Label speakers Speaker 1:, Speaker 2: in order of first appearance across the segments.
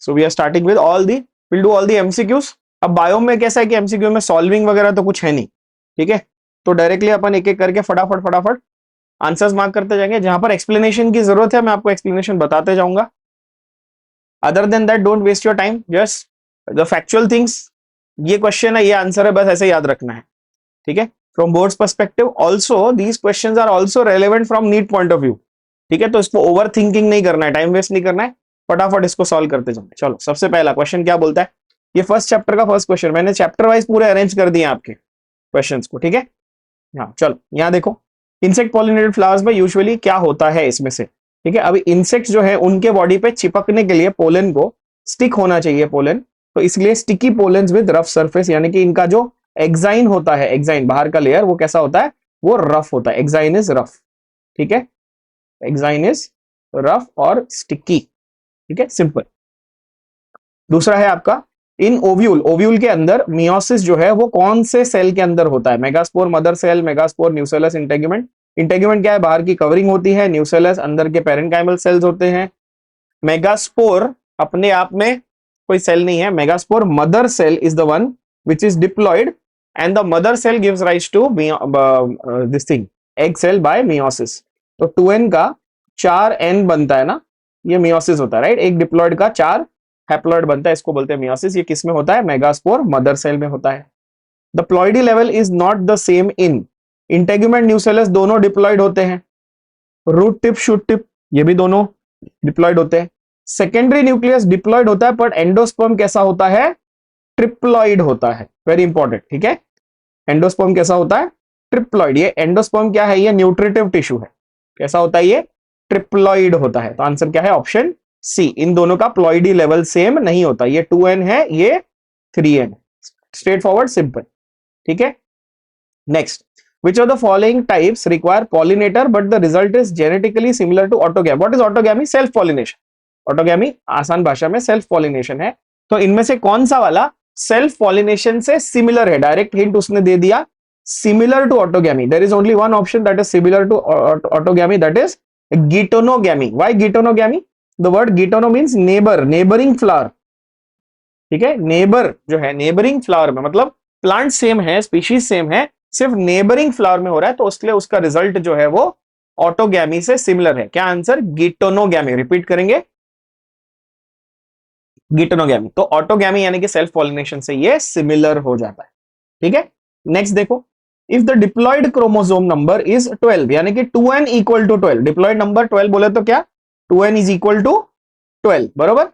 Speaker 1: So we are starting with will do all the MCQs. अब bio में कैसा है कि एमसीक्यू में सॉल्विंग वगैरह तो कुछ है नहीं, ठीक है, तो डायरेक्टली अपन एक एक करके फटाफट फटाफट आंसर्स मार्क करते जाएंगे। जहां पर एक्सप्लेनेशन की जरूरत है मैं आपको एक्सप्लेनेशन बताते जाऊंगा। Other than that don't waste your time, just the factual things. ये क्वेश्चन है, ये आंसर है, बस ऐसे याद रखना है, ठीक है। From boards perspective also these questions are also relevant from NEET point of view, ठीक है। तो इसको ओवर थिंकिंग नहीं करना है, टाइम वेस्ट नहीं करना है, फटाफट इसको सॉल्व करते जाओ। चलो सबसे पहला क्वेश्चन क्या बोलता है, ये फर्स्ट चैप्टर का फर्स्ट क्वेश्चन, मैंने चैप्टर वाइज पूरे अरेंज कर दिए आपके क्वेश्चंस को, ठीक है। हाँ चलो यहाँ देखो, इंसेक्ट पॉलिनेटेड फ्लावर्स में यूजुअली क्या होता है इसमें से, ठीक है। अभी इंसेक्ट जो है उनके बॉडी पे चिपकने के लिए पोलन को स्टिक होना चाहिए पोलन, तो इसलिए sticky pollens with rough surface, यानी कि इनका जो एक्साइन होता है, एक्साइन बाहर का लेयर, वो कैसा होता है, वो रफ होता है, एक्साइन इज रफ, ठीक है, एक्साइन इज रफ और स्टिकी, ठीक है, सिंपल। दूसरा है आपका इन ओव्यूल, ओव्यूल के अंदर मियोसिस जो है वो कौन से सेल के अंदर होता है, megaspore mother cell, megaspore nucellus integument. Integument क्या है, बाहर की कवरिंग होती है, न्यूसेलस अंदर के पेरेन्काइमल सेल्स होते हैं, मेगास्पोर अपने आप में कोई सेल नहीं है, megaspore mother cell is the one which is diploid and the mother cell gives rise to this thing egg cell by meiosis. तो 2n का 4n बनता है ना, ये मियोसिस होता है, राइट। एक डिप्लॉयड का 4 हैप्लॉइड बनता है, इसको बोलते हैं मियोसिस। ये किस में होता है, मेगास्पोर मदर सेल में होता है। The ploidy level is not the same in integument nucellus, दोनों डिप्लॉयड होते हैं, रूट टिप शूट टिप ये भी दोनों डिप्लॉयड होते हैं। सेकेंडरी न्यूक्लियस डिप्लॉयड होता है, बट एंडोस्पर्म कैसा होता है, ट्रिप्लॉइड होता है, वेरी इंपॉर्टेंट, ठीक है। एंडोस्पर्म कैसा होता है, ट्रिप्लॉइड। ये एंडोस्पर्म क्या है, ये न्यूट्रिटिव टिश्यू है, कैसा होता है, ये ट्रिप्लॉइड होता है। तो आंसर क्या है, ऑप्शन सी। इन दोनों का प्लॉइडी लेवल सेम नहीं होता, ये 2n है, ये 3n, स्ट्रेट फॉरवर्ड सिंपल, ठीक है। Next, which of the following types require pollinator but the result is genetically similar to autogamy? What is autogamy? self pollination. Autogamy आसान भाषा में सेल्फ पॉलिनेशन है। तो इनमें से कौन सा वाला सेल्फ पॉलिनेशन से सिमिलर है, डायरेक्ट हिंट उसने दे दिया, similar to autogamy. There is only one option that is similar to autogamy, that is geitonogamy. Why geitonogamy? The word geitono means neighbour, neighbouring flower, ठीक है। नेबर जो है, neighbouring flower में मतलब प्लांट सेम है, स्पीशीज सेम है, सिर्फ neighbouring flower में हो रहा है, तो उसके लिए उसका रिजल्ट जो है वो ऑटोगैमी से सिमिलर है। क्या आंसर, गिटोनोगैमी। रिपीट करेंगे, गिटोनोगैमी। तो ऑटोगैमी यानी कि सेल्फ पॉलिनेशन से ये सिमिलर हो जाता है, ठीक है। नेक्स्ट देखो, if the diploid chromosome number is 12, यानी कि 2n equal to 12, diploid number 12 बोले तो क्या, 2n इज इक्वल टू 12, बरोबर।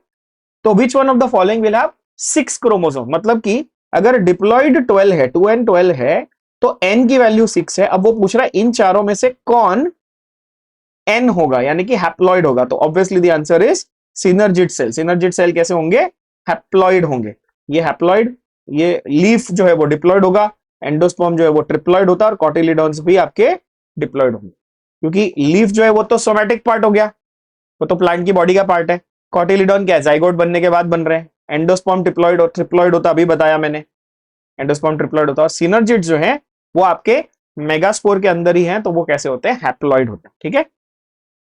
Speaker 1: तो which one of the following will have 6 chromosome, मतलब कि अगर डिप्लॉयड 12 है, 2n 12 है, तो n की वैल्यू 6 है। अब वो पूछ रहा है इन चारों में से कौन n होगा, यानी कि हैप्लॉइड होगा। तो obviously the answer is synergid cell. Synergid cell कैसे होंगे, हैप्लॉइड होंगे। ये हैप्लॉइड, ये लीफ जो है वो डिप्लॉयड होगा, एंडोस्पर्म जो है वो ट्रिप्लॉयड होता है, और कॉटिलिडॉन्स भी आपके डिप्लॉयड होंगे, क्योंकि लीफ जो है वो तो सोमैटिक पार्ट हो गया, वो तो प्लांट की बॉडी का पार्ट है। कॉटिलिडॉन क्या है, जाइगोट बनने के बाद बन रहे हैं। एंडोस्पर्म डिप्लॉयड और ट्रिप्लॉयड होता, अभी बताया मैंने, एंडोस्पर्म ट्रिप्लॉयड होता है। और सिनर्जिड जो है वो आपके मेगास्पोर के अंदर ही है, तो वो कैसे होते हैं, हैप्लॉइड होते हैं, ठीक है,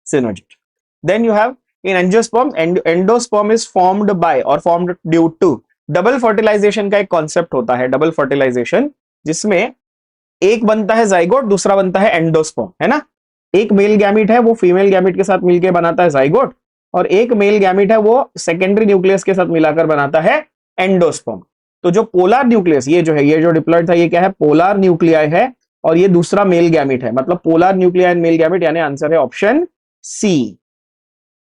Speaker 1: synergid. Then you have in angiosperm, endosperm is formed by और formed due to double fertilisation का एक कॉन्सेप्ट होता है, डबल फर्टिलाइजेशन, जिसमें एक बनता है जाइगोट, दूसरा बनता है एंडोस्पर्म, है ना। एक मेल गैमिट है वो फीमेल गैमिट के साथ मिलकर बनाता है जाइगोट, और एक मेल गैमिट है वो सेकेंडरी न्यूक्लियस के साथ मिलाकर बनाता है एंडोस्पर्म। तो जो पोलर न्यूक्लियस, ये जो है, ये जो डिप्लॉयड था, ये क्या है, पोलर न्यूक्लियाई है, और ये दूसरा मेल गैमिट है, मतलब polar nuclei and male gamete, यानी आंसर है ऑप्शन सी,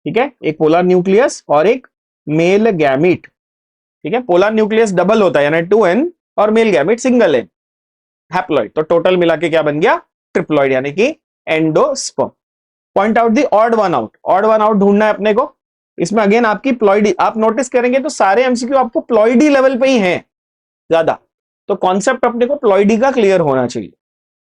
Speaker 1: ठीक है। एक पोलर न्यूक्लियस और एक मेल गैमिट, ठीक है। पोलर न्यूक्लियस डबल होता है यानी 2n, और मेल गैमिट सिंगल है, हैप्लॉइड। तो टोटल मिला के क्या बन गया, ट्रिप्लॉइड, यानी कि endosperm. Point out the odd one out, odd one out ढूंढना है अपने को। इसमें अगेन आपकी प्लॉइडी, आप नोटिस करेंगे तो सारे एमसीक्यू आपको प्लॉइडी लेवल पे ही हैं ज्यादा, तो कॉन्सेप्ट अपने को प्लॉइडी का क्लियर होना चाहिए,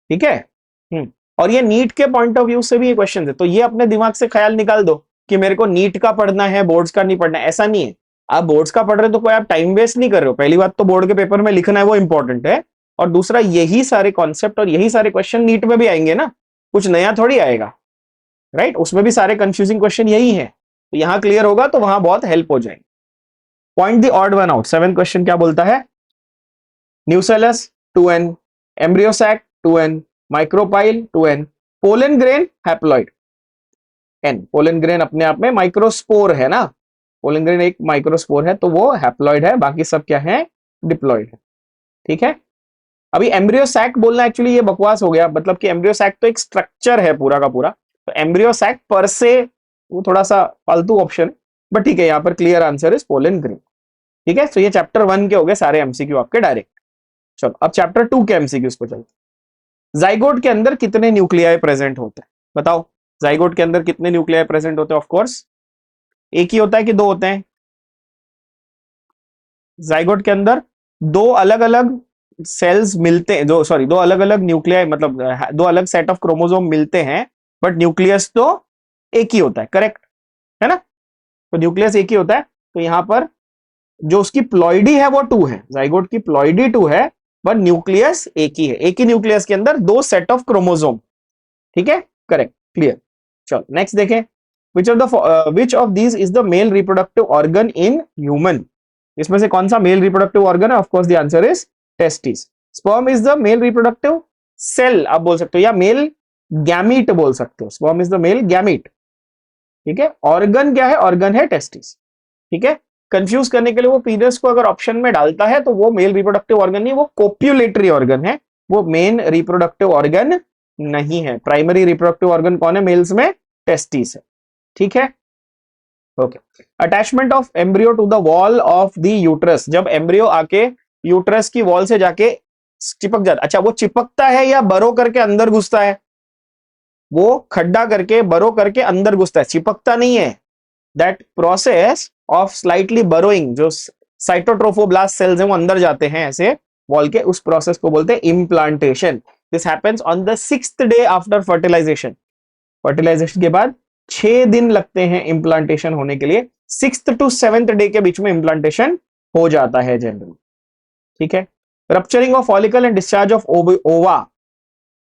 Speaker 1: ठीक है। और ये नीट के पॉइंट ऑफ व्यू से भी ये क्वेश्चन है, तो ये अपने दिमाग से ख्याल निकाल दो कि मेरे को नीट का पढ़ना है, बोर्ड्स का नहीं पढ़ना है, ऐसा नहीं है। आप बोर्ड्स का पढ़ रहे हो तो कोई आप टाइम वेस्ट नहीं कर रहे हो, पहली बात तो बोर्ड के पेपर में लिखना है वो इंपॉर्टेंट है, और दूसरा यही सारे कॉन्सेप्ट और यही सारे क्वेश्चन नीट में भी आएंगे ना, कुछ नया थोड़ी आएगा, राइट। उसमें भी सारे कंफ्यूजिंग क्वेश्चन यही है, तो यहां क्लियर होगा तो वहां बहुत हेल्प हो जाएगी। Point the odd one out. 7th question क्या बोलता है? Nucellus 2n, embryo sac 2n, micropyle 2n, pollen grain haploid n। Pollen grain अपने आप में माइक्रोस्पोर है ना, पोलन ग्रेन एक माइक्रोस्पोर है तो वो हैप्लॉइड है, बाकी सब क्या है? डिप्लॉइड है। ठीक है, अभी एम्ब्रियोसैक बोलना एक्चुअली ये बकवास हो गया, मतलब कि एम्ब्रियोसैक तो एक स्ट्रक्चर है पूरा का पूरा, तो एम्ब्रियोसैक पर से वो थोड़ा सा फालतू ऑप्शन, बट ठीक है, यहाँ पर clear answer is pollen grain. ठीक है, तो ये चैप्टर 1 के हो गए सारे एमसीक्यू आपके डायरेक्ट। चलो अब चैप्टर 2 के एमसीक्यूज को चलते। जाइगोट के अंदर कितने न्यूक्लियाई प्रेजेंट होते हैं? बताओ, जाइगोट के अंदर कितने न्यूक्लियाई प्रेजेंट होते हैं? ऑफ कोर्स एक ही होता है कि दो होते हैं? जाइगोट के अंदर दो अलग अलग सेल्स मिलते हैं, दो अलग अलग न्यूक्लियाई, मतलब दो अलग सेट ऑफ क्रोमोसोम मिलते हैं, बट न्यूक्लियस तो एक ही होता है, करेक्ट है ना? तो न्यूक्लियस एक ही होता है, तो यहां पर जो उसकी प्लॉइडी है वो 2 है, जाइगोट की प्लॉइडी 2 है, बट न्यूक्लियस एक ही है। एक ही न्यूक्लियस के अंदर दो सेट ऑफ क्रोमोसोम। ठीक है, करेक्ट, क्लियर। चलो नेक्स्ट देखें, which of these is the male reproductive organ in human? इसमें से कौन सा मेल रिप्रोडक्टिव ऑर्गन है? Of course the answer is testis. Sperm is the male reproductive cell आप बोल सकते हो, या मेल गैमीट बोल सकते हो। Sperm is the male gamete. ठीक है, ऑर्गन क्या है? ऑर्गन है टेस्टिस। ठीक है, कंफ्यूज करने के लिए वो पीनस को अगर ऑप्शन में डालता है तो वो मेल रिप्रोडक्टिव ऑर्गन नहीं, वो कोप्युलेटरी ऑर्गन है, वो मेन रिप्रोडक्टिव ऑर्गन नहीं है। प्राइमरी रिप्रोडक्टिव ऑर्गन कौन है मेल्स में? टेस्टिस है। ठीक है, okay. Attachment of embryo to the wall of the uterus, जब एम्ब्रियो आके यूट्रस की वॉल से जाके चिपक जाता, अच्छा वो चिपकता है या बरो करके अंदर घुसता है? वो खड्डा करके बरो करके अंदर घुसता है, चिपकता नहीं है। That process of slightly burrowing, जो साइटोट्रोफोब्लास्ट सेल्स हैं वो अंदर जाते हैं ऐसे वॉल के, उस प्रोसेस को बोलते हैं implantation. This happens on the 6th day after fertilization. Fertilization के बाद 6 दिन लगते हैं इम्प्लांटेशन होने के लिए, 6th to 7th डे के बीच में इम्प्लांटेशन हो जाता है जनरली। ठीक है, rupturing of follicle and discharge of ओवा,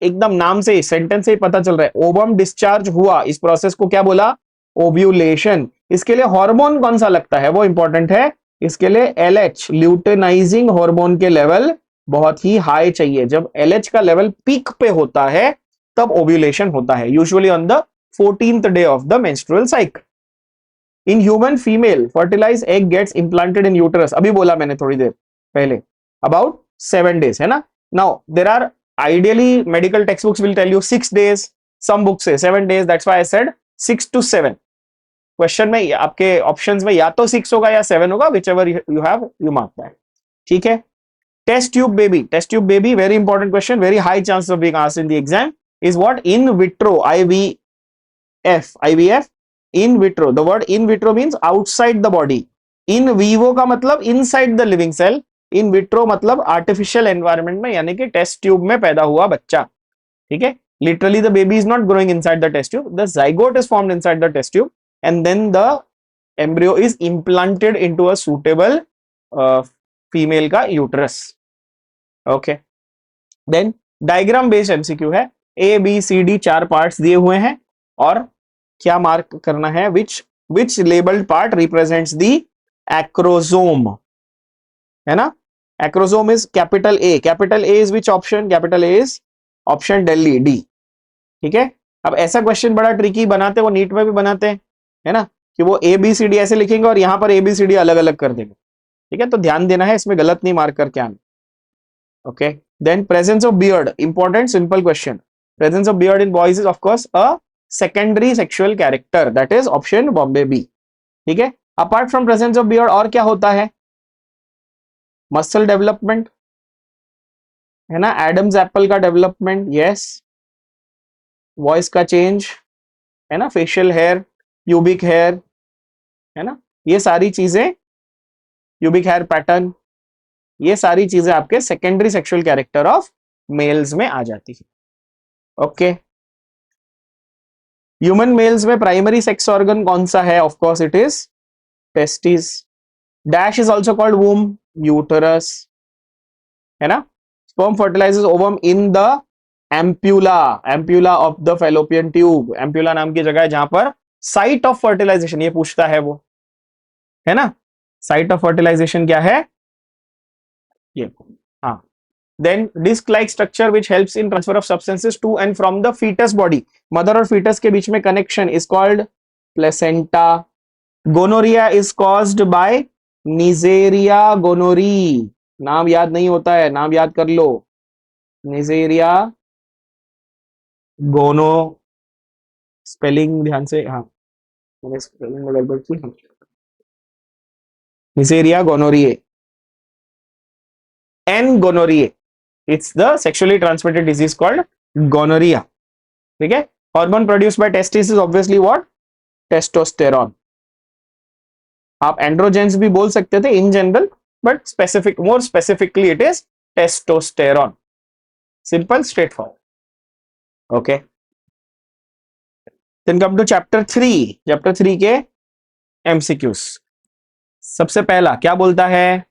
Speaker 1: एकदम नाम से सेंटेंस से ही पता चल रहा है, ओवम डिस्चार्ज हुआ, इस प्रोसेस को क्या बोला? ओव्यूलेशन। इसके लिए हार्मोन कौन सा लगता है वो इंपॉर्टेंट है, इसके लिए LH ल्यूटेनाइजिंग हार्मोन के लेवल बहुत ही हाई चाहिए। जब LH का लेवल पीक पे होता है तब ओव्यूलेशन होता है, usually on the 14th day of the menstrual cycle. In human female fertilise egg gets implanted in uterus, अभी बोला मैंने थोड़ी देर पहले, अबाउट 7 days है ना। Now there are ideally medical textbooks will tell you 6 days, some books say 7 days, that's why I said 6 to 7। Question में आपके options में या तो 6 होगा या 7 होगा, whichever you have you mark that। ठीक है, test tube baby, test tube baby very important question, very high chance of being asked in the exam, is what? In vitro, IVF, in vitro. The word in vitro means outside the body, in vivo का मतलब inside the living cell, in vitro मतलब artificial environment में, यानी कि test tube में पैदा हुआ बच्चा। ठीक है, literally the baby is not growing inside the test tube, the zygote is formed inside the test tube and then the embryo is implanted into a suitable female का uterus. Okay, then diagram based MCQ है, ABCD 4 parts दिए हुए हैं और क्या mark करना है? Which labelled part represents the acrosome, है ना। Acrosome is capital A, capital A is which option? Capital A is option Delhi, D। ठीक है, अब ऐसा क्वेश्चन बड़ा ट्रिकी बनाते हैं, वो नीट में भी बनाते हैं, है ना, कि वो ABCD ऐसे लिखेंगे और यहां पर ABCD अलग अलग कर देंगे। ठीक है, तो ध्यान देना है, इसमें गलत नहीं मार्क करके आना। Okay, then presence of beard, important simple question. Presence of beard in boys is of course a secondary sexual character, that is option बॉम्बे B। ठीक है, apart from presence of beard और क्या होता है? मसल डेवलपमेंट, है ना, Adam's apple का डेवलपमेंट, यस, वॉइस का चेंज, है ना, फेशियल हेयर, प्यूबिक हेयर, है ना, ये सारी चीजें, प्यूबिक हेयर पैटर्न, ये सारी चीजें आपके secondary sexual character of males में आ जाती है। ओके, ह्यूमन मेल्स में प्राइमरी सेक्स ऑर्गन कौन सा है? Of course it is testis. Dash is also called womb, uterus, है ना। Sperm fertilizes ovum in the ampulla, ampulla of the fallopian tube, ampulla नाम की जगह है जहां पर साइट ऑफ फर्टिलाइजेशन, ये पूछता है वो, है ना, साइट ऑफ फर्टिलाइजेशन क्या है, ये, हाँ। Then disc like structure which helps in transfer of substances to and from the foetus body, mother और फीटस के बीच में connection is called placenta. Gonorrhoea is caused by Neisseria gonorrhoeae, नाम याद नहीं होता है, नाम याद कर लो, निजेरिया गोनो, स्पेलिंग ध्यान से, हाँ मैंने स्पेलिंग में गड़बड़ की, Neisseria gonorrhoeae, N gonorrhoeae, it's the sexually transmitted disease called gonorrhoea, ठीक है। Hormone produce by testis is obviously what, testosterone. आप एंड्रोजेंस भी बोल सकते थे in general, but specific, more specifically it is testosterone, simple straightforward, okay. Then come to chapter 3, chapter 3 के MCQs. सबसे पहला क्या बोलता है,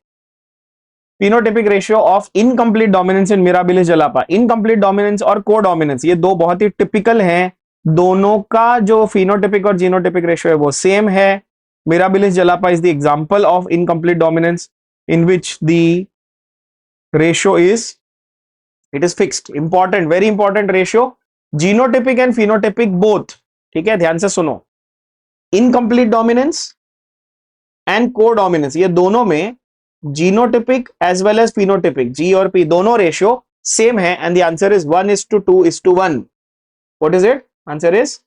Speaker 1: phenotypic ratio of incomplete dominance in Mirabilis jalapa. Incomplete dominance और को डोमिनेंस, ये दो बहुत ही टिपिकल हैं, दोनों का जो फिनोटाइपिक और जीनोटाइपिक रेशियो है वो सेम है। Mirabilis jalapa is the example of incomplete dominance in which the ratio is, it is fixed, important, very important ratio, genotypic and phenotypic both, ठीक है, ध्यान से सुनो। Incomplete dominance and codominance, ये दोनों में genotypic as well as phenotypic, G और P दोनों रेशियो सेम है, and the answer is 1:2:1। What is it, answer is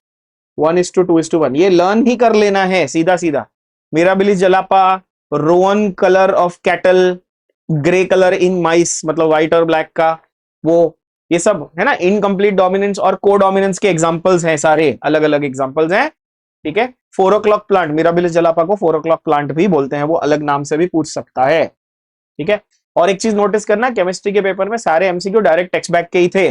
Speaker 1: 1:2:1। ये लर्न ही कर लेना है सीधा सीधा। Mirabilis jalapa, roan colour of cattle, grey colour in mice, मतलब व्हाइट और ब्लैक का, वो ये सब है ना, इनकम्प्लीट डोमिनेंस और को डोमिनेंस के एग्जांपल्स हैं, सारे अलग अलग एग्जांपल्स हैं, ठीक है। 4 o'clock प्लांट, मिराबिलिस जलापा को 4 o'clock प्लांट भी बोलते हैं, वो अलग नाम से भी पूछ सकता है, ठीक है। और एक चीज नोटिस करना, केमिस्ट्री के पेपर में सारे एमसीक्यू डायरेक्ट टेक्स्ट बैक के ही थे,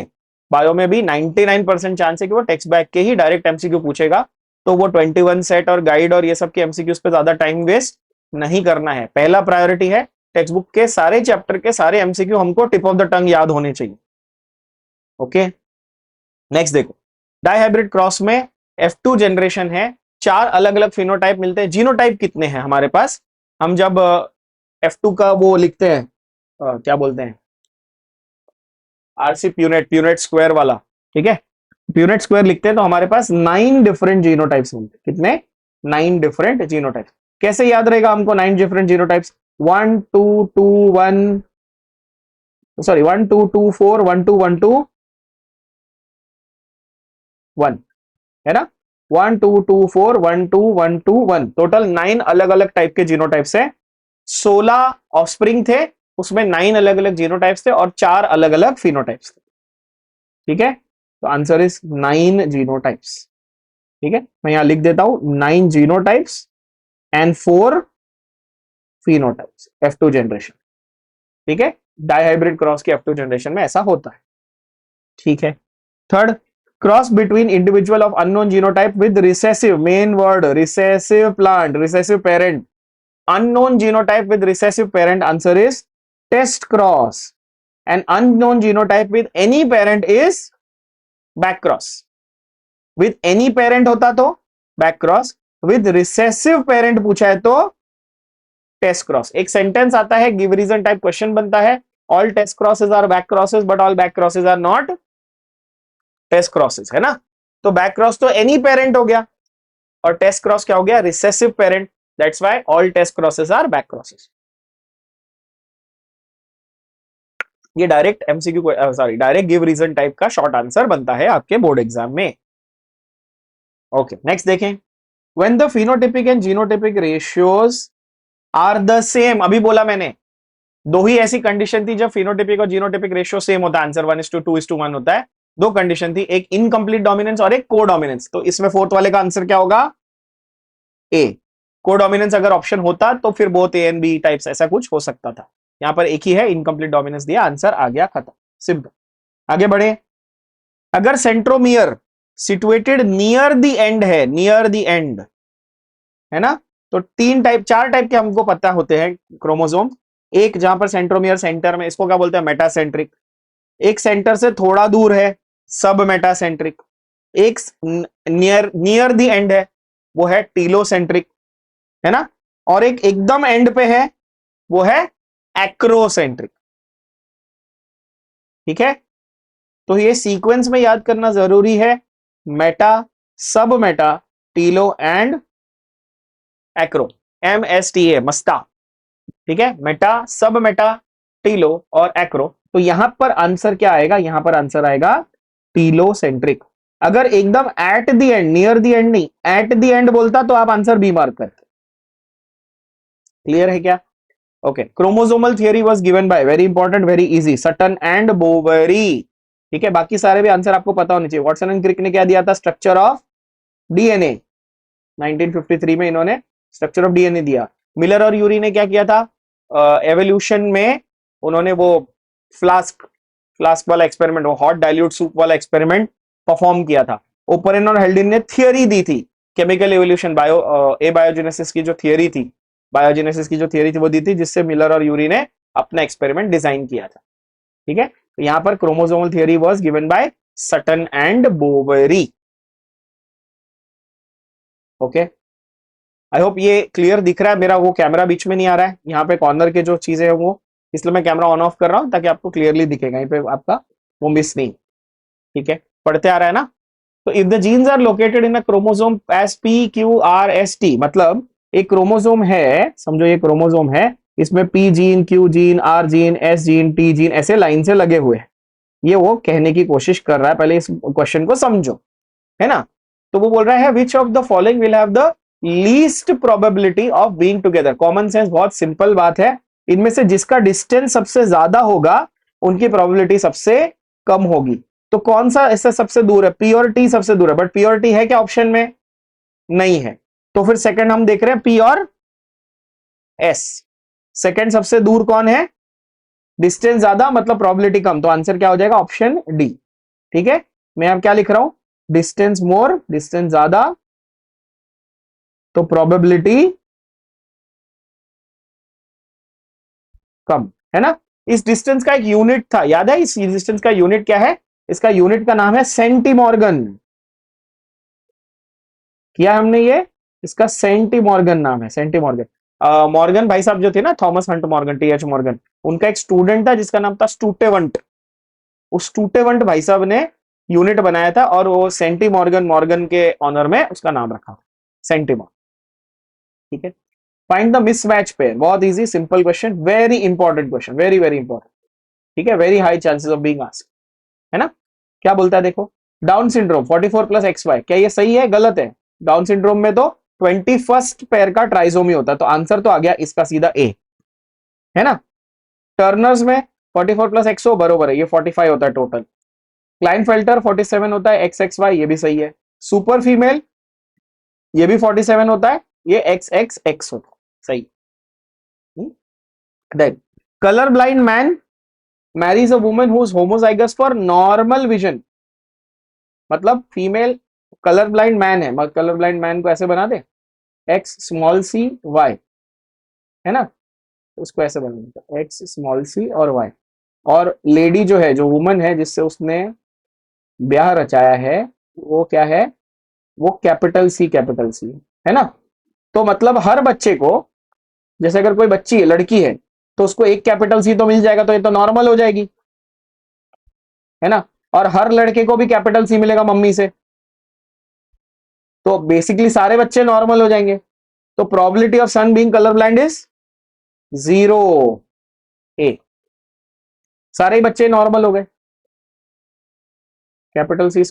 Speaker 1: बायो में भी 99% चांस है कि वो टेक्स्ट बैक के ही डायरेक्ट एमसीक्यू पूछेगा, तो वो 21 सेट और गाइड और ये सब के एमसीक्यूज पे ज्यादा टाइम वेस्ट नहीं करना है। पहला प्रायोरिटी है टेक्स्ट बुक के सारे चैप्टर के सारे एमसीक्यू हमको टिप ऑफ द टंग याद होने चाहिए, ओके। नेक्स्ट देखो, डाइहाइब्रिड क्रॉस में F2 जनरेशन है, 4 अलग अलग फिनोटाइप मिलते हैं। जीनोटाइप कितने हैं हमारे पास, हम जब F2 का वो लिखते हैं, क्या बोलते हैं, आरसी प्यूनेट, प्यूनेट स्क्वायर वाला, ठीक है, प्यूनेट स्क्वायर लिखते हैं, तो हमारे पास 9 डिफरेंट जीनोटाइप्स मिलते हैं। कितने, 9 डिफरेंट जीनोटाइप्स। कैसे याद रहेगा हमको 9 डिफरेंट जीनोटाइप्स, 1 2 2 1, सॉरी 1 2 2 4 1 2 1 2 1, है ना, 1 2 2 4 1 2 1 2 1, टोटल 9 अलग अलग टाइप के जीनोटाइप्स है। 16 ऑफस्प्रिंग थे, उसमें 9 अलग अलग जीनोटाइप्स थे और 4 अलग अलग फिनोटाइप्स थे, ठीक है। तो आंसर इज 9 जीनोटाइप्स, ठीक है। मैं यहां लिख देता हूं 9 genotypes and 4 phenotypes, F2 generation, ठीक है। डाइहाइब्रिड क्रॉस के F2 जनरेशन में ऐसा होता है, ठीक है। Third, cross between individual of unknown genotype with recessive, main word recessive plant, recessive parent, unknown genotype with recessive parent, answer is test cross, and unknown genotype with any parent is back cross. with any parent होता तो back cross, with recessive parent पूछा है तो test cross। एक sentence आता है, give reason type question बनता है, all test crosses are back crosses but all back crosses are not test crosses, है ना। तो back cross तो any parent हो गया, और test cross क्या हो गया, recessive parent, that's why all test crosses are back crosses। ये direct MCQ, sorry direct give reason type का शॉर्ट आंसर बनता है आपके बोर्ड एग्जाम में, ओके। नेक्स्ट देखें, when the phenotypic and genotypic ratios are the same, अभी बोला मैंने, दो ही ऐसी कंडीशन थी जब फिनोटाइपिक और जीनोटाइपिक रेशियो सेम होता है, आंसर 1:2:1 होता है। दो कंडीशन थी, एक इनकम्प्लीट डोमिनेंस और एक को डोमिनेंस, तो इसमें फोर्थ वाले का आंसर क्या होगा, ए। को डोमिनेंस अगर ऑप्शन होता तो फिर both A and B types ऐसा कुछ हो सकता था, यहां पर एक ही है, इनकम्प्लीट डोमिनेंस दिया, आंसर आ गया, खत्म, सिंपल। आगे बढ़े, अगर centromere situated near the and है, नियर द एंड है ना, तो 4 टाइप के हमको पता होते हैं क्रोमोसोम। एक जहां पर सेंट्रोमियर सेंटर में, इसको क्या बोलते हैं, मेटासेंट्रिक। एक सेंटर से थोड़ा दूर है, सब मेटासेंट्रिक। एक नियर द एंड है, वो है टीलोसेंट्रिक, है ना। और एक एकदम एंड पे है, वो है एक्रोसेंट्रिक। ठीक है, तो ये सीक्वेंस में याद करना जरूरी है, मेटा, सब Meta, Tillo and Acro, MSTA, मस्ता। ठीक है, मेटा, सब मेटा, टीलो और एक्रो। तो यहां पर आंसर क्या आएगा, यहां पर आंसर आएगा टीलोसेंट्रिक। अगर एकदम at the end, near the end नहीं, एट द एंड बोलता तो आप आंसर बी मार्क करते। क्लियर है क्या? Okay, chromosomal theory was given by, very important, very easy, Sutton and Boveri. ठीक है, बाकी सारे भी आंसर आपको पता होने चाहिए। वाटसन एंड क्रिक ने क्या दिया था, स्ट्रक्चर ऑफ डीएनए, 1953 में इन्होंने स्ट्रक्चर ऑफ डीएनए दिया। मिलर और यूरी ने क्या किया था, एवोल्यूशन में उन्होंने वो फ्लास्क फ्लास्क वाला एक्सपेरिमेंट, वो हॉट डाइल्यूट सूप वाला एक्सपेरिमेंट परफॉर्म किया था। ओपरेन और हेल्डिन ने थियरी दी थी, केमिकल एवोल्यूशन, बायोजेनेसिस की जो थियरी थी, बायोजेनेसिस की जो थियरी थी वो दी थी, जिससे मिलर और यूरी ने अपना एक्सपेरिमेंट डिजाइन किया था। ठीक है, तो यहां पर chromosomal theory was given by Sutton and Boveri. Okay, I hope ये क्लियर दिख रहा है। मेरा वो कैमरा बीच में नहीं आ रहा है, यहाँ पे कॉर्नर के जो चीजें है वो, इसलिए मैं कैमरा ऑन ऑफ कर रहा हूं ताकि आपको क्लियरली दिखेगा, यहीं पे आपका वो मिस नहीं। ठीक है, पढ़ते आ रहा है ना? तो if the genes are located in a chromosome as PQRST, मतलब एक क्रोमोसोम है, समझो ये क्रोमोसोम है, इसमें P gene, Q gene, R gene, S gene, T gene ऐसे लाइन से लगे हुए हैं। ये वो कहने की कोशिश कर रहा है, पहले इस क्वेश्चन को समझो, है ना? तो वो बोल रहा है which of the following will have the least probability of being together. Common sense, बहुत सिंपल बात है, इनमें से जिसका डिस्टेंस सबसे ज्यादा होगा उनकी प्रोबेबिलिटी सबसे कम होगी। तो कौन सा इससे सबसे दूर है, P और T सबसे दूर है, बट P और T है क्या ऑप्शन में? नहीं है। तो फिर सेकंड हम देख रहे हैं P और S। सेकंड सबसे दूर कौन है? डिस्टेंस ज्यादा मतलब प्रोबेबिलिटी कम, तो आंसर क्या हो जाएगा, ऑप्शन डी। ठीक है, मैं अब क्या लिख रहा हूं, डिस्टेंस मोर, डिस्टेंस ज्यादा तो प्रोबेबिलिटी कम, है ना? इस डिस्टेंस का एक यूनिट था, याद है? इस डिस्टेंस का यूनिट क्या है? इसका यूनिट का नाम है सेंटीमॉर्गन। किया हमने ये, इसका सेंटीमॉर्गन नाम है, सेंटीमॉर्गन। मॉर्गन भाई साहब जो थे ना, Thomas Hunt Morgan, TH Morgan, उनका एक स्टूडेंट था जिसका नाम था स्टूटेवंट। उस स्टूटेवंट भाई साहब ने यूनिट बनाया था और वो सेंटीमॉर्गन, मॉर्गन के ऑनर में उसका नाम रखा, सेंटीमॉर्गन। ठीक है, फाइंड द मिसमैच पेयर, बहुत easy simple question, very important question, very very important. ठीक है, very high chances of being asked, है ना? क्या बोलता है देखो, डाउन सिंड्रोम 44 + XY, क्या ये सही है गलत है? डाउन सिंड्रोम में तो 21st पेयर का ट्राइसोमी होता है, तो आंसर तो आ गया इसका सीधा ए, है ना? टर्नर्स में 44 + XO बरोबर है, ये 45 होता है टोटल। क्लाइनफेल्टर 47 होता है, XXY, ये भी सही है। सुपर फीमेल ये भी 47 होता है, ये XXX होता है, सही। Then colour blind man marries a woman who is homozygous for normal vision, मतलब फीमेल कलर ब्लाइंड मैन है, मतलब कलर ब्लाइंड मैन को ऐसे बना दे, XCY, है ना? उसको ऐसे बना देता, XC और Y। और लेडी जो है, जो वुमन है जिससे उसने ब्याह रचाया है, वो क्या है, वो कैपिटल C, है ना? तो मतलब हर बच्चे को, जैसे अगर कोई बच्ची है, लड़की है, तो उसको एक कैपिटल C तो मिल जाएगा, तो ये तो नॉर्मल हो जाएगी, है ना? और हर लड़के को भी कैपिटल C मिलेगा मम्मी से, तो बेसिकली सारे बच्चे नॉर्मल हो जाएंगे। तो probability of son being colour blind is 0, ए, सारे बच्चे नॉर्मल हो गए। Capital C,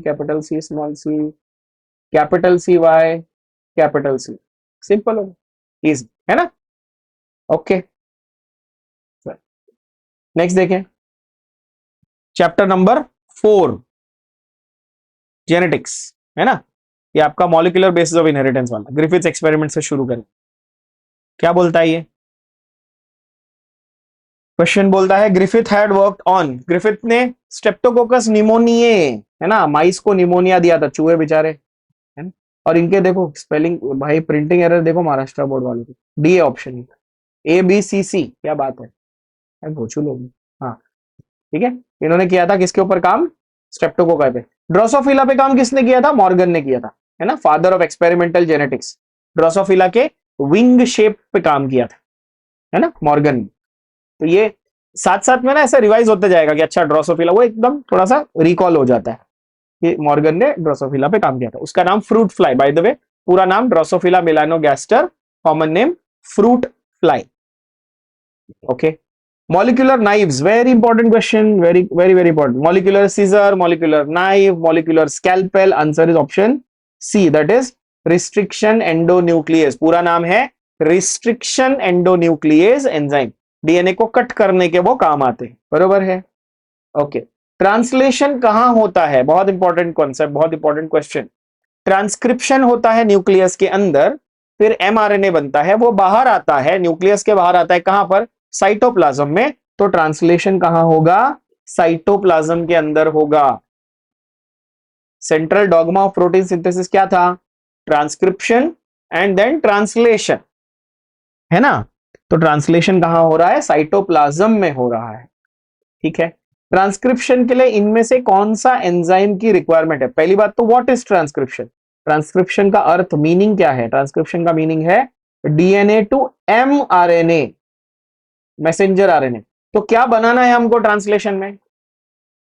Speaker 1: capital C, capital CY, capital C, simple हो, इजी, है ना? ओके, नेक्स्ट देखें, चैप्टर नंबर 4, जेनेटिक्स, है ना? ये आपका मॉलिक्यूलर बेसिस ऑफ इनहेरिटेंस वाला, ग्रिफिथ्स एक्सपेरिमेंट से शुरू करें। क्या बोलता है ये क्वेश्चन? बोलता है Griffith had worked on, Griffith ने स्ट्रेप्टोकोकस निमोनिये, है ना, माइस को निमोनिया दिया था, चूहे बेचारे, है ना? और इनके देखो स्पेलिंग, भाई प्रिंटिंग एरर देखो महाराष्ट्र बोर्ड वालों की, डी है ऑप्शन, ABCC, क्या बात है, घोचू लोग। हाँ, ठीक है, इन्होंने किया था किसके ऊपर काम? स्ट्रेप्टोकोका पे। ड्रोसोफिला पे काम किसने किया था? मॉर्गन ने किया था, है ना, father of experimental genetics. Drosophila के विंग शेप पे काम किया था, है ना, मॉर्गन। तो ये साथ साथ में ना ऐसा रिवाइज होते जाएगा कि अच्छा ड्रोसोफिला, वो एकदम थोड़ा सा रिकॉल हो जाता है कि मॉर्गन ने ड्रोसोफिला पे काम किया था। उसका नाम fruit fly, by the way पूरा नाम Drosophila melanogaster, common name fruit fly. Okay, molecular knives, very important question, very important. Molecular scissor, molecular knife, molecular scalpel, answer is option C, that is restriction endonuclease। पूरा नाम है restriction endonuclease enzyme, DNA को cut करने के वो काम आते हैं, बरोबर है। ओके, ट्रांसलेशन कहां होता है, बहुत इंपॉर्टेंट कॉन्सेप्ट, बहुत इंपॉर्टेंट क्वेश्चन। ट्रांसक्रिप्शन होता है न्यूक्लियस के अंदर, फिर एमआरएनए बनता है, वो बाहर आता है, न्यूक्लियस के बाहर आता है, कहां पर, साइटोप्लाज्म में। तो ट्रांसलेशन कहां होगा, साइटोप्लाज्म के अंदर होगा। Central dogma of protein synthesis क्या था, ट्रांसक्रिप्शन एंड देन ट्रांसलेशन, है ना। तो ट्रांसलेशन कहां हो रहा है, साइटोप्लाज्म में हो रहा है, ठीक है। ट्रांसक्रिप्शन के लिए इनमें से कौन सा एंजाइम की रिक्वायरमेंट है, पहली बात तो व्हाट इज ट्रांसक्रिप्शन, ट्रांसक्रिप्शन का अर्थ, मीनिंग क्या है, ट्रांसक्रिप्शन का मीनिंग है DNA to mRNA, messenger RNA. तो क्या बनाना है हमको ट्रांसलेशन में,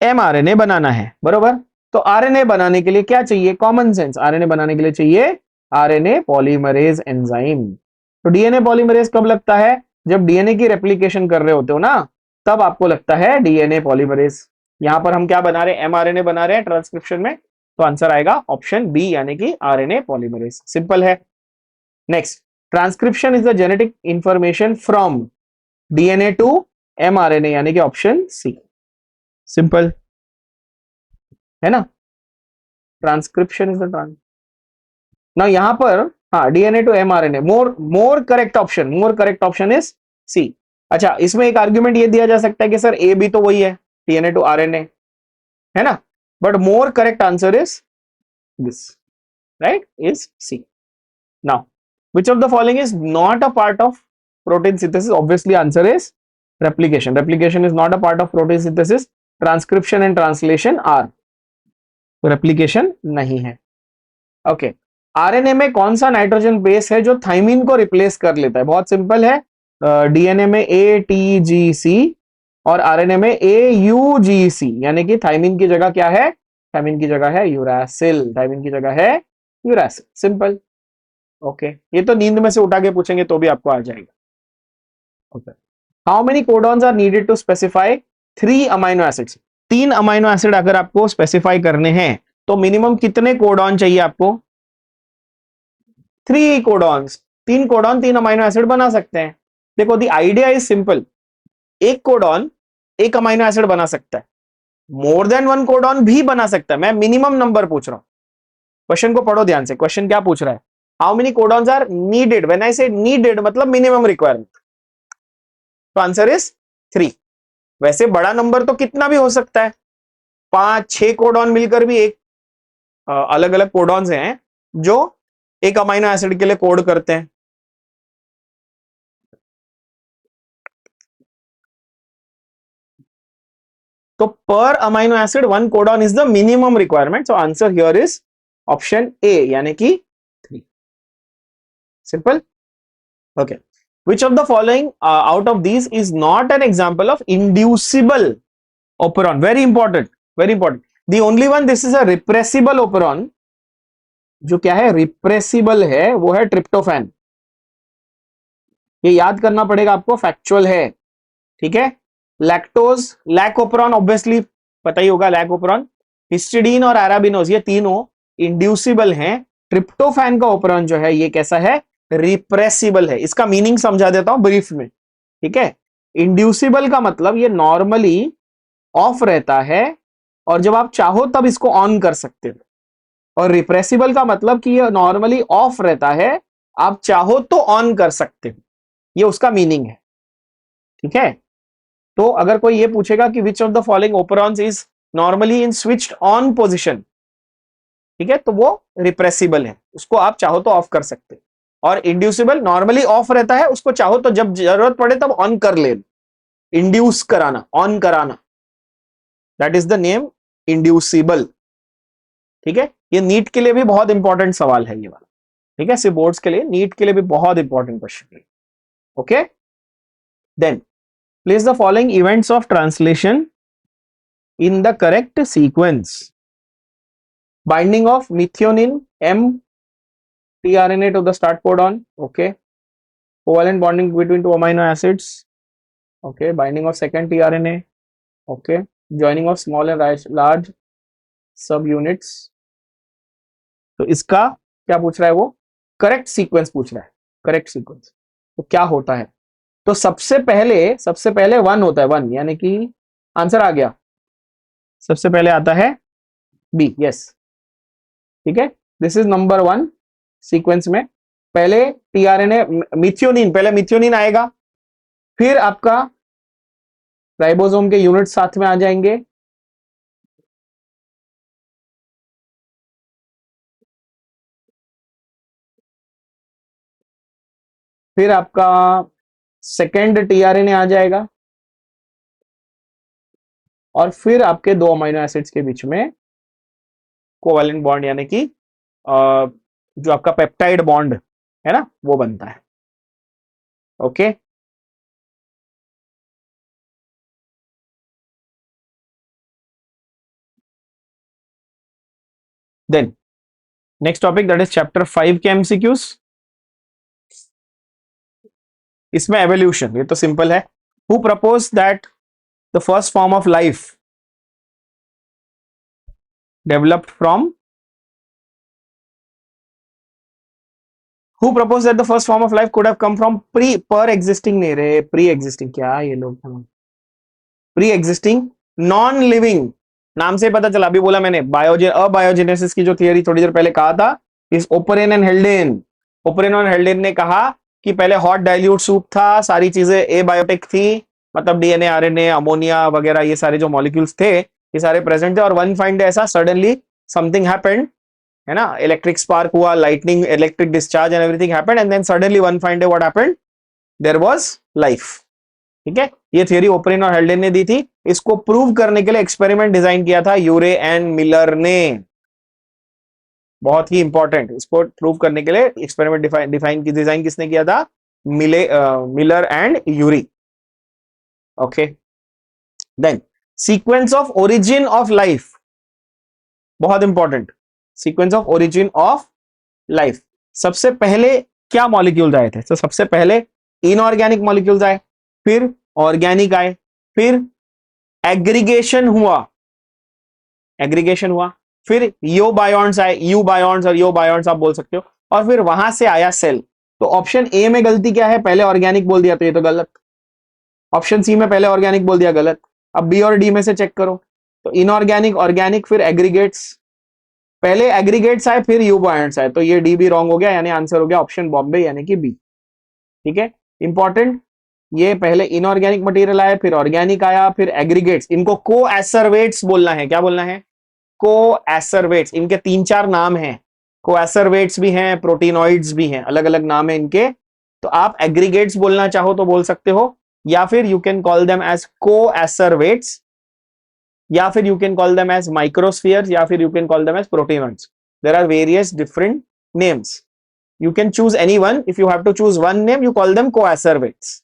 Speaker 1: एमआरएनए बनाना है, बरोबर। तो आरएनए बनाने के लिए क्या चाहिए, कॉमन सेंस, आरएनए बनाने के लिए चाहिए आरएनए पॉलीमरेज एंजाइम। तो डीएनए पॉलीमरेज कब लगता है, जब डीएनए की रेप्लिकेशन कर रहे होते हो ना, तब आपको लगता है डीएनए पॉलीमरेज। यहां पर हम क्या बना रहे हैं, एमआरएनए बना रहे हैं ट्रांसक्रिप्शन में, तो आंसर आएगा ऑप्शन बी, यानी कि आरएनए पॉलीमरेज, सिंपल है। Next, transcription is the genetic information from DNA to mRNA, यानी कि ऑप्शन सी, सिंपल है ना। ट्रांसक्रिप्शन इज द ट्रांस, ना यहां पर, हाँ, DNA to mRNA, more correct option is C. अच्छा, इसमें एक आर्ग्यूमेंट ये दिया जा सकता है कि सर ए भी तो वही है, डीएनए टू आरएनए, है ना, but more correct answer is this, right, is C. Now which of the following is not a part of protein synthesis, obviously answer is replication is not a part of protein synthesis, transcription and translation are, तो replication नहीं है। Okay, RNA में कौन सा nitrogen base है जो thymine को replace कर लेता है, बहुत सिंपल है, डीएनए में एटीजीसी और आरएनए में एयूजीसी, यानी कि थाइमिन की जगह क्या है, थाइमिन की जगह है यूरासिल, थाइमिन की जगह है यूरासिल, सिंपल। ओके, ये तो नींद में से उठा के पूछेंगे तो भी आपको आ जाएगा। Okay, how many codons are needed to specify 3 amino acids, 3 amino acid अगर आपको स्पेसिफाई करने हैं तो मिनिमम कितने कोडॉन चाहिए आपको, 3 कोडॉन्स, 3 कोडॉन 3 अमाइनो एसिड बना सकते हैं। देखो द आइडिया इज सिंपल, एक कोडॉन एक अमाइनो एसिड बना सकता है, मोर देन 1 कोडॉन भी बना सकता है, मैं मिनिमम नंबर पूछ रहा हूं। क्वेश्चन को पढ़ो ध्यान से, क्वेश्चन क्या पूछ रहा है, how many codons are needed, when I say needed मतलब मिनिमम रिक्वायरमेंट, तो आंसर इज 3। वैसे बड़ा नंबर तो कितना भी हो सकता है, 5-6 कोडॉन मिलकर भी एक अलग अलग कोडॉन्स हैं जो एक अमाइनो एसिड के लिए कोड करते हैं। तो पर amino acid 1 codon is the minimum requirement, so answer here is option A, यानी कि 3, simple. Okay, which of the following out of these is not an example of inducible operon, very important, very important, the only one, this is a repressible operon, जो क्या है, repressible है, वो है tryptophan. ये याद करना पड़ेगा आपको, फैक्चुअल है, ठीक है। लैक्टोज, लैक ओपरॉन ऑब्वियसली पता ही होगा, लैक ओपरॉन, हिस्टिडीन और अराबिनोज, ये तीनों इंड्यूसिबल हैं। ट्रिप्टोफैन का ओपरॉन जो है ये कैसा है, रिप्रेसिबल है। इसका मीनिंग समझा देता हूं ब्रीफ में, ठीक है। इंड्यूसिबल का मतलब ये नॉर्मली ऑफ रहता है और जब आप चाहो तब इसको ऑन कर सकते हो, और रिप्रेसिबल का मतलब कि ये नॉर्मली ऑफ रहता है, आप चाहो तो ऑन कर सकते हो, ये उसका मीनिंग है, ठीक है। तो अगर कोई ये पूछेगा कि which of the following operons is normally in switched on position, ठीक है, तो वो रिप्रेसिबल है, उसको आप चाहो तो ऑफ कर सकते हो। और इंड्यूसिबल नॉर्मली ऑफ रहता है, उसको चाहो तो जब जरूरत पड़े तब ऑन कर ले, इंड्यूस कराना, ऑन कराना, that is the name inducible, ठीक है। ये नीट के लिए भी बहुत इंपॉर्टेंट सवाल है ये वाला। ठीक है, सिर्फ बोर्ड्स के लिए, नीट के लिए भी बहुत इंपॉर्टेंट क्वेश्चन है। Okay, then place the following events of translation in the correct sequence. Binding of methionine M tRNA to the start codon. Okay. Covalent bonding between two amino acids. Okay. Binding of second tRNA. Okay. Joining of small and large subunits. तो इसका क्या पूछ रहा है वो? Correct sequence पूछ रहा है, करेक्ट सीक्वेंस। तो क्या होता है? तो सबसे पहले वन होता है, वन, यानी कि आंसर आ गया। सबसे पहले आता है बी, यस, ठीक है, this is number one sequence में। पहले टीआरएनए मिथ्योनिन, पहले मिथ्योनिन आएगा, फिर आपका राइबोसोम के यूनिट साथ में आ जाएंगे, फिर आपका सेकेंड टीआरएनए आ जाएगा, और फिर आपके दो अमीनो एसिड्स के बीच में कोवैलेंट बॉन्ड, यानी कि जो आपका पेप्टाइड बॉन्ड है ना, वो बनता है। Okay, then next topic, that is chapter 5 के एमसीक्यूज। इसमें एवोल्यूशन, ये तो सिंपल है। Who propose that the first form of life developed from, who proposed that the first form of life could have come from pre-existing, नहीं रे, pre-existing क्या ये लोग, pre-existing नॉन लिविंग, नाम से पता चला, अभी बोला मैंने अबायोजेनेसिस की जो थियरी थोड़ी देर पहले कहा था, इस ओपरेन एंड हेल्डेन, ओपरेन और हेल्डेन ने कहा कि पहले हॉट डाइल्यूट सूप था, सारी चीजें एबायोटिक थी, मतलब डीएनए, आरएनए, अमोनिया वगैरह, ये सारे जो मॉलिक्यूल्स थे ये सारे प्रेजेंट थे, और वन फाइन डे ऐसा सडनली समथिंग हैपेंड, है ना, इलेक्ट्रिक स्पार्क हुआ, lightning, electric discharge and everything happened, and then suddenly one fine day what happened, there was life. ठीक है, ये थियरी ओपरेन और हेल्डेन ने दी थी। इसको प्रूव करने के लिए एक्सपेरिमेंट डिजाइन किया था यूरे एंड मिलर ने, बहुत ही इंपॉर्टेंट, इसको प्रूव करने के लिए एक्सपेरिमेंट डिजाइन किसने किया था? Miller and Urey. Okay, then sequence of origin of life, बहुत important, sequence of origin of life. सबसे पहले क्या मॉलिक्यूल्स आए थे? तो सबसे पहले इनऑर्गेनिक मॉलिक्यूल्स आए, फिर ऑर्गेनिक आए, फिर एग्रीगेशन हुआ, फिर यो बायोन्स आए, यू बायोन्स और यो बायोन्स आप बोल सकते हो, और फिर वहां से आया सेल। तो ऑप्शन ए में गलती क्या है? पहले ऑर्गेनिक बोल दिया तो ये तो गलत। ऑप्शन सी में पहले ऑर्गेनिक बोल दिया, गलत। अब बी और डी में से चेक करो, तो इनऑर्गेनिक, ऑर्गेनिक, फिर एग्रीगेट्स, पहले एग्रीगेट्स आए फिर यू बायोन्स आए, तो ये डी भी रॉन्ग हो गया, यानी आंसर हो गया ऑप्शन बॉम्बे, यानी कि बी। ठीक है, इंपॉर्टेंट, ये पहले इनऑर्गेनिक मटेरियल आया, फिर ऑर्गेनिक आया, फिर एग्रीगेट्स, इनको को एसरवेट्स बोलना है। क्या बोलना है? को एसरवेट्स। इनके 3-4 नाम हैं, को एसरवेट्स भी हैं, प्रोटीनॉइड्स भी हैं, अलग अलग नाम है इनके। तो आप एग्रीगेट्स बोलना चाहो तो बोल सकते हो, या फिर you can call them as coacervates, या फिर you can call them as microspheres, या फिर you can call them as proteinoids. There are various different names, you can choose any one. If you have to choose one name, you call them coacervates.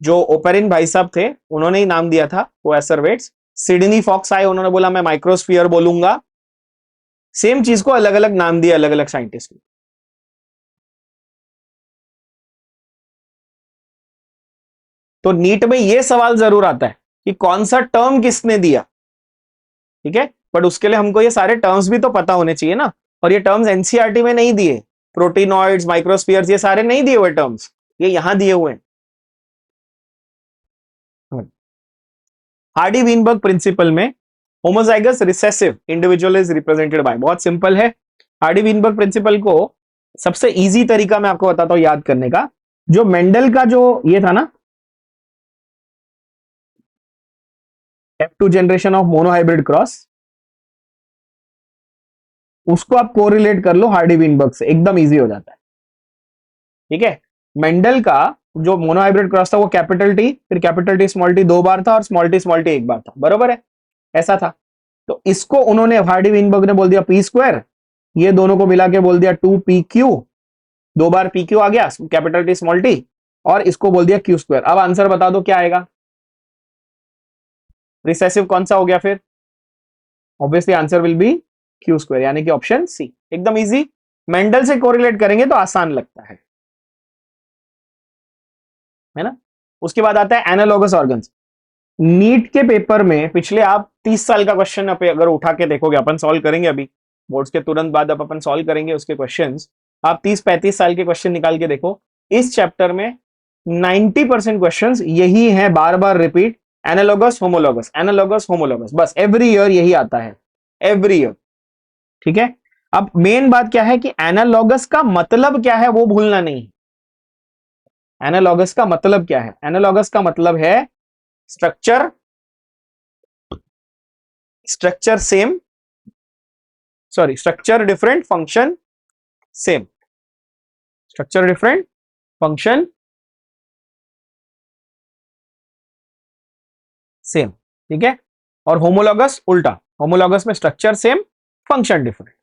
Speaker 1: जो Oparin भाई साहब थे उन्होंने ही नाम दिया था कोएसरवेट्स। सिडनी फॉक्स आए, उन्होंने बोला मैं माइक्रोस्फीयर बोलूंगा। सेम चीज को अलग अलग नाम दिए अलग अलग साइंटिस्ट ने। तो नीट में ये सवाल जरूर आता है कि कौन सा टर्म किसने दिया। ठीक है, बट उसके लिए हमको ये सारे टर्म्स भी तो पता होने चाहिए ना, और ये टर्म्स एनसीईआरटी में नहीं दिए। प्रोटीनॉइड्स, माइक्रोस्फीयर्स, ये सारे नहीं दिए हुए टर्म्स, ये यहां दिए हुए हैं। हार्डी वीनबर्ग प्रिंसिपल में homozygous recessive individual is represented by, बहुत सिंपल है। हार्डी वीनबर्ग प्रिंसिपल को सबसे इजी तरीका मैं आपको बताता हूं याद करने का। जो मेंडल का जो ये था ना, F2 generation of monohybrid cross, उसको आप कोरिलेट कर लो हार्डी वीनबर्ग से, एकदम इजी हो जाता है। ठीक है, मेंडल का जो मोनोहाइब्रिड क्रॉस था वो कैपिटल टी, फिर कैपिटल टी स्मॉल टी 2 बार था, और स्मॉल टी एक बार था, बरोबर है, ऐसा था। तो इसको उन्होंने, हार्डी वीनबर्ग ने बोल दिया पी स्क्वायर, ये दोनों को मिला के बोल दिया 2pq, 2 बार pq आ गया, कैपिटल टी स्मॉल टी, और इसको बोल दिया q स्क्वायर। अब आंसर बता दो क्या आएगा, रिसेसिव कौन सा हो गया फिर, obviously answer will be q square, यानी कि ऑप्शन सी। एकदम इजी, मेंडल से कोरिलेट करेंगे तो आसान लगता है ना। उसके बाद आता है एनालॉगस ऑर्गन्स। नीट के पेपर में पिछले आप 30 साल का क्वेश्चन अगर उठा के देखोगे, अपन सॉल्व करेंगे अभी बोर्ड्स के तुरंत बाद, अब अपन सॉल्व करेंगे उसके क्वेश्चंस। आप 30-35 साल के क्वेश्चन निकाल के देखो, इस चैप्टर में 90% क्वेश्चंस यही है, बार बार repeat, analogous homologous, analogous homologous, बस एवरी ईयर यही आता है, एवरी ईयर। ठीक है, अब मेन बात क्या है कि एनालॉगस का मतलब क्या है वो भूलना नहीं है। एनालॉगस का मतलब क्या है, एनालॉगस का मतलब है structure, structure same, sorry structure different, function same, structure different, function same. ठीक है, और होमोलॉगस उल्टा, होमोलॉगस में स्ट्रक्चर सेम, फंक्शन डिफरेंट।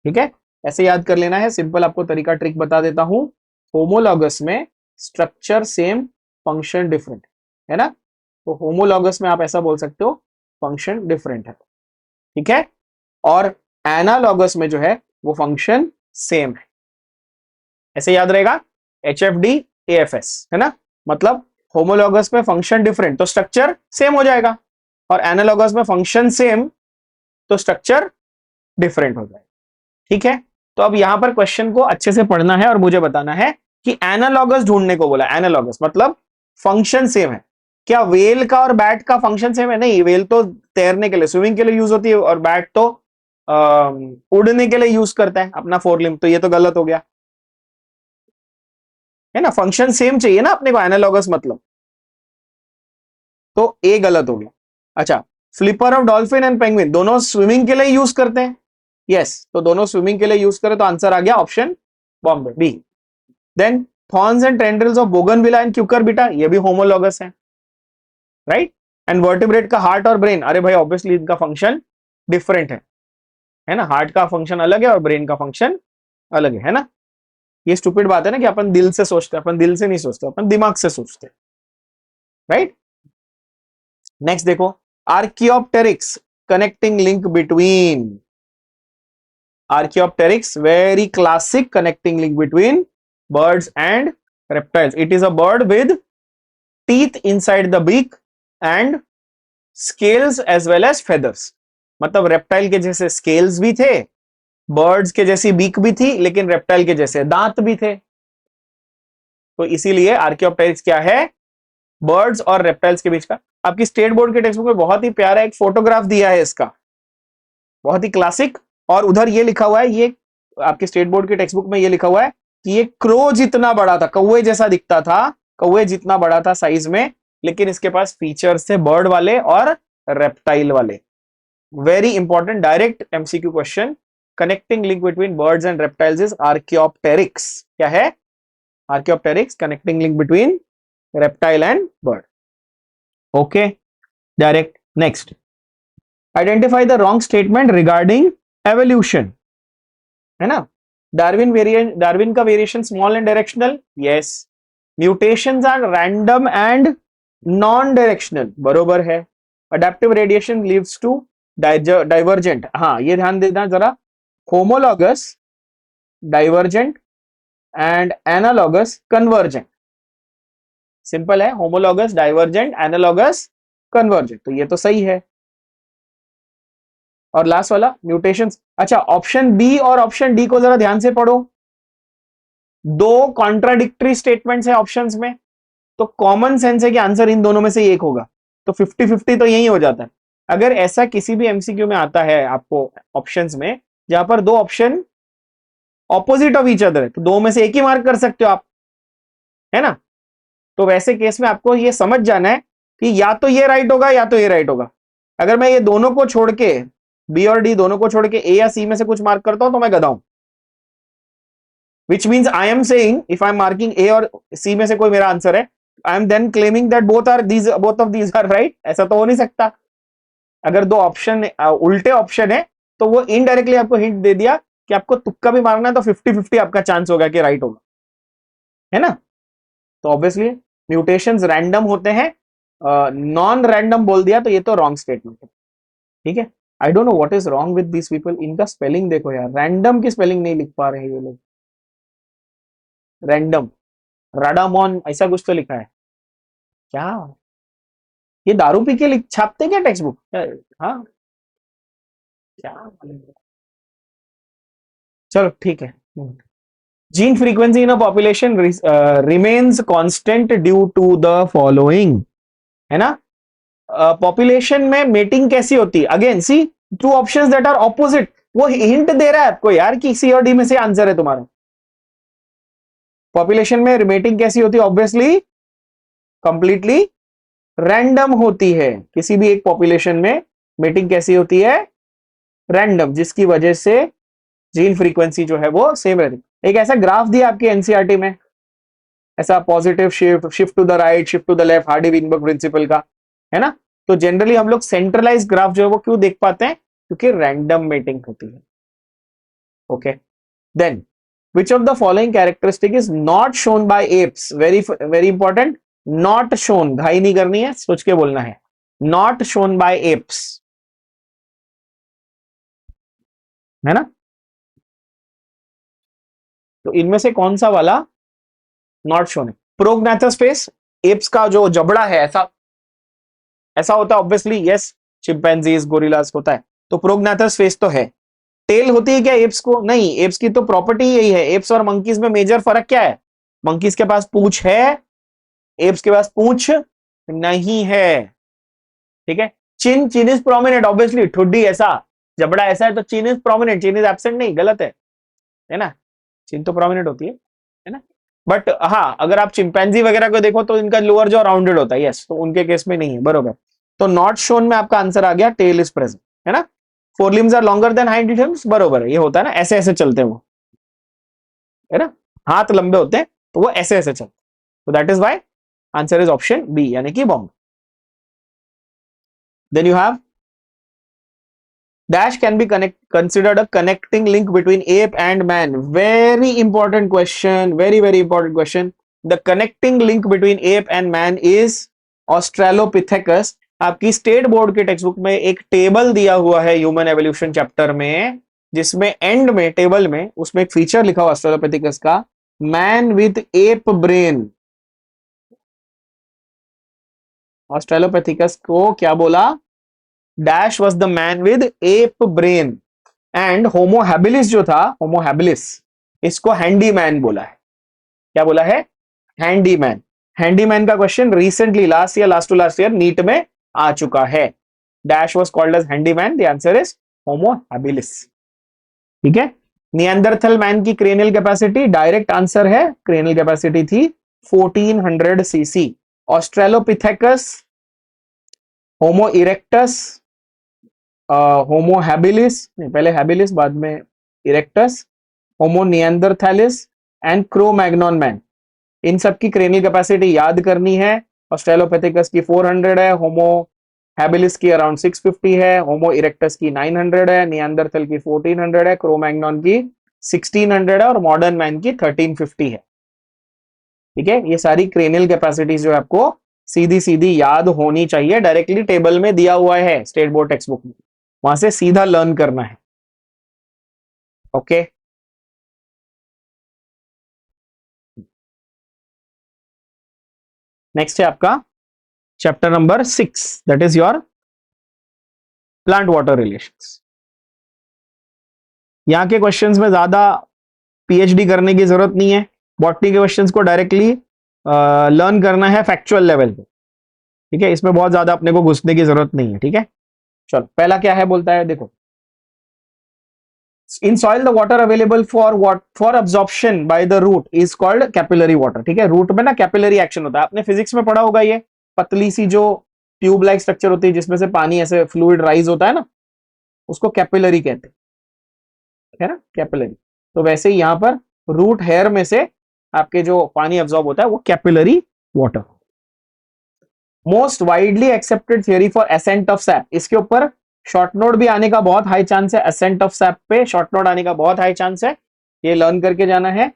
Speaker 1: ठीक है, ऐसे याद कर लेना है, सिंपल आपको तरीका ट्रिक बता देता हूं। होमोलॉगस में स्ट्रक्चर सेम, फंक्शन डिफरेंट है ना, तो होमोलॉगस में आप ऐसा बोल सकते हो फंक्शन डिफरेंट है। ठीक है, और एनालॉगस में जो है वो फंक्शन सेम है, ऐसे याद रहेगा, HFD AFS है ना। मतलब होमोलॉगस में फंक्शन डिफरेंट तो स्ट्रक्चर सेम हो जाएगा, और एनालॉगस में फंक्शन सेम तो स्ट्रक्चर डिफरेंट हो जाएगा। ठीक है, तो अब यहां पर क्वेश्चन को अच्छे से पढ़ना है और मुझे बताना है कि एनालॉगस ढूंढने को बोला, एनालॉगस मतलब फंक्शन सेम है। क्या वेल का और बैट का फंक्शन सेम है? नहीं, वेल तो तैरने के लिए, स्विमिंग के लिए यूज होती है, और बैट तो उड़ने के लिए यूज करता है अपना फोर लिम्ब, तो ये तो गलत हो गया है ना। फंक्शन सेम चाहिए ना अपने को, एनालॉगस मतलब, तो ए गलत हो गया। अच्छा, flipper of dolphin and penguin दोनों स्विमिंग के लिए यूज करते हैं, यस, तो दोनों स्विमिंग के लिए यूज करें तो आंसर आ गया ऑप्शन बॉम्बे B. Then thorns and tendrils of bougainvillea and Cucurbita, ये भी होमोलॉगस है, राइट। एंड वर्टिब्रेट का हार्ट और ब्रेन, अरे भाई ऑब्वियसली इनका फंक्शन डिफरेंट है ना, हार्ट का फंक्शन अलग है और ब्रेन का फंक्शन अलग है ना। ये स्टूपिड बात है ना कि अपन दिल से सोचते हैं, अपन दिल से नहीं सोचते, अपन दिमाग से सोचते हैं, राइट। नेक्स्ट देखो, Archaeopteryx, connecting link between, Archaeopteryx very classic connecting link between birds and reptiles. It is a bird with teeth inside the beak and scales as well as feathers. मतलब रेप्टाइल के जैसे scales भी थे, birds के जैसी beak भी थी, लेकिन रेप्टाइल के जैसे दांत भी थे, तो इसीलिए आर्कियोप्टेरिक्स क्या है, बर्ड्स और रेप्टाइल्स के बीच का। आपकी स्टेट बोर्ड के टेक्स्ट बुक में बहुत ही प्यारा एक फोटोग्राफ दिया है इसका, बहुत ही क्लासिक, और उधर ये लिखा हुआ है, ये आपके स्टेट बोर्ड के टेक्स्ट बुक में ये लिखा हुआ है कि ये क्रो जितना बड़ा था, कौवे जैसा दिखता था, कौवे जितना बड़ा था साइज में, लेकिन इसके पास फीचर्स थे बर्ड वाले और रेप्टाइल वाले। Very important direct MCQ question, connecting link between birds and reptiles is archaeopteryx. क्या है? Archaeopteryx, connecting link between reptile and bird. Okay, direct. Next, identify the wrong statement regarding evolution, है ना। Darwin का variation small and directional, yes. Mutations are random and non directional, बरोबर है। Adaptive radiation leads to divergent, हाँ ये ध्यान देना जरा, homologous divergent and analogous convergent, simple है, होमोलॉगस डाइवर्जेंट एनालॉगस कन्वर्जेंट, तो ये तो सही है। और लास्ट वाला म्यूटेशंस, अच्छा ऑप्शन बी और ऑप्शन डी को जरा ध्यान से पढ़ो, दो कॉन्ट्राडिक्टरी स्टेटमेंट्स है ऑप्शंस में, तो कॉमन सेंस है कि आंसर इन दोनों में से एक होगा, तो 50-50 तो यही हो जाता है। अगर ऐसा किसी भी एमसीक्यू में आता है आपको ऑप्शंस में जहां पर दो option opposite of each other है, तो दो में से एक ही मार्क कर सकते हो आप, है ना। तो वैसे केस में आपको ये समझ जाना है कि या तो ये राइट होगा या तो ये राइट होगा। अगर मैं ये दोनों को छोड़ के, बी और डी दोनों को छोड़ के ए या सी में से कुछ मार्क करता हूं तो मैं गधा हूं, which means I am saying if I am marking A और सी में से कोई मेरा आंसर है, I am then claiming that both of these are right, ऐसा तो हो नहीं सकता। अगर दो ऑप्शन उल्टे ऑप्शन है तो वो इनडायरेक्टली आपको हिंट दे दिया कि आपको तुक्का भी मारना है तो 50-50 आपका चांस होगा कि राइट होगा, है ना। तो ऑब्वियसली म्यूटेशंस रैंडम होते हैं, नॉन रैंडम बोल दिया तो ये तो रॉन्ग स्टेटमेंट है, ठीक है। I don't know what is wrong with this people, इनका स्पेलिंग देखो यार, रैंडम की स्पेलिंग नहीं लिख पा रहे हैं ये लोग, रैंडम, राडामोन ऐसा कुछ तो लिखा है क्या, ये दारू पी के छापते क्या टेक्स्ट बुक, हाँ क्या, चलो ठीक है। Gene frequency in a population remains constant due to the following, है ना। पॉपुलेशन में मेटिंग कैसी होती है, again see two options that are opposite, वो हिंट दे रहा है आपको यार कि सी और डी में से आंसर है तुम्हारा। पॉपुलेशन में मेटिंग कैसी होती है, ऑब्वियसली कंप्लीटली रैंडम होती है, किसी भी एक पॉपुलेशन में मेटिंग कैसी होती है, रैंडम, जिसकी वजह से जीन फ्रीक्वेंसी जो है वो सेम रहती है। एक ऐसा ग्राफ दिया आपके एनसीईआरटी में, ऐसा positive shift, shift to the right, shift to the left, Hardy Weinberg principle का, है ना। तो जनरली हम लोग सेंट्रलाइज ग्राफ जो है वो क्यों देख पाते हैं, क्योंकि रैंडम मेटिंग होती है। Okay, then which of the following characteristic is not shown by apes, very very important, not shown, घाई नहीं करनी है, सोच के बोलना है, नॉट शोन बाय एप्स, है ना। तो इनमें से कौन सा वाला नॉट शोन है, प्रोग्नाथस फेस, एप्स का जो जबड़ा है ऐसा ऐसा होता है ऑब्वियसली, यस, चिंपैंजीज गोरिल्लास होता है, तो प्रोग्नाथस फेस तो है। टेल होती है क्या एप्स को, नहीं, एप्स की तो प्रॉपर्टी यही है। एप्स और मंकीज में मेजर फर्क क्या है, मंकीज के पास पूंछ है, एप्स के पास पूंछ नहीं है, ठीक है। Chin, chin is prominent, obviously ठुड्डी ऐसा, जबड़ा ऐसा है तो chin is prominent, chin is absent नहीं, गलत है ना, चिन तो प्रोमिनेंट होती है ना। बट हाँ, अगर आप चिंपैंजी वगैरह को देखो तो इनका लोअर जो राउंडेड होता है, यस, तो उनके केस में नहीं है, बरोबर। तो नॉट शोन में आपका आंसर आ गया टेल इज प्रेजेंट, है ना। Forelimbs are longer than hindlimbs, बरोबर है, ये होता है ना, ऐसे ऐसे चलते हैं वो, है ना, हाथ लंबे होते हैं तो वो ऐसे ऐसे चलते हैं, तो that is why answer is option B, यानी कि bomb. Then you have dash can be considered a connecting link between ape and man, very important question, very very important question. The connecting link between ape and man is australopithecus. आपकी state board के text book में एक table दिया हुआ है human evolution chapter में, जिसमें and में टेबल में उसमें एक फीचर लिखा हुआ ऑस्ट्रेलोपिथेकस का, man with app brain. Australopithecus को क्या बोला, dash was the man with app brain, and Homo habilis जो था, होमो हैबिलिस, इसको हैंडीमैन बोला है, क्या बोला है, हैंडीमैन। हैंडीमैन का question recently last year, last to last year NEET में आ चुका है। Dash was called as handyman, the answer is Homo habilis, ठीक है। निएंडरथल मैन की क्रेनियल कैपेसिटी, डायरेक्ट आंसर है, क्रेनियल कैपेसिटी थी 1400 cc. Australopithecus, Homo erectus, Homo habilis, पहले हैबिलिस बाद में erectus, Homo neanderthalensis and Cro-Magnon man, इन सब की क्रेनियल कैपेसिटी याद करनी है। ऑस्ट्रेलोपिथेकस की 400 है, होमो हैबिलिस की अराउंड 650 है, होमो इरेक्टस की 900 है, निएंडरथल की 1400 है, क्रो-मैग्नॉन की 1600 है और मॉडर्न मैन की 1350 है, ठीक है। ये सारी क्रेनियल कैपेसिटीज जो है आपको सीधी सीधी याद होनी चाहिए, डायरेक्टली टेबल में दिया हुआ है स्टेट बोर्ड टेक्स्ट बुक में, वहां से सीधा लर्न करना है, ओके। नेक्स्ट है आपका chapter number 6, that is your plant water relations. यहां के क्वेश्चंस में ज्यादा पीएचडी करने की जरूरत नहीं है, बॉटनी के क्वेश्चंस को डायरेक्टली लर्न करना है फैक्चुअल लेवल पे, ठीक है, इसमें बहुत ज्यादा अपने को घुसने की जरूरत नहीं है, ठीक है। चलो पहला क्या है, बोलता है देखो, in soil the water available for absorption by the root is called capillary water, ठीक है। रूट में ना कैपिलरी एक्शन होता है, आपने फिजिक्स में पढ़ा होगा, ये पतली सी जो ट्यूब लाइक स्ट्रक्चर होती है जिसमें से पानी ऐसे फ्लूइड राइज होता है ना, उसको कैपिलरी कहते हैं, है ना, कैपिलरी। तो वैसे ही यहां पर रूट हेयर में से आपके जो पानी एब्जॉर्ब होता है वो capillary water. Most widely accepted theory for ascent of SAP, इसके ऊपर शॉर्ट नोट भी आने का बहुत हाई चांस है, असेंट ऑफ सैप पे शॉर्ट नोट आने का बहुत हाई चांस है, ये लर्न करके जाना है।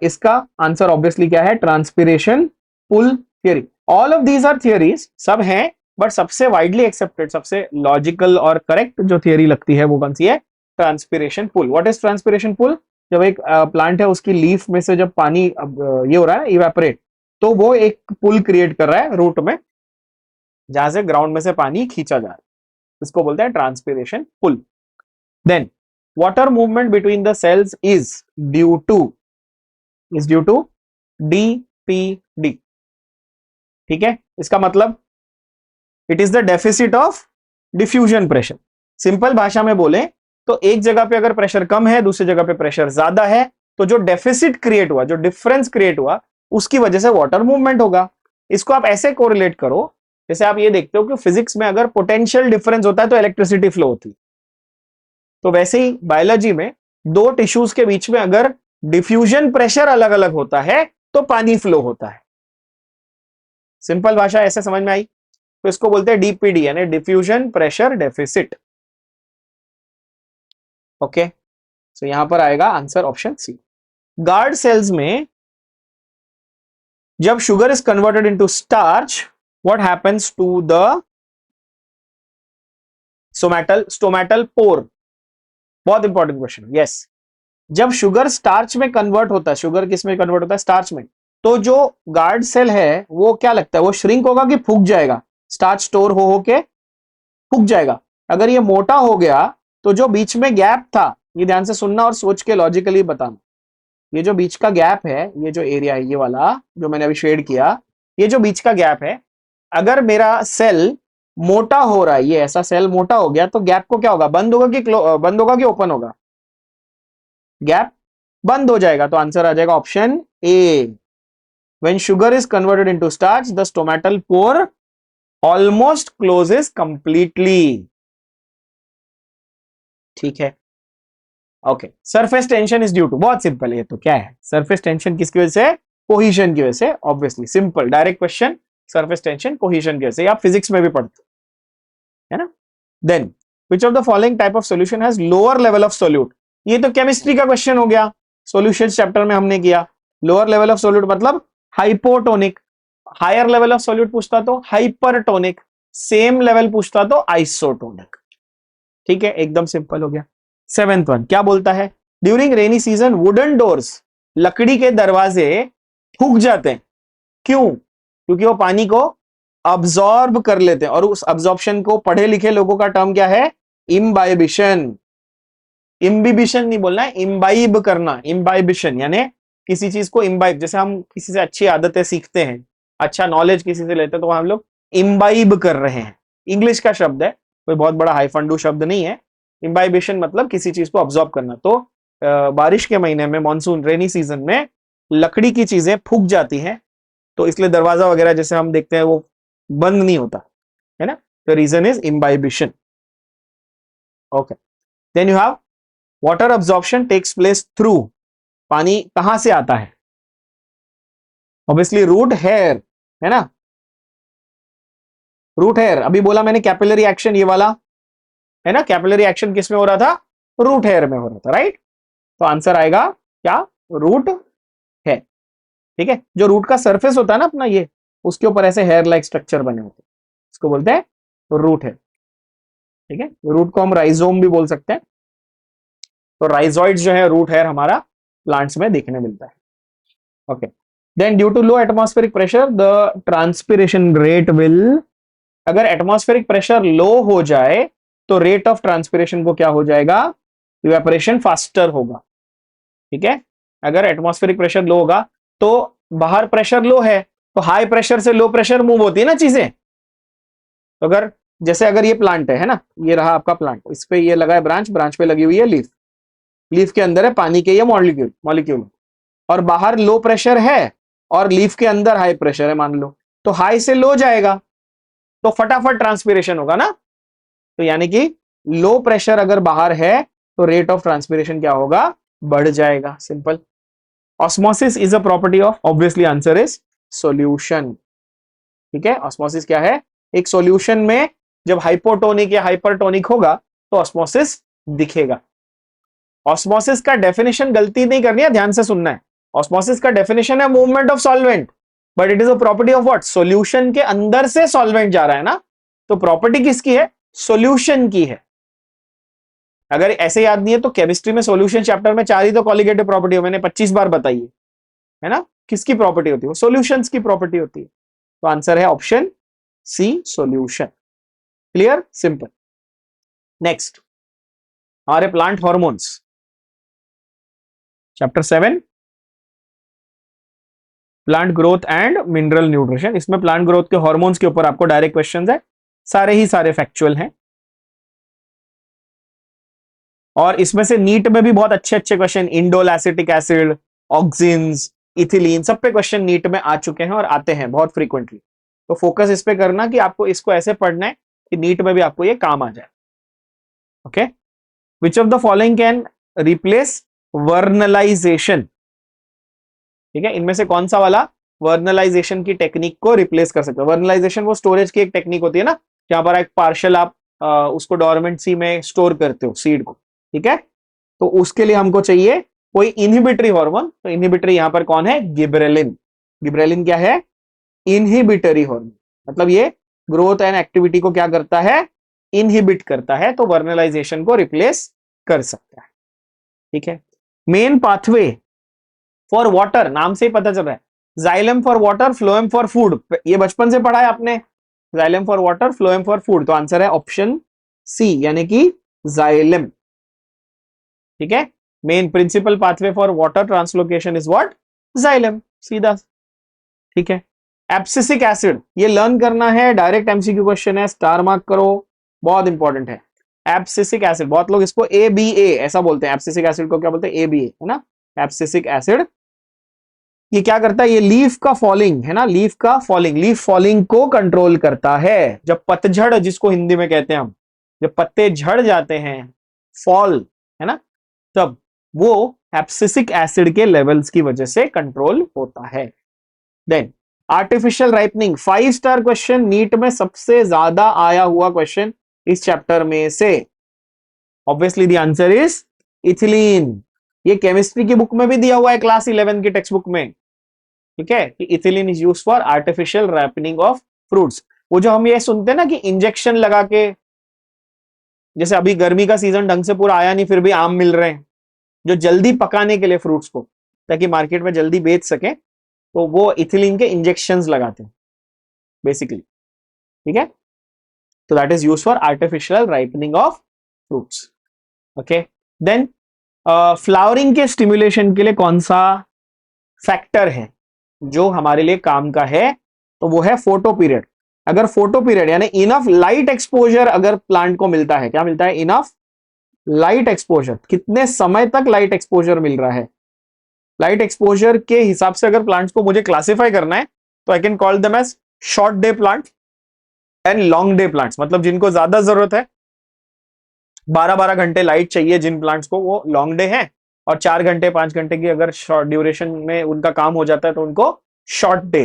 Speaker 1: इसका आंसर ऑब्वियसली क्या है, transpiration pull theory. All of these are theories, सब हैं, बट सबसे वाइडली एक्सेप्टेड, सबसे लॉजिकल और करेक्ट जो थियरी लगती है वो कौन सी है, transpiration pull. What is transpiration pull? जब एक प्लांट है उसकी लीफ में से जब पानी ये हो रहा है इवेपोरेट, तो वो एक पुल क्रिएट कर रहा है रूट में, जहां से ग्राउंड में से पानी खींचा जा रहा है, इसको बोलते हैं transpiration pull. Then water movement between the cells is due to DPD. ठीक है, इसका मतलब it is the deficit of diffusion pressure. Simple भाषा में बोले तो एक जगह पे अगर प्रेशर कम है, दूसरी जगह पे प्रेशर ज्यादा है, तो जो डेफिसिट क्रिएट हुआ, जो डिफरेंस क्रिएट हुआ, उसकी वजह से वाटर मूवमेंट होगा। इसको आप ऐसे कोरिलेट करो, जैसे आप ये देखते हो कि फिजिक्स में अगर पोटेंशियल डिफरेंस होता है तो इलेक्ट्रिसिटी फ्लो होती है, तो वैसे ही बायोलॉजी में दो टिश्यूज के बीच में अगर डिफ्यूजन प्रेशर अलग अलग होता है तो पानी फ्लो होता है। सिंपल भाषा ऐसे समझ में आई? तो इसको बोलते हैं डीपीडी, यानी diffusion pressure deficit. Okay, so यहां पर आएगा answer option C. Guard cells में जब sugar is converted into starch, what happens to the stomatal pore? बहुत इंपॉर्टेंट क्वेश्चन। यस, जब शुगर स्टार्च में कन्वर्ट होता है, शुगर किस में कन्वर्ट होता है, स्टार्च में, तो जो गार्ड सेल है वो क्या लगता है, वो श्रिंक होगा कि फूक जाएगा? स्टार्च स्टोर हो के फूक जाएगा। अगर ये मोटा हो गया तो जो बीच में गैप था, ये ध्यान से सुनना और सोच के लॉजिकली बताना, ये जो बीच का गैप है, ये जो एरिया है, ये वाला जो मैंने अभी शेड किया, ये जो बीच का गैप है, अगर मेरा सेल मोटा हो रहा है, ये ऐसा सेल मोटा हो गया, तो गैप को क्या होगा, बंद होगा कि ओपन होगा? गैप बंद हो जाएगा। तो आंसर आ जाएगा option A. When sugar is converted into starch, the stomatal pore almost closes completely. ठीक है, okay. Surface tension is due to, बहुत सिंपल है, तो क्या है सरफेस टेंशन, किसकी वजह से? कोहिजन की वजह से, obviously, simple direct question. Surface tension cohesion की वजह से, आप फिजिक्स में भी पढ़ते है ना। Then which of the following type of solution has lower level of solute? ये तो केमिस्ट्री का क्वेश्चन हो गया, सॉल्यूशंस चैप्टर में हमने किया। लोअर लेवल ऑफ सोल्यूट मतलब hypotonic, higher level of solute पूछता तो हाइपरटोनिक, सेम लेवल पूछता तो आइसोटोनिक। ठीक है, एकदम सिंपल हो गया। 7th वन क्या बोलता है? During rainy season wooden doors, लकड़ी के दरवाजे फूक जाते हैं, क्यों? क्योंकि वो पानी को अब्सॉर्ब कर लेते हैं, और उस अब्सॉर्प्शन को पढ़े लिखे लोगों का टर्म क्या है? इम्बाइबिशन। इम्बिबिशन नहीं बोलना है, इम्बाइब करना। इम्बाइबिशन यानी किसी चीज को इम्बाइब, जैसे हम किसी से अच्छी आदतें सीखते हैं, अच्छा नॉलेज किसी से लेते हैं, तो हम लोग इम्बाइब कर रहे हैं। इंग्लिश का शब्द है, कोई बहुत बड़ा हाईफंडू शब्द नहीं है। इम्बाइबिशन मतलब किसी चीज को ऑब्जॉर्व करना। तो बारिश के महीने में, मॉनसून रेनी सीजन में लकड़ी की चीजें फूक जाती हैं, तो इसलिए दरवाजा वगैरह जैसे हम देखते हैं वो बंद नहीं होता है ना। The reason is imbibition. Okay, then you have water absorption takes place through, पानी कहां से आता है? ऑब्वियसली रूट हेयर, है ना, रूट हेयर। अभी बोला मैंने कैपिलरी एक्शन, ये वाला है ना, कैपिलरी एक्शन किस में हो रहा था? रूट हेयर में हो रहा था, राइट। तो आंसर आएगा क्या? Root hair. ठीक है, जो रूट का सरफेस होता है ना अपना, ये उसके ऊपर ऐसे हेयर लाइक स्ट्रक्चर बने होते हैं, इसको बोलते हैं रूट हेयर। ठीक है, रूट को हम राइजोम भी बोल सकते हैं। तो राइजोइड्स जो है रूट हेयर हमारा प्लांट्स में देखने मिलता है। Okay, then due to low atmospheric pressure the transpiration rate will, अगर एटमॉस्फेरिक प्रेशर लो हो जाए तो रेट ऑफ ट्रांसपिरेशन को क्या हो जाएगा? इवेपोरेशन फास्टर होगा। ठीक है, अगर एटमॉस्फेरिक प्रेशर लो होगा तो बाहर प्रेशर लो है, तो हाई प्रेशर से लो प्रेशर मूव होती है ना चीजें। तो अगर जैसे अगर ये प्लांट है ना, ये रहा आपका प्लांट, इस पे ये लगा है ब्रांच, ब्रांच पे लगी हुई है लीफ, लीफ के अंदर है पानी के ये मॉलिक्यूल, और बाहर लो प्रेशर है और लीफ के अंदर हाई प्रेशर है मान लो, तो हाई से लो जाएगा तो फटाफट ट्रांसपिरेशन होगा ना। तो यानी कि लो प्रेशर अगर बाहर है तो रेट ऑफ ट्रांसपिरेशन क्या होगा? बढ़ जाएगा, simple. Osmosis is a property of, obviously answer is solution. ठीक है, ऑस्मोसिस क्या है? एक सॉल्यूशन में जब हाइपोटोनिक या हाइपरटोनिक होगा तो ऑस्मोसिस दिखेगा। ऑस्मोसिस का डेफिनेशन गलती नहीं करनी है, ध्यान से सुनना है। ऑस्मोसिस का डेफिनेशन है movement of solvent, but it is a property of what? Solution के अंदर से सॉल्वेंट जा रहा है ना, तो प्रॉपर्टी किसकी है? सॉल्यूशन की है। अगर ऐसे याद नहीं है तो केमिस्ट्री में सॉल्यूशन चैप्टर में 4 ही तो कॉलिगेटिव प्रॉपर्टी हो, मैंने 25 बार बताई है ना। किसकी प्रॉपर्टी होती है? सॉल्यूशंस की प्रॉपर्टी होती है। तो आंसर है option C, solution. Clear, simple. Next, हमारे plant hormones, chapter 7, plant growth and mineral nutrition. इसमें प्लांट ग्रोथ के हॉर्मोन्स के ऊपर आपको डायरेक्ट क्वेश्चंस है, सारे ही सारे फैक्चुअल हैं। और इसमें से नीट में भी बहुत अच्छे अच्छे question, indole acetic acid, auxins, ethylene, सब पे क्वेश्चन नीट में आ चुके हैं और आते हैं बहुत फ्रीक्वेंटली। तो फोकस इस पे करना कि आपको इसको ऐसे पढ़ना है कि नीट में भी आपको ये काम आ जाए। Okay, which of the following can replace vernalization? ठीक है, इनमें से कौन सा वाला वर्नलाइजेशन की टेक्निक को रिप्लेस कर सकता है? वर्नलाइजेशन वो स्टोरेज की एक टेक्निक होती है ना, जहां पर एक पार्शल आप उसको डोरमेंट सी में स्टोर करते हो सीड को। ठीक है, तो उसके लिए हमको चाहिए कोई इनहिबिटरी हार्मोन। तो इनहिबिटरी यहां पर कौन है? गिबरेलिन। गिबरेलिन क्या है? Inhibitory hormone. मतलब ये ग्रोथ एंड एक्टिविटी को क्या करता है? इनहिबिट करता है, तो वर्नलाइजेशन को रिप्लेस कर सकता है। ठीक है, मेन पाथवे फॉर वाटर, नाम से ही पता चल रहा है, xylem for water, phloem for food, ये बचपन से पढ़ा है आपने, xylem for water, phloem for food. तो आंसर है ऑप्शन सी, यानी कि जाइलम। ठीक है, main principle pathway for water translocation is what? Xylem, सीधा। ठीक है, एब्सिसिक एसिड, ये लर्न करना है, डायरेक्ट एमसीक्यू क्वेश्चन है, स्टार मार्क करो, बहुत इंपॉर्टेंट है। एब्सिसिक एसिड, बहुत लोग इसको ABA ऐसा बोलते हैं, एब्सिसिक एसिड को क्या बोलते हैं? ABA, है ना। एब्सिसिक एसिड ये क्या करता है? ये लीफ का फॉलिंग, है ना, लीफ का फॉलिंग, लीफ फॉलिंग को कंट्रोल करता है। जब पतझड़, जिसको हिंदी में कहते हैं हम, जब पत्ते झड़ जाते हैं, फॉल, है ना, तब वो एब्सिसिक एसिड के लेवल्स की वजह से कंट्रोल होता है। Then artificial ripening, 5 star question, NEET में सबसे ज्यादा आया हुआ क्वेश्चन इस चैप्टर में से। Obviously the answer is ethylene. ये केमिस्ट्री की बुक में भी दिया हुआ है, क्लास 11 की टेक्स्ट बुक में। ठीक है, कि ethylene is used for artificial ripening of fruits. वो जो हम ये सुनते हैं ना कि इंजेक्शन लगा के, जैसे अभी गर्मी का सीजन ढंग से पूरा आया नहीं फिर भी आम मिल रहे हैं, जो जल्दी पकाने के लिए फ्रूट्स को, ताकि मार्केट में जल्दी बेच सके, तो वो इथिलीन के इंजेक्शंस लगाते हैं बेसिकली। ठीक है, तो that is used for artificial ripening of fruits. Okay, then flowering के स्टिमुलेशन के लिए कौन सा फैक्टर है जो हमारे लिए काम का है? तो वो है फोटो पीरियड। अगर फोटो पीरियड यानी इनफ लाइट एक्सपोजर अगर प्लांट को मिलता है, क्या मिलता है? Enough light exposure. कितने समय तक लाइट एक्सपोजर मिल रहा है? लाइट एक्सपोजर के हिसाब से अगर प्लांट्स को मुझे क्लासिफाई करना है तो I can call them as short day plant and long day plants. मतलब जिनको ज्यादा जरूरत है, 12-12 घंटे लाइट चाहिए जिन प्लांट्स को, वो लॉन्ग डे है। और 4 घंटे 5 घंटे की अगर शॉर्ट ड्यूरेशन में उनका काम हो जाता है तो उनको शॉर्ट डे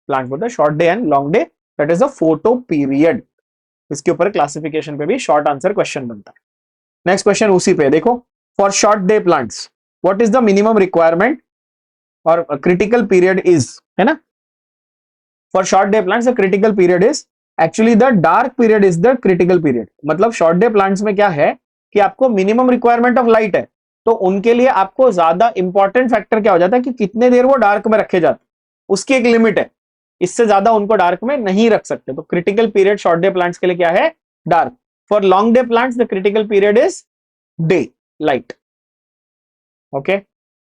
Speaker 1: प्लांट बोलते हैं। Short day and long day, that is a photo period. इसके ऊपर क्लासिफिकेशन पे भी शॉर्ट आंसर क्वेश्चन बनता है। नेक्स्ट क्वेश्चन उसी पे देखो, for short day plants what is the minimum requirement और क्रिटिकल पीरियड इज, है ना। For short day plants the critical period is actually the dark period is the critical period. मतलब short day plants में क्या है कि आपको minimum requirement of light है, तो उनके लिए आपको ज्यादा इंपॉर्टेंट फैक्टर क्या हो जाता है कि कितने देर वो डार्क में रखे जाते, उसकी एक लिमिट है, इससे ज्यादा उनको डार्क में नहीं रख सकते। तो critical period short day plants के लिए क्या है? Dark. For long day plants the critical period is day, light. Okay,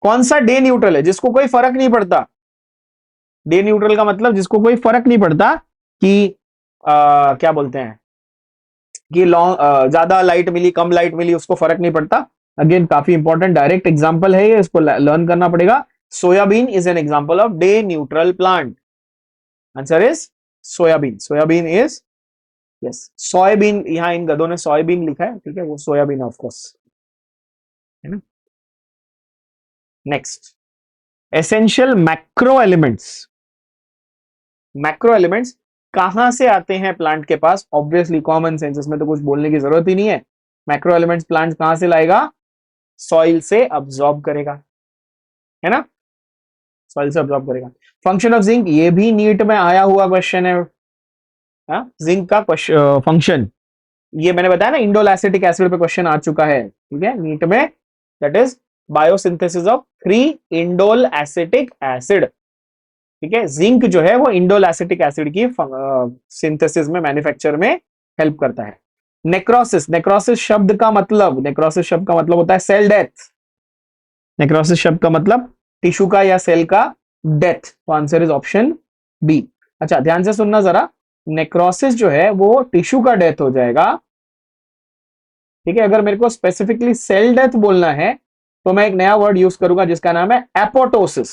Speaker 1: कौन सा डे न्यूट्रल है? जिसको कोई फर्क नहीं पड़ता। डे न्यूट्रल का मतलब जिसको कोई फर्क नहीं पड़ता कि क्या बोलते हैं कि लॉन्ग ज्यादा लाइट मिली कम लाइट मिली, उसको फर्क नहीं पड़ता। अगेन काफी इंपॉर्टेंट डायरेक्ट एग्जांपल है ये, इसको लर्न करना पड़ेगा। Soybean is an example of day neutral plant. Answer is soybean. Soybean is, yes, soybean, यहां इन गधों ने सोयाबीन लिखा है, ठीक है, वो सोयाबीन ऑफ कोर्स, है ना। Next, essential macro elements. Macro elements कहां से आते हैं प्लांट के पास? ऑब्वियसली कॉमन सेंस, इसमें तो कुछ बोलने की जरूरत ही नहीं है। मैक्रो एलिमेंट्स प्लांट कहां से लाएगा? सॉइल से अब्सॉर्ब करेगा, है ना, सॉइल से अब्सॉर्ब करेगा। फंक्शन ऑफ जिंक, ये भी नीट में आया हुआ क्वेश्चन है। जिंक का फंक्शन, ये मैंने बताया ना, इंडोल एसिटिक एसिड पे क्वेश्चन आ चुका है, ठीक है, नीट में। That is biosynthesis of 3 indole acetic acid, ठीक है। जिंक जो है वो इंडोल एसिटिक एसिड की सिंथेसिस में, मैन्युफैक्चर में हेल्प करता है। नेक्रोसिस, नेक्रोसिस शब्द का मतलब, नेक्रोसिस शब्द का मतलब होता है सेल डेथ। नेक्रोसिस शब्द का मतलब टिश्यू का या सेल का डेथ, तो आंसर इज ऑप्शन बी। अच्छा ध्यान से सुनना जरा, नेक्रोसिस जो है वो टिश्यू का डेथ हो जाएगा, ठीक है। अगर मेरे को स्पेसिफिकली सेल डेथ बोलना है तो मैं एक नया वर्ड यूज करूंगा जिसका नाम है एपोटोसिस।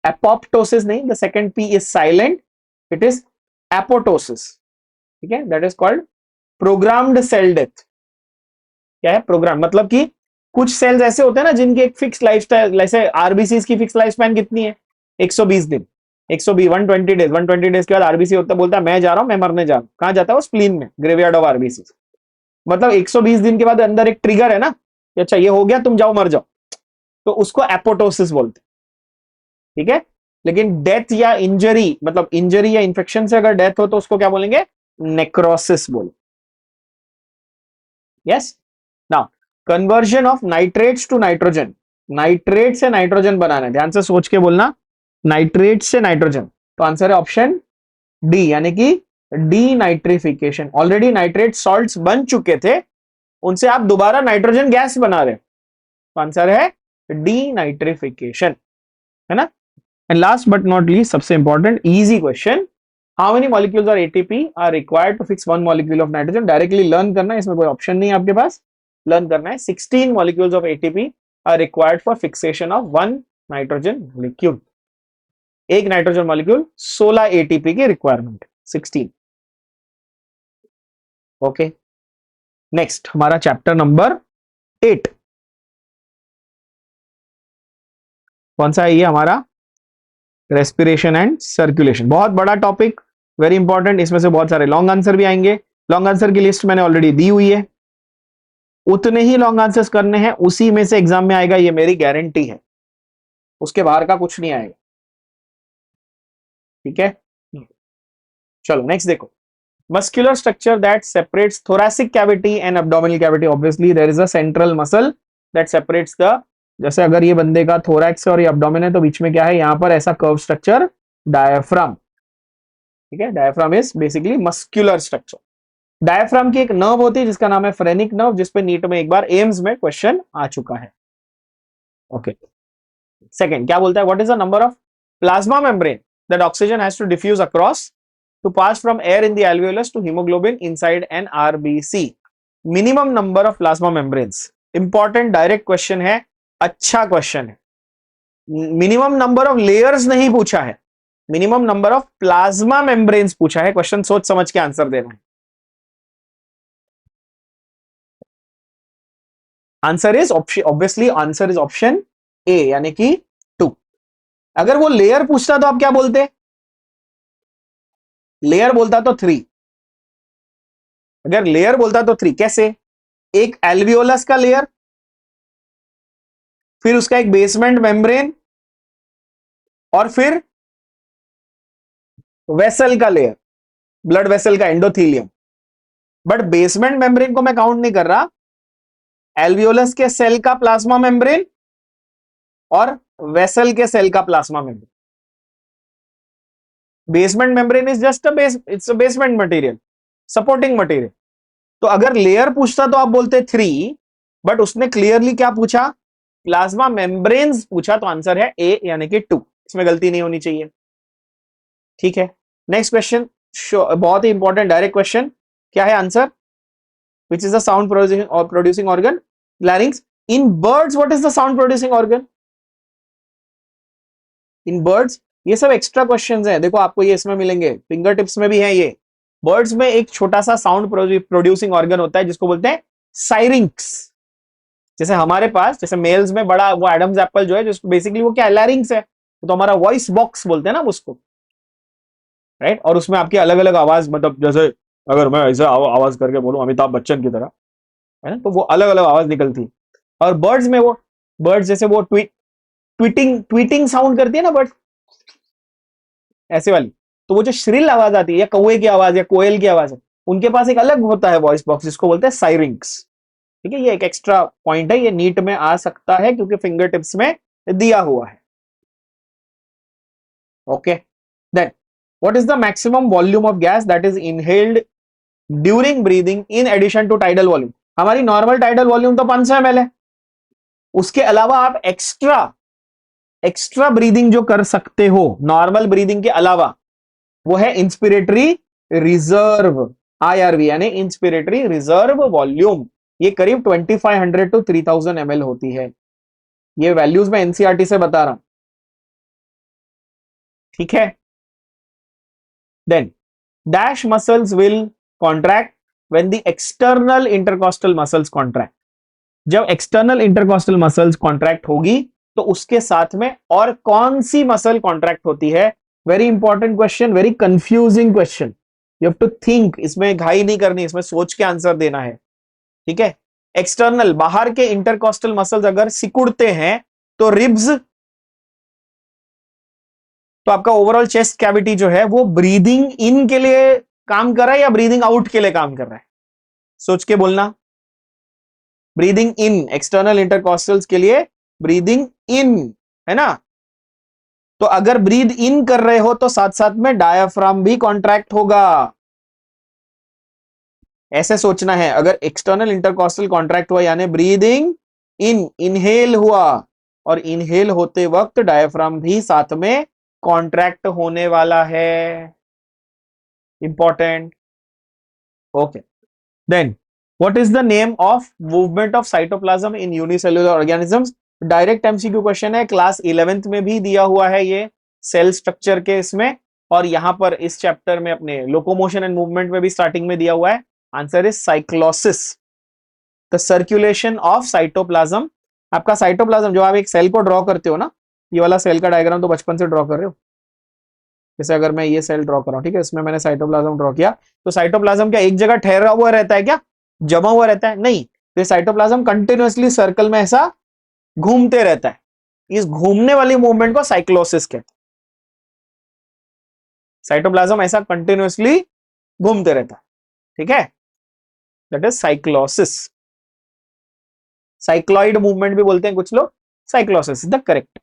Speaker 1: एपोप्टोसिस नहीं, the second P is silent, it is apoptosis, ठीक है। That is called programmed cell death. क्या है प्रोग्राम? मतलब कि कुछ सेल्स ऐसे होते हैं ना जिनकी एक फिक्स लाइफ स्टाइल, जैसे आरबीसी की फिक्स लाइफ स्पैन कितनी है? 120 दिन, 120 120 डेज, 120 डेज के बाद आरबीसी होता, बोलता है मैं जा रहा हूं, मैं मरने जा रहा हूं। कहां जाता है वो? स्प्लीन में, ग्रेवयार्ड ऑफ आरबीसी। मतलब 120 दिन के बाद अंदर एक ट्रिगर है ना कि अच्छा ये हो गया, तुम जाओ मर जाओ, तो उसको एपोटोसिस बोलते हैं, ठीक है। लेकिन डेथ या इंजरी, मतलब इंजरी या इंफेक्शन से अगर डेथ हो तो उसको क्या बोलेंगे? नेक्रोसिस बोले। Yes. Now conversion of nitrates to nitrogen, nitrate से नाइट्रोजन बनाना है, ध्यान से सोच के बोलना, नाइट्रेट से नाइट्रोजन, तो आंसर है ऑप्शन डी, यानी कि D nitrification. Already nitrate salts बन चुके थे, उनसे आप दोबारा नाइट्रोजन गैस बना रहे, तो आंसर है डी नाइट्रिफिकेशन, है ना। And last but not least, सबसे important easy question, how many molecules are ATP are required to fix 1 molecule of nitrogen? Directly learn करना है, इसमें कोई ऑप्शन नहीं है आपके पास, लर्न करना है। 16 molecules of ATP are required for fixation of 1 nitrogen molecule. एक नाइट्रोजन मॉलिक्यूल 16 एटीपी की रिक्वायरमेंट, 16। ओके, नेक्स्ट हमारा चैप्टर नंबर 8 कौन सा है? ये हमारा रेस्पिरेशन एंड सर्कुलेशन, बहुत बड़ा टॉपिक, वेरी इंपॉर्टेंट। इसमें से बहुत सारे लॉन्ग आंसर भी आएंगे, लॉन्ग आंसर की लिस्ट मैंने ऑलरेडी दी हुई है, उतने ही लॉन्ग आंसर्स करने हैं, उसी में से एग्जाम में आएगा, ये मेरी गारंटी है, उसके बाहर का कुछ नहीं आएगा, ठीक है। चलो नेक्स्ट देखो, muscular structure that separates thoracic cavity and abdominal cavity, obviously there is a central muscle that separates the, जैसे अगर ये बंदे का थोरैक्स और ये abdomen है तो बीच में क्या है? यहां पर ऐसा कर्व स्ट्रक्चर, डायफ्राम, ठीक है। Diaphragm is basically muscular structure. Diaphragm की एक नर्व होती है जिसका नाम है फ्रेनिक नर्व, जिसपे नीट में एक बार एम्स में क्वेश्चन आ चुका है। ओके, सेकंड क्या बोलता है? What is the number of plasma membrane that oxygen has to diffuse across to pass from air in the alveolus to hemoglobin inside an RBC? Minimum number of plasma membranes, important direct question है, अच्छा question है। Minimum number of layers नहीं पूछा है, minimum number of plasma membranes पूछा है। Question सोच समझ के आंसर देना है। Answer is obviously answer is option A, यानी कि 2। अगर वो लेयर पूछता तो आप क्या बोलते? लेयर बोलता तो 3, अगर लेयर बोलता तो 3 कैसे? एक एल्वियोलस का लेयर, फिर उसका एक बेसमेंट मेम्ब्रेन, और फिर वेसल का लेयर, ब्लड वेसल का एंडोथीलियम। बट बेसमेंट मेम्ब्रेन को मैं काउंट नहीं कर रहा, एल्वियोलस के सेल का प्लाज्मा मेम्ब्रेन और वेसल के सेल का plasma membrane. Basement membrane is just a base, it's a basement material, supporting material. तो अगर लेयर पूछता तो आप बोलते 3, बट उसने क्लियरली क्या पूछा? प्लाज्मा मेम्ब्रेन्स पूछा, तो आंसर है ए, यानी कि 2। इसमें गलती नहीं होनी चाहिए, ठीक है। नेक्स्ट क्वेश्चन, बहुत ही इंपॉर्टेंट डायरेक्ट क्वेश्चन, क्या है answer? Which is the sound producing organ? Larynx. In birds what is the sound producing organ? In birds, ये सब एक्स्ट्रा क्वेश्चंस हैं, देखो आपको ये इसमें मिलेंगे, फिंगर टिप्स में भी है ये। बर्ड्स में एक छोटा सा साउंड प्रोड्यूसिंग ऑर्गन होता है जिसको बोलते हैं साइरिंक्स। जैसे हमारे पास, जैसे मेल्स में बड़ा वो एडम्स एप्पल जो है, जिसको बेसिकली वो क्या है? लैरिंक्स है, तो हमारा वॉइस बॉक्स बोलते हैं ना उसको, राइट। और उसमें आपकी अलग अलग आवाज, मतलब जैसे अगर मैं ऐसे आवाज करके बोलूं अमिताभ बच्चन की तरह, है ना, तो वो अलग अलग आवाज निकलती। और बर्ड्स में वो, बर्ड्स जैसे वो ट्वीटिंग ट्वीटिंग साउंड करती है ना बर्ड, ऐसे वाली, तो वो जो श्रिल आवाज आती है या कौए की आवाज या कोयल की आवाज है, उनके पास एक अलग होता है वॉइस बॉक्स जिसको बोलते हैं साइरिंक्स। ठीक है, ये एक एक्स्ट्रा पॉइंट है, ये नीट में आ सकता है क्योंकि फिंगर टिप्स में दिया हुआ है। Okay, then what is the maximum volume of gas that is inhaled during breathing in addition to tidal volume? हमारी नॉर्मल टाइडल वॉल्यूम तो 500 ml है, उसके अलावा आप एक्स्ट्रा एक्स्ट्रा ब्रीदिंग जो कर सकते हो नॉर्मल ब्रीदिंग के अलावा, वो है इंस्पिरेटरी रिजर्व, आईआरवी, यानी इंस्पिरेटरी रिजर्व वॉल्यूम। ये करीब 2500 टू 3000 ml होती है। ये वैल्यूज मैं एनसीईआरटी से बता रहा हूं, ठीक है। Then dash muscles will contract when the external intercostal muscles contract. जब एक्सटर्नल इंटरकॉस्टल मसल्स कॉन्ट्रैक्ट होगी तो उसके साथ में और कौन सी मसल कॉन्ट्रैक्ट होती है? Very important question, very confusing question, you have to think, इसमें घाई नहीं करनी, इसमें सोच के आंसर देना है, ठीक है। एक्सटर्नल, बाहर के इंटरकॉस्टल मसल्स अगर सिकुड़ते हैं तो रिब्स, तो आपका ओवरऑल चेस्ट कैविटी जो है वो ब्रीदिंग इन के लिए काम कर रहा है या ब्रीदिंग आउट के लिए काम कर रहा है? सोच के बोलना। ब्रीदिंग इन, एक्सटर्नल इंटरकॉस्टल्स के लिए ब्रीदिंग इन, है ना। तो अगर ब्रीद इन कर रहे हो तो साथ साथ में डायाफ्राम भी कॉन्ट्रैक्ट होगा, ऐसे सोचना है। अगर एक्सटर्नल इंटरकॉस्टल कॉन्ट्रैक्ट हुआ यानी ब्रीदिंग इन, इनहेल हुआ, और इनहेल होते वक्त डायाफ्राम भी साथ में कॉन्ट्रैक्ट होने वाला है, important. Okay, then what is the name of movement of cytoplasm in unicellular organisms? Direct MCQ question है, क्लास 11th में भी दिया हुआ है ये, सेल स्ट्रक्चर के इसमें, और यहां पर इस चैप्टर में अपने लोकोमोशन एंड मूवमेंट में भी स्टार्टिंग में दिया हुआ है। Answer is cyclosis, the circulation of cytoplasm. आपका साइटोप्लाज्म, जो आप एक सेल को ड्रॉ करते हो ना, ये वाला सेल का डायग्राम तो बचपन से ड्रॉ कर रहे हो। जैसे अगर मैं ये सेल ड्रॉ कर रहा हूं, ठीक है, इसमें मैंने साइटोप्लाज्म ड्रॉ किया, तो साइटोप्लाज्म क्या एक जगह ठहरा हुआ रहता है क्या, जमा हुआ रहता है? नहीं, ये साइटोप्लाज्म कंटिन्यूअसली सर्कल में ऐसा घूमते रहता है। इस घूमने वाली मूवमेंट को साइक्लोसिस कहते हैं। साइटोप्लाज्म ऐसा कंटिन्यूअसली घूमते रहता है, ठीक है, that is cyclosis. Cycloid movement भी बोलते हैं कुछ लोग, cyclosis is the correct.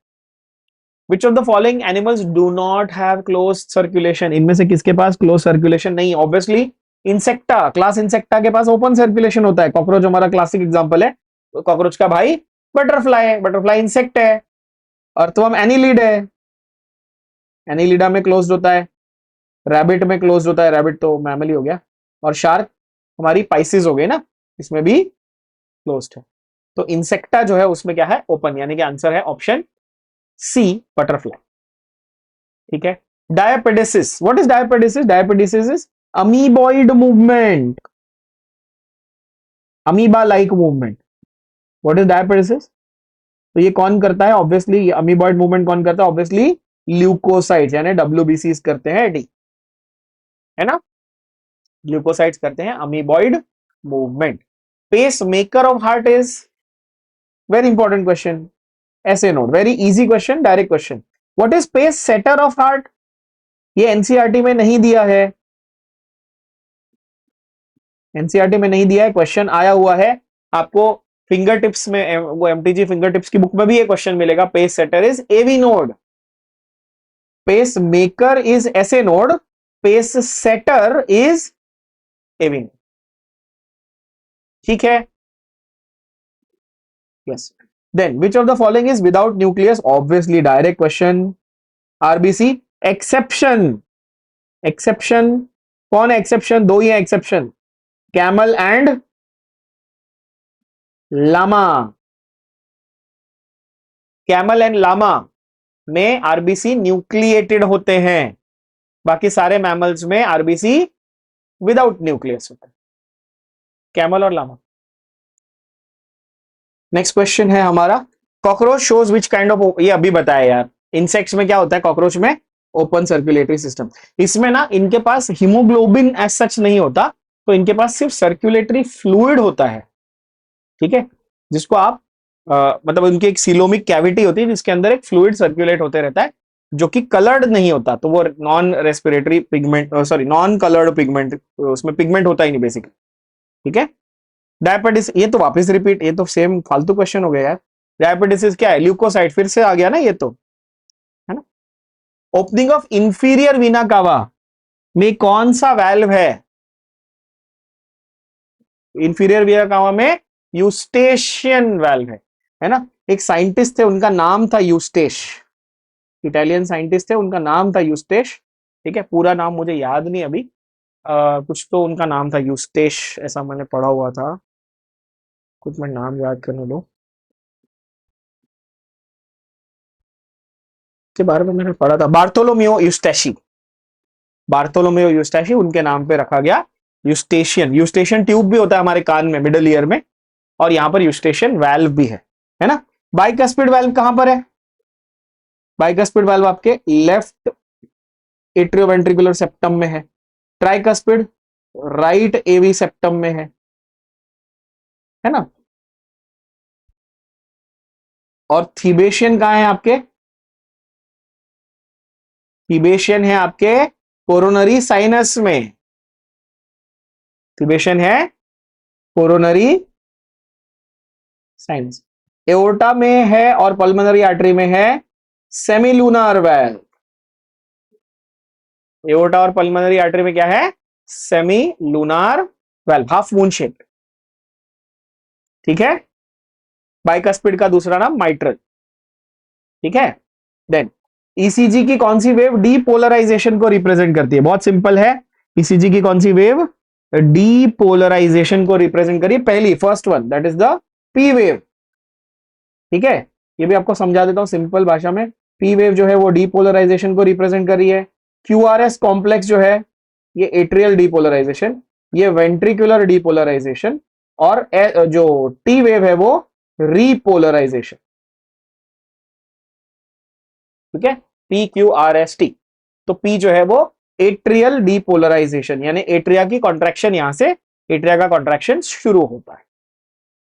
Speaker 1: Which of the following animals do not have closed circulation? इनमें से किसके पास क्लोज सर्कुलेशन नहीं? ऑब्वियसली इंसेक्टा, क्लास इंसेक्टा के पास ओपन सर्कुलेशन होता है। कॉकरोच हमारा क्लासिक एग्जांपल है, तो कॉकरोच का भाई बटरफ्लाई है, बटरफ्लाई इंसेक्ट है। अर्थवर्म एनिलिड है, एनिलिडा में क्लोज्ड होता है। रैबिट में क्लोज्ड होता है, रैबिट तो मैमल ही हो गया। और शार्क हमारी पाइसिस हो गई ना, इसमें भी क्लोज्ड है। तो इंसेक्टा जो है उसमें क्या है, ओपन, यानी कि आंसर है ऑप्शन सी, बटरफ्लाई, ठीक है। Diapedesis, what is diapedesis? Diapedesis is amoeboid movement, amoeba like movement. What is diapedesis? तो ये कौन करता है? ऑब्वियसली अमीबॉइड मूवमेंट कौन करता है? ऑब्वियसली ल्यूकोसाइट्स, यानी डब्ल्यूबीसीज करते हैं, डी, है ना, ल्यूकोसाइट्स करते हैं amoeboid movement. Pacemaker of heart is, very important question, ऐसे note, very easy question, direct question. What is pacesetter of heart? ये एनसीईआरटी में नहीं दिया है, एनसीईआरटी में नहीं दिया है, क्वेश्चन आया हुआ है आपको फिंगर टिप्स में, वो एमटीजी फिंगर टिप्स की बुक में भी ये क्वेश्चन मिलेगा। Pacesetter is AV node, pacemaker is SA node, pacesetter is AV node, ठीक है, yes. Then which of the following is without nucleus? Obviously direct question, RBC. Exception, exception कौन है? Exception दो ही है exception, camel and llama. Camel and llama में RBC nucleated होते हैं, बाकी सारे मैमल्स में आरबीसी विदाउट न्यूक्लियस होता है, कैमल और लामा। नेक्स्ट क्वेश्चन है हमारा, cockroach shows which kind of, ये अभी बताया यार, इंसेक्ट्स में क्या होता है कॉकरोच में? Open circulatory system. इसमें ना इनके पास हीमोग्लोबिन एज सच नहीं होता, तो इनके पास सिर्फ सर्कुलेटरी फ्लूइड होता है, ठीक है, जिसको आप मतलब उनकी एक सीलोमिक कैविटी होती है जिसके अंदर एक फ्लूइड सर्कुलेट होते रहता है, जो कि कलर्ड नहीं होता, तो वो non respiratory pigment, sorry non coloured pigment, उसमें पिगमेंट होता ही नहीं बेसिकली, ठीक है। डायबिटीज, ये तो वापस रिपीट, ये तो सेम फालतू क्वेश्चन हो गया यार। डायबिटीज क्या है, ल्यूकोसाइट, फिर से आ गया ना ये तो, है ना। ओपनिंग ऑफ इंफीरियर वीना कावा में कौन सा वैल्व है? इंफीरियर वीना कावा में यूस्टेशियन वैल्व है ना। एक साइंटिस्ट थे, उनका नाम था यूस्टेश, इटालियन साइंटिस्ट थे, उनका नाम था यूस्टेश, ठीक है, पूरा नाम मुझे याद नहीं अभी, कुछ तो उनका नाम था यूस्टेश, ऐसा मैंने पढ़ा हुआ था, कुछ मैं नाम याद करने दो के बारे में, मैंने पढ़ा था बार्थोलोमियो यूस्टेशी, बार्थोलोमियो यूस्टेशी, उनके नाम पे रखा गया यूस्टेशियन। यूस्टेशियन ट्यूब भी होता है हमारे कान में मिडल ईयर में, और यहां पर यूस्टेशियन वाल्व भी है ना। बाइकस्पिड वाल्व कहां पर है? बाइकस्पिड वाल्व आपके लेफ्ट एट्रियोवेंट्रिकुलर सेप्टम में है। ट्राइकस्पिड राइट एवी सेप्टम में है ना। और थीबेशियन कहां है आपके? थीबेशियन है आपके कोरोनरी साइनस में, थीबेशियन है कोरोनरी साइनस। एओर्टा में है और पल्मोनरी आर्टरी में है सेमीलूनार वेल्व। एओर्टा और पल्मोनरी आर्टरी में क्या है? Semi lunar valve, half moon shape, ठीक है। बाइकस्पिड का दूसरा नाम माइट्रल, ठीक है। देन ईसीजी की कौन सी वेव डीपोलराइजेशन को रिप्रेजेंट करती है? बहुत सिंपल है, ईसीजी की कौन सी वेव डीपोलराइजेशन को रिप्रेजेंट करिए? पहली, first one, that is the P wave, ठीक है। ये भी आपको समझा देता हूं सिंपल भाषा में। पी वेव जो है वो डीपोलराइजेशन को रिप्रेजेंट कर रही है। क्यूआरएस कॉम्प्लेक्स जो है ये एट्रियल डीपोलराइजेशन, ये वेंट्रिकुलर डीपोलराइजेशन, और जो टी वेव है वो रीपोलराइजेशन, ठीक है, P Q R S T. तो पी जो है वो एट्रियल डीपोलराइजेशन, यानी एट्रिया की कॉन्ट्रैक्शन, यहां से एट्रिया का कॉन्ट्रैक्शन शुरू होता है,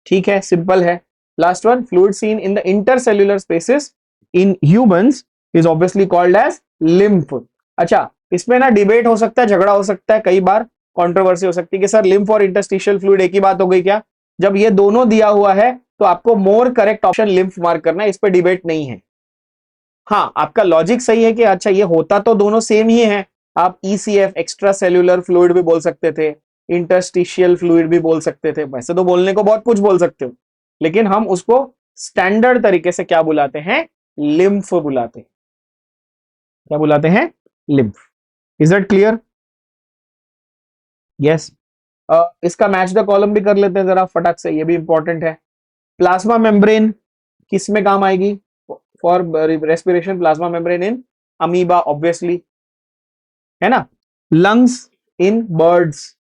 Speaker 1: ठीक है, सिंपल है। Last one, fluid seen in the intercellular spaces in humans is obviously called as lymph. अच्छा, इसमें ना डिबेट हो सकता है, झगड़ा हो सकता है, कई बार कंट्रोवर्सी हो सकती है कि सर लिम्फ और इंटरस्टिशियल फ्लूइड एक ही बात हो गई क्या? जब ये दोनों दिया हुआ है तो आपको मोर करेक्ट ऑप्शन लिम्फ मार्क करना है, इस पर डिबेट नहीं है। हाँ, आपका लॉजिक सही है कि अच्छा ये होता तो दोनों सेम ही है, आप ईसीएफ एक्स्ट्रा सेल्यूलर फ्लूइड भी बोल सकते थे, इंटरस्टिशियल फ्लूइड भी बोल सकते थे, वैसे तो बोलने को बहुत कुछ बोल सकते हो, लेकिन हम उसको स्टैंडर्ड तरीके से क्या बुलाते हैं? लिम्फ बुलाते हैं। क्या बुलाते हैं? Lymph. Is it clear? Yes. इसका मैच द कॉलम भी कर लेते हैं जरा फटाक से, ये भी इंपॉर्टेंट है। प्लाज्मा मेम्ब्रेन किस में काम आएगी? For respiration, plasma membrane in amoeba obviously, है ना। लंग्स इन बर्ड्स,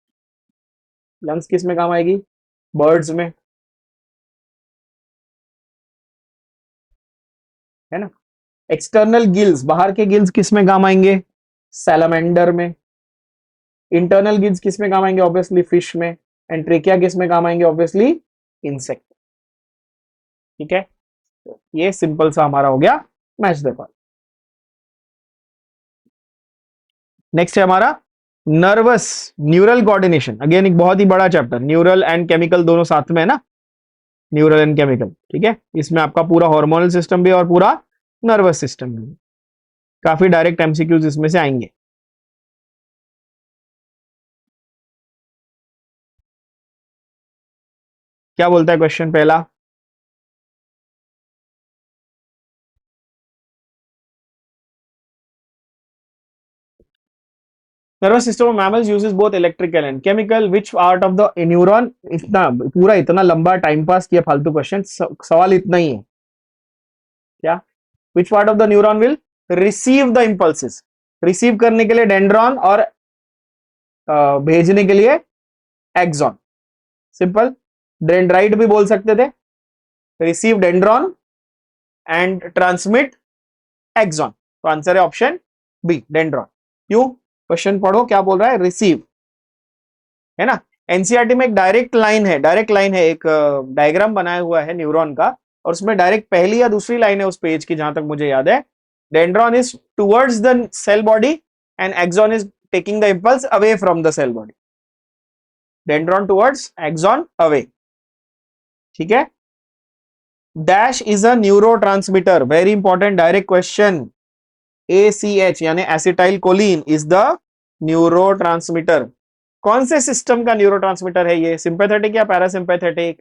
Speaker 1: लंग्स किस में काम आएगी? बर्ड्स में, है ना। एक्सटर्नल गिल्स, बाहर के गिल्स किस में काम आएंगे? सैलमेंडर में। इंटरनल गिल्स किस में काम आएंगे? ऑब्वियसली फिश में। एंड ट्रेकिया किस में काम आएंगे? ऑब्वियसली इंसेक्ट, ठीक है। ये सिंपल सा हमारा हो गया मैच द कॉल। नेक्स्ट है हमारा नर्वस न्यूरल कोऑर्डिनेशन, अगेन एक बहुत ही बड़ा चैप्टर, न्यूरल एंड केमिकल दोनों साथ में है ना, न्यूरल एंड केमिकल, ठीक है। इसमें आपका पूरा हार्मोनल सिस्टम भी और पूरा नर्वस सिस्टम भी, काफी डायरेक्ट एमसीक्यूज इसमें से आएंगे। क्या बोलता है क्वेश्चन पहला? Nervous system of mammals uses both electrical and chemical, which part of the neuron, इतना पूरा इतना लंबा टाइम पास किया फालतू क्वेश्चन, सवाल इतना ही है क्या? Which part of the neuron will receive the impulses, receive करने के लिए डेंड्रॉन और भेजने के लिए एक्सॉन, सिंपल। डेंड्राइट भी बोल सकते थे, receive dendron and transmit axon, तो आंसर है ऑप्शन बी डेंड्रॉन। क्यों? क्वेश्चन पढ़ो क्या बोल रहा है, रिसीव, है ना। एनसीईआरटी में एक डायरेक्ट लाइन है, एक डायग्राम बनाया हुआ है न्यूरॉन का, और उसमें डायरेक्ट पहली या दूसरी लाइन है उस पेज की, जहां तक मुझे याद है, dendron is towards the cell body and axon is taking the impulse away from the cell body. Dendron towards, axon away, ठीक है। Dash is a neurotransmitter, very important direct question. ACH यानी acetylcholine is the neurotransmitter. कौन से system का neurotransmitter है ये, sympathetic या parasympathetic?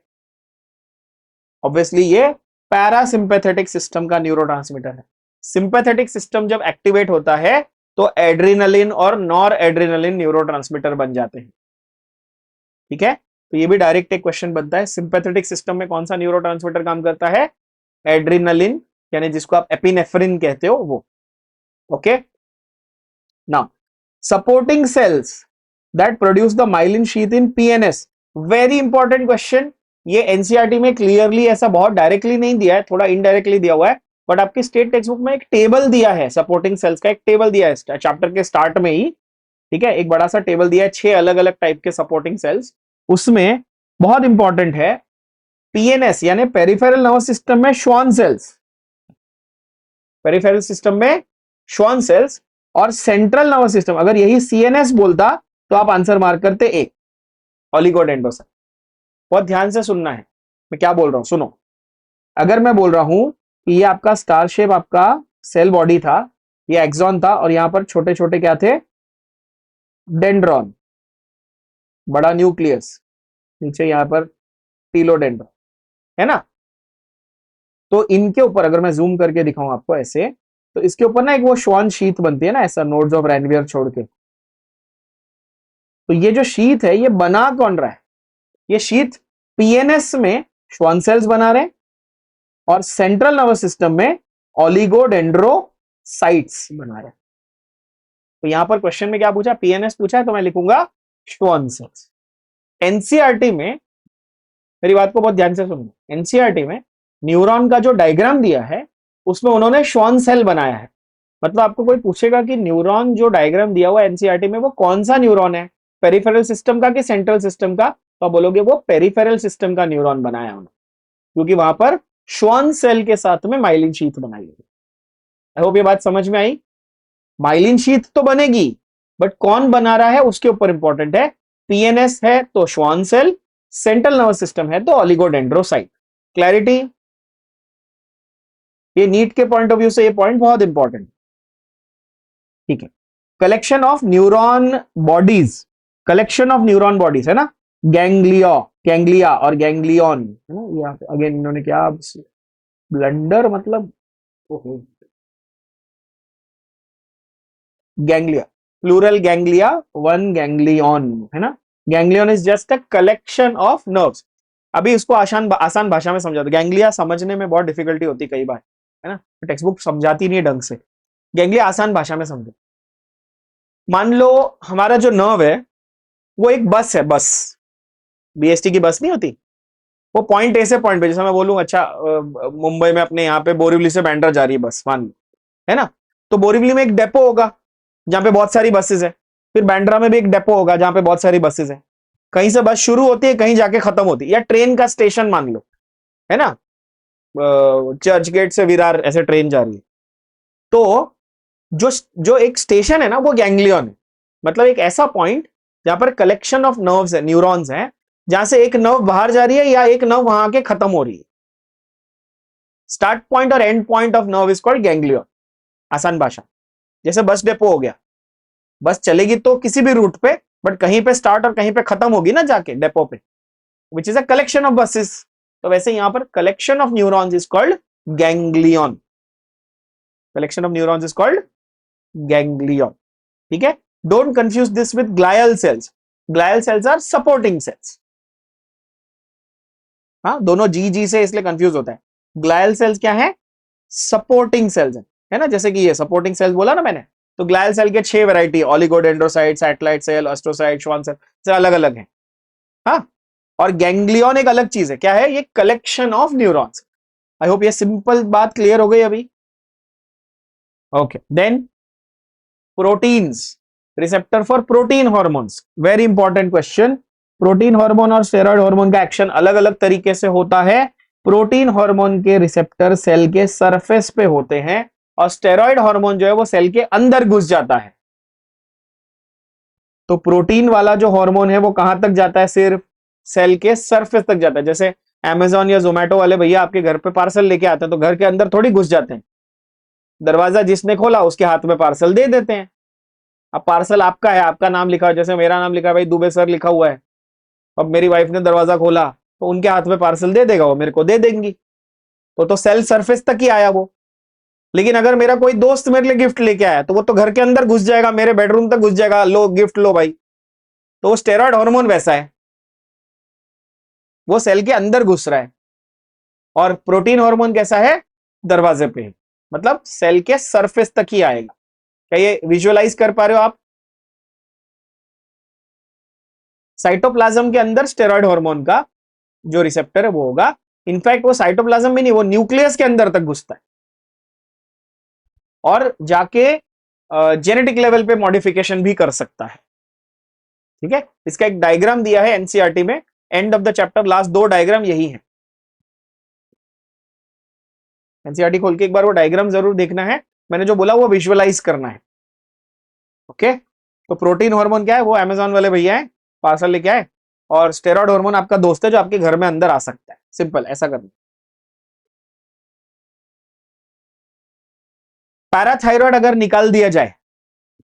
Speaker 1: Obviously ये पैरासिम्पैथेटिक सिस्टम का न्यूरोट्रांसमीटर है। सिंपैथेटिक सिस्टम जब एक्टिवेट होता है तो एड्रेनालिन और नॉर एड्रेनालिन न्यूरोट्रांसमीटर बन जाते हैं, ठीक है। तो ये भी डायरेक्ट एक क्वेश्चन बनता है, सिंपैथेटिक सिस्टम में कौन सा न्यूरोट्रांसमीटर काम करता है? एड्रेनालिन, यानी जिसको आप एपिनेफ्रिन कहते हो वो, okay. Now supporting sales that produce the myelin sheath in PNS, very important question। ये एनसीईआरटी में क्लियरली ऐसा बहुत डायरेक्टली नहीं दिया है, थोड़ा इनडायरेक्टली दिया हुआ है, बट आपकी स्टेट टेक्स्ट बुक में एक टेबल दिया है, सपोर्टिंग सेल्स का एक टेबल दिया है चैप्टर के स्टार्ट में ही, ठीक है। एक बड़ा सा टेबल दिया है, 6 अलग अलग टाइप के सपोर्टिंग सेल्स, उसमें बहुत इंपॉर्टेंट है पीएनएस यानी पेरिफेरल नर्वस सिस्टम में श्वान सेल्स, पेरिफेरल सिस्टम में श्वान सेल्स, और सेंट्रल नर्वस सिस्टम अगर यही सीएनएस बोलता तो आप आंसर मार्क करते ए, ओलिगोडेंड्रोसाइट। बहुत ध्यान से सुनना है मैं क्या बोल रहा हूं, सुनो। अगर मैं बोल रहा हूं कि ये आपका स्टार शेप आपका सेल बॉडी था, ये एक्सॉन था, और यहां पर छोटे छोटे क्या थे, डेंड्रॉन, बड़ा न्यूक्लियस, नीचे यहां पर टीलोडेंड्रॉन, है ना। तो इनके ऊपर अगर मैं जूम करके दिखाऊं आपको ऐसे, तो इसके ऊपर ना एक वो श्वान शीथ बनती है ना, ऐसा नोड्स ऑफ रैनवियर छोड़ के। तो ये जो शीथ है ये बना कौन रहा है, ये शीथ पीएनएस में श्वान सेल्स बना रहे हैं, और सेंट्रल नर्वस सिस्टम में ओलिगोडेंड्रोसाइट्स बना रहे हैं। तो यहां पर क्वेश्चन में क्या पूछा, पीएनएस पूछा है, तो मैं लिखूंगा श्वान सेल्स। एनसीईआरटी में, मेरी बात को बहुत ध्यान से सुनना, एनसीईआरटी में न्यूरॉन का जो डायग्राम दिया है उसमें उन्होंने श्वान सेल बनाया है। मतलब आपको कोई पूछेगा कि न्यूरॉन जो डायग्राम दिया हुआ है एनसीईआरटी में वो कौन सा न्यूरॉन है, पेरिफेरल सिस्टम का कि सेंट्रल सिस्टम का, तो आप बोलोगे वो पेरिफेरल सिस्टम का न्यूरॉन बनाया उन्होंने, क्योंकि वहां पर श्वान सेल के साथ में माइलिन शीथ बनाई गई। आई होप ये बात समझ में आई। माइलिन शीथ तो बनेगी, बट कौन बना रहा है उसके ऊपर इंपॉर्टेंट है। पीएनएस है तो Schwann cell, central nervous system है तो ओलिगोडेंड्रोसाइट। क्लैरिटी? ये नीट के पॉइंट ऑफ व्यू से ये पॉइंट बहुत इंपॉर्टेंट, ठीक है। Collection of neuron bodies, collection of neuron bodies है ना, गैंग्लिया और गैंग्लियन, है ना। यहाँ पे अगेन इन्होंने क्या ब्लंडर, मतलब ganglia, plural ganglia, one ganglion, है ना। Ganglion is just a collection of nerves. अभी इसको आसान भाषा में समझा दो, गैंग्लिया समझने में बहुत डिफिकल्टी होती कई बार, है ना, टेक्स्ट बुक समझाती नहीं है ढंग से। गैंग्लिया आसान भाषा में समझो। मान लो हमारा जो नर्व है वो एक बस है, बस बीएसटी की बस नहीं होती, वो पॉइंट ए से पॉइंट बी, जैसे मैं बोलूं अच्छा मुंबई में अपने यहाँ पे बोरीवली से बैंड्रा जा रही है बस, मान लो, है ना। तो बोरीवली में एक डेपो होगा जहां पे बहुत सारी बसेस है, फिर बैंड्रा में भी एक डेपो होगा जहां पे बहुत सारी बसेस है। कहीं से बस शुरू होती है, कहीं जाके खत्म होती है, या ट्रेन का स्टेशन मान लो, है ना, चर्च गेट से विरार ऐसे ट्रेन जा रही है। तो जो जो एक स्टेशन है ना वो गैंग्लियन है, मतलब एक ऐसा पॉइंट जहां पर कलेक्शन ऑफ नर्व्स है, न्यूरॉन्स हैं, जहां से एक नर्व बाहर जा रही है या एक नर्व वहां के खत्म हो रही है। स्टार्ट पॉइंट और and point of nerve is called ganglion, आसान भाषा। जैसे बस डेपो हो गया, बस चलेगी तो किसी भी रूट पे, बट कहीं पे स्टार्ट और कहीं पे खत्म होगी ना जाके डेपो पे, which is a collection of buses. तो वैसे यहां पर collection of neurons is called ganglion, collection of neurons is called ganglion, ठीक है। Don't confuse this with glial cells, glial cells are supporting cells. हाँ, दोनों जी से इसलिए कंफ्यूज होता है। ग्लायल सेल्स क्या है, सपोर्टिंग सेल्स है ना, जैसे कि ये सपोर्टिंग सेल्स बोला ना मैंने, तो ग्लायल सेल के 6 variety, oligodendrocyte, satellite cell, astrocyte, Schwann cell से अलग अलग है। हाँ, और गैंग्लियन एक अलग चीज है, क्या है, ये collection of neurons. I hope ये सिंपल बात क्लियर हो गई अभी। Okay then proteins, receptor for protein hormones. Very important question. Protein hormone और स्टेरॉइड हार्मोन का एक्शन अलग अलग तरीके से होता है। प्रोटीन हार्मोन के रिसेप्टर सेल के सरफेस पे होते हैं और स्टेरॉइड हार्मोन जो है वो सेल के अंदर घुस जाता है। तो प्रोटीन वाला जो हार्मोन है वो कहां तक जाता है? सिर्फ सेल के सरफेस तक जाता है। जैसे अमेजॉन या जोमेटो वाले भैया आपके घर पे पार्सल लेके आते हैं तो घर के अंदर थोड़ी घुस जाते हैं, दरवाजा जिसने खोला उसके हाथ में पार्सल दे देते हैं। अब पार्सल आपका है, आपका नाम लिखा है, जैसे मेरा नाम लिखा है भाई दुबे सर लिखा हुआ है, अब मेरी वाइफ ने दरवाजा खोला तो उनके हाथ में पार्सल दे देगा, वो मेरे को दे देंगी। तो सेल सरफेस तक ही आया वो। लेकिन अगर मेरा कोई दोस्त मेरे लिए गिफ्ट लेके आया तो वो तो घर के अंदर घुस जाएगा, मेरे बेडरूम तक घुस जाएगा, लो गिफ्ट लो भाई। तो वो स्टेरॉइड हार्मोन वैसा है, वो सेल के अंदर घुस रहा है। और प्रोटीन हार्मोन कैसा है? दरवाजे पे, मतलब सेल के सरफेस तक ही आएगा। क्या ये विजुअलाइज कर पा रहे हो आप? साइटोप्लाज्म के अंदर स्टेरॉइड हार्मोन का जो रिसेप्टर है वो होगा। इनफैक्ट वो साइटोप्लाज्म में नहीं, वो न्यूक्लियस के अंदर तक घुसता है और जाके जेनेटिक लेवल पे मॉडिफिकेशन भी कर सकता है। ठीक है, इसका एक डायग्राम दिया है एनसीईआरटी में, end of the chapter, last 2 diagram यही है। एनसीईआरटी खोल के एक बार वो डायग्राम जरूर देखना है, मैंने जो बोला वो विजुअलाइज करना है। ओके, तो प्रोटीन हार्मोन क्या है? वो अमेजॉन वाले भैया है, पार्सल लेके आए, और स्टेरॉइड हार्मोन आपका दोस्त है जो आपके घर में अंदर आ सकता है। सिंपल, ऐसा करना। पैराथायरॉयड अगर निकाल दिया जाए,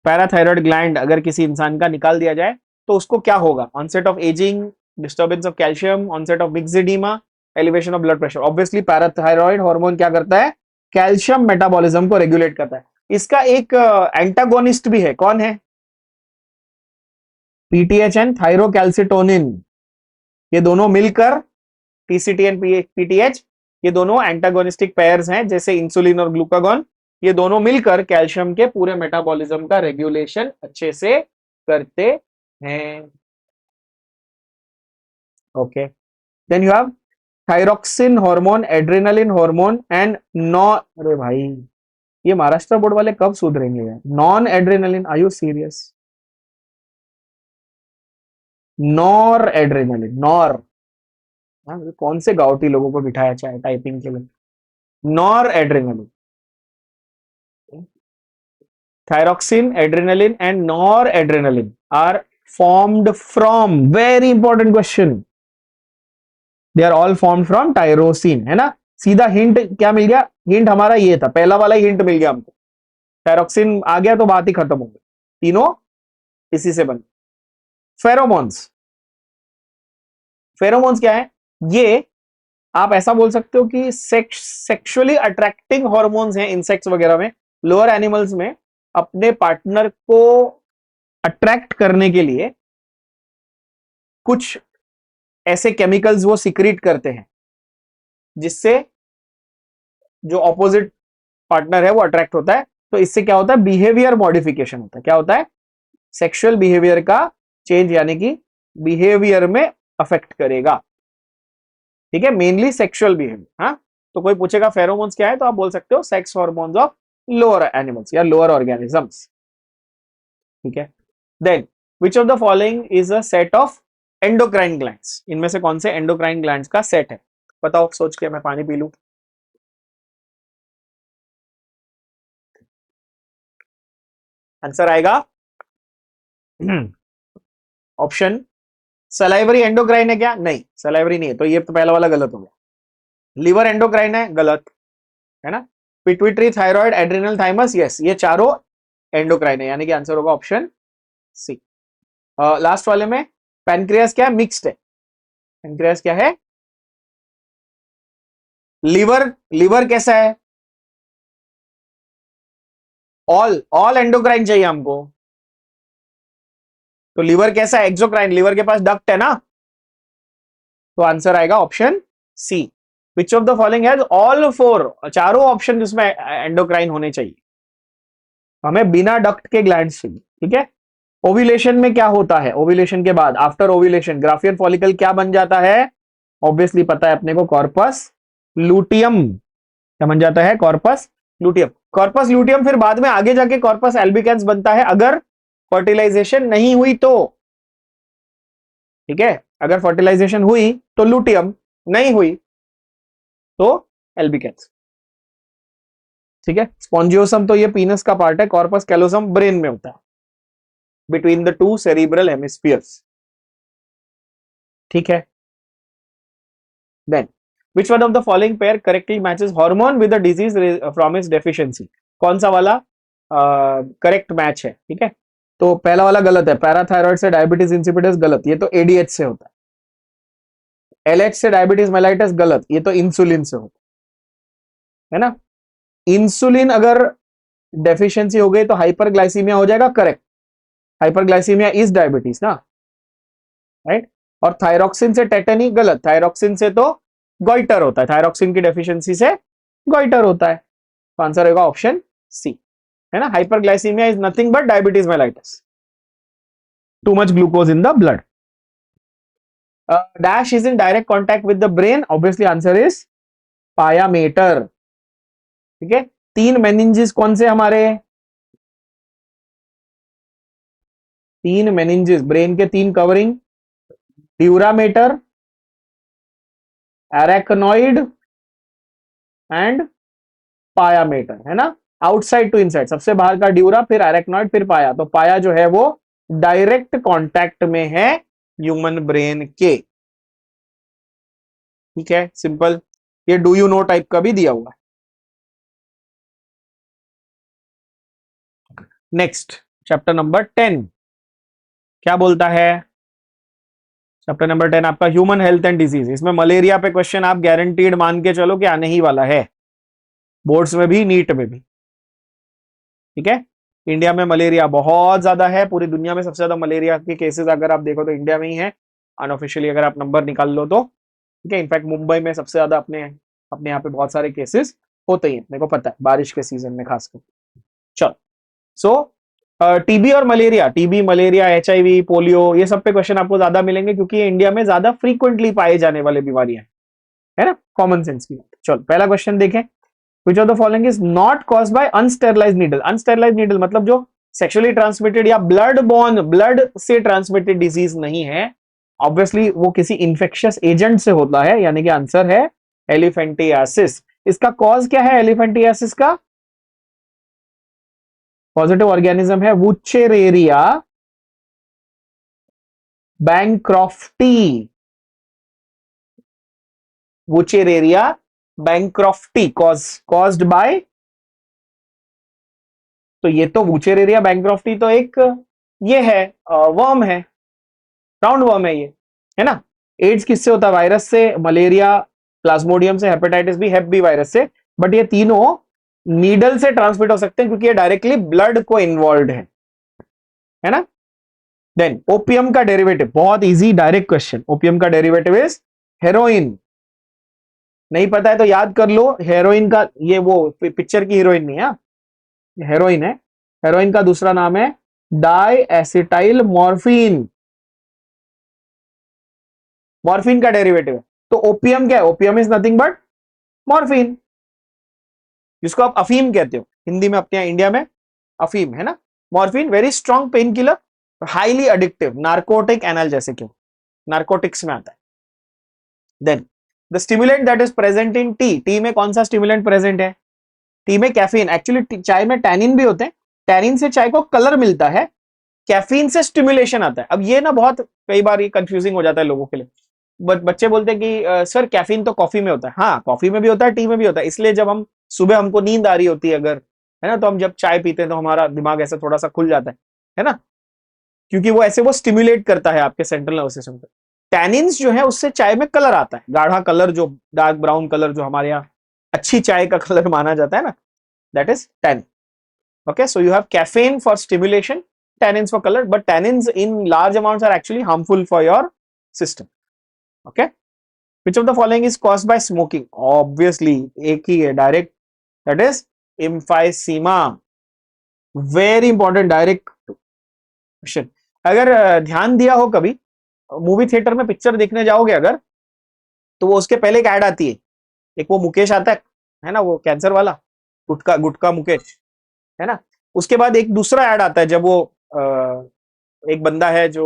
Speaker 1: पैराथायरॉयड ग्लैंड अगर किसी इंसान का निकाल दिया जाए तो उसको क्या होगा? Onset of ageing, disturbance of calcium, onset of myxoedema, elevation of blood pressure. Obviously parathyroid hormone क्या करता है? कैल्शियम मेटाबॉलिज्म को रेगुलेट करता है। इसका एक एंटागोनिस्ट भी है, कौन है? पीटीएच एंड थायरोकैल्सिटोनिन, ये दोनों मिलकर, टीसीटी एंड पीटीएच, ये दोनों एंटागोनिस्टिक पेयर्स हैं, जैसे इंसुलिन और ग्लूकागॉन। ये दोनों मिलकर कैल्शियम के पूरे मेटाबॉलिज्म का रेगुलेशन अच्छे से करते हैं। Okay, then you have thyroxine hormone, adrenaline hormone and non, अरे भाई ये महाराष्ट्र बोर्ड वाले कब सुधरेंगे यार? Non adrenaline, are you serious? Noradrenaline, nor, कौन से गांवटी लोगों को बिठाया चाहे टाइपिंग के लिए? Nor adrenaline, thyroxine, adrenaline and noradrenaline are formed from, very important question, they are all formed from tyrosine, है ना? सीधा हिंट क्या मिल गया? हिंट हमारा ये था, पहला वाला हिंट मिल गया हमको, थायरोक्सिन आ गया तो बात ही खत्म हो गई, तीनों इसी से बने। फेरोमोन्स, फेरोमोन्स क्या है? ये आप ऐसा बोल सकते हो कि सेक्सुअली अट्रैक्टिंग हॉर्मोन्स हैं इंसेक्ट्स वगैरह में, लोअर एनिमल्स में अपने पार्टनर को अट्रैक्ट करने के लिए कुछ ऐसे केमिकल्स वो सिक्रीट करते हैं जिससे जो ऑपोजिट पार्टनर है वो अट्रैक्ट होता है। तो इससे क्या होता है? बिहेवियर मॉडिफिकेशन होता है। क्या होता है? सेक्सुअल बिहेवियर का चेंज, यानी कि बिहेवियर में अफेक्ट करेगा। ठीक है, मेनली सेक्सुअल बिहेवियर। हाँ, तो कोई पूछेगा फेरोमोन्स क्या है तो आप बोल सकते हो sex hormones of lower animals या लोअर ऑर्गेनिजम्स। ठीक है, then which of the following is a set of endocrine glands? इनमें से कौन से एंडोक्राइन ग्लैंड्स का सेट है? बताओ, सोच के, मैं पानी पी लूं। आंसर आएगा ऑप्शन, सलाइवरी एंडोक्राइन है क्या? नहीं, सलाइवरी नहीं है, तो ये तो पहला वाला गलत हो गया। लिवर एंडोक्राइन है, गलत है ना? Pituitary, thyroid, adrenal, thymus, yes, ये चारों एंडोक्राइन है, यानी कि आंसर होगा ऑप्शन सी। लास्ट वाले में पैनक्रियास क्या है? मिक्स्ड है। पैनक्रियास क्या है? लिवर, लिवर कैसा है? ऑल एंडोक्राइन चाहिए हमको, तो लिवर कैसा है? एक्सोक्राइन, लिवर के पास डक्ट है ना, तो आंसर आएगा option C. Which of the following has all 4, चारों ऑप्शन जिसमें एंडोक्राइन होने चाहिए, हमें बिना डक्ट के ग्लैंड्स चाहिए। ठीक है, ओव्यूलेशन में क्या होता है? ओव्यूलेशन के बाद, आफ्टर ओव्यूलेशन, ग्राफियन फॉलिकल क्या बन जाता है? ऑब्वियसली पता है अपने को, कॉर्पस लूटियम। क्या बन जाता है? Corpus luteum. कॉर्पस ल्यूटियम फिर बाद में आगे जाके कॉर्पस एल्बिकेंस बनता है अगर फर्टिलाइजेशन नहीं हुई तो, ठीक है। अगर फर्टिलाइजेशन हुई तो लूटियम, नहीं हुई तो एल्बिकेंस, ठीक है। स्पॉन्जियोसम तो ये पीनस का पार्ट है, कॉर्पस कैलोसम ब्रेन में होता है, between the two cerebral hemispheres, ठीक है। Then which one of the following pair correctly matches hormone with the disease from its deficiency? कौन सा वाला करेक्ट मैच है, ठीक है। तो पहला वाला गलत है, पैराथायरॉइड से डायबिटीज इंसिपिडस गलत, ये तो एडीएच से होता है। एलएच से डायबिटीज मेलाइटस गलत, ये तो इंसुलिन से होता है ना। इंसुलिन अगर डेफिशिएंसी हो गई तो हाइपरग्लाइसीमिया हो जाएगा, करेक्ट। हाइपरग्लाइसीमिया इज डायबिटीज ना, राइट। और थायरोक्सिन से टेटनी गलत, थायरोक्सिन से तो गॉइटर होता है, थायरोक्सिन की डेफिशिएंसी से गॉइटर होता है। तो आंसर होगा ऑप्शन सी, है ना। Hyperglycaemia is nothing but diabetes mellitus, too much glucose in the blood. Dash is in direct contact with the brain, obviously answer is pia mater, ठीक है। 3 मेनिंजेस कौन से हमारे, 3 मेनिंजेस ब्रेन के 3 covering, dura mater, arachnoid and pia mater, है ना। Outside to inside, सबसे बाहर का ड्यूरा, फिर एरेक्नॉइड, फिर पाया। तो पाया जो है वो डायरेक्ट कांटेक्ट में है ह्यूमन ब्रेन के, ठीक है, सिंपल। ये डू यू नो टाइप का भी दिया हुआ है। नेक्स्ट चैप्टर नंबर 10 क्या बोलता है, चैप्टर नंबर 10 आपका ह्यूमन हेल्थ एंड डिजीज। इसमें मलेरिया पे क्वेश्चन आप गारंटीड मान के चलो कि आने ही वाला है, बोर्ड्स में भी, नीट में भी, ठीक है। इंडिया में मलेरिया बहुत ज्यादा है, पूरी दुनिया में सबसे ज्यादा मलेरिया के केसेस अगर आप देखो तो इंडिया में ही है, अनऑफिशियली अगर आप नंबर निकाल लो तो, ठीक है। इनफैक्ट मुंबई में सबसे ज्यादा अपने अपने यहाँ पे बहुत सारे केसेस होते ही, मेरे को पता है, बारिश के सीजन में खासकर। चलो, सो टीबी और malaria, TB, malaria, HIV, polio, ये सब पे क्वेश्चन आपको ज्यादा मिलेंगे क्योंकि ये इंडिया में ज्यादा फ्रीक्वेंटली पाए जाने वाले बीमारियां है ना, कॉमन सेंस की बात। चलो पहला क्वेश्चन देखें, which of the following is not caused by unsterilized needle? unsterilized needle मतलब जो सेक्सुअली ट्रांसमिटेड या ब्लड बॉर्न, ब्लड से ट्रांसमिटेड डिजीज नहीं है, ऑब्वियसली वो किसी इंफेक्शियस एजेंट से होता है, यानी कि आंसर है एलिफेंटियासिस। इसका कॉज क्या है एलिफेंटियासिस का, पॉजिटिव ऑर्गेनिज्म है वुचेरेरिया बैंक्रॉफ्टी, वुचेरेरिया बैंक्रॉफ्टी कॉज्ड बाय, तो ये तो वुचेरेरिया बैंक्रॉफ्टी तो एक ये है वर्म है, राउंड वर्म है ये, है ना। एड्स किससे होता है, वायरस से, मलेरिया प्लाज्मोडियम से, हेपेटाइटिस बी, हेप बी वायरस से, बट ये तीनों नीडल से ट्रांसमिट हो सकते हैं क्योंकि ये डायरेक्टली ब्लड को इन्वॉल्व है ना। देन ओपियम का डेरिवेटिव, बहुत इजी डायरेक्ट क्वेश्चन, ओपियम का डेरिवेटिव इज हेरोइन। नहीं पता है तो याद कर लो, हेरोइन का, ये वो पिक्चर की हीरोइन नहीं है, हेरोइन है। हेरोइन का दूसरा नाम है डाई एसिटाइल मॉर्फिन, मॉर्फिन का डेरिवेटिव है। तो ओपियम क्या है, opium is nothing but morphine, जिसको आप अफीम कहते हो हिंदी में, अपने इंडिया में अफीम, है ना। Morphine very strong pain killer, highly addictive, narcotic analgesic, narcotics में आता है। Then the stimulant that is present in tea, tea में कौन सा स्टिमुलेंट प्रेजेंट है, टी में कैफीन। एक्चुअली चाय में टैनिन भी होते हैं, टैनिन से चाय को कलर मिलता है, कैफीन से स्टिमुलेशन आता है। अब ये ना बहुत कई बार ये कंफ्यूजिंग हो जाता है लोगों के लिए, बच्चे बोलते हैं कि सर कैफीन तो कॉफी में होता है, हाँ कॉफी में भी होता है, टी में भी होता है। इसलिए जब हम सुबह, हमको नींद आ रही होती है अगर, है ना, तो हम जब चाय पीते हैं तो हमारा दिमाग ऐसे थोड़ा सा खुल जाता है ना, क्योंकि वो ऐसे वो स्टिमुलेट करता है आपके सेंट्रल नर्वस सिस्टम को। टैनिन्स जो है उससे चाय में कलर आता है, गाढ़ा कलर, जो डार्क ब्राउन कलर जो हमारे यहाँ अच्छी चाय का कलर माना जाता है ना, that is tannin. Okay, so you have caffeine for stimulation, tannins for color, but tannins in large amounts are actually harmful for your system. Okay, which of the following is caused by smoking? Obviously एक ही है direct, that is emphysema. Very important direct question. अगर ध्यान दिया हो कभी movie theatre में picture देखने जाओगे अगर, तो वो उसके पहले एक ऐड आती है, एक वो मुकेश आता है ना, वो कैंसर वाला, गुटका गुटका मुकेश, है ना। उसके बाद एक दूसरा ऐड आता है जब वो एक बंदा है जो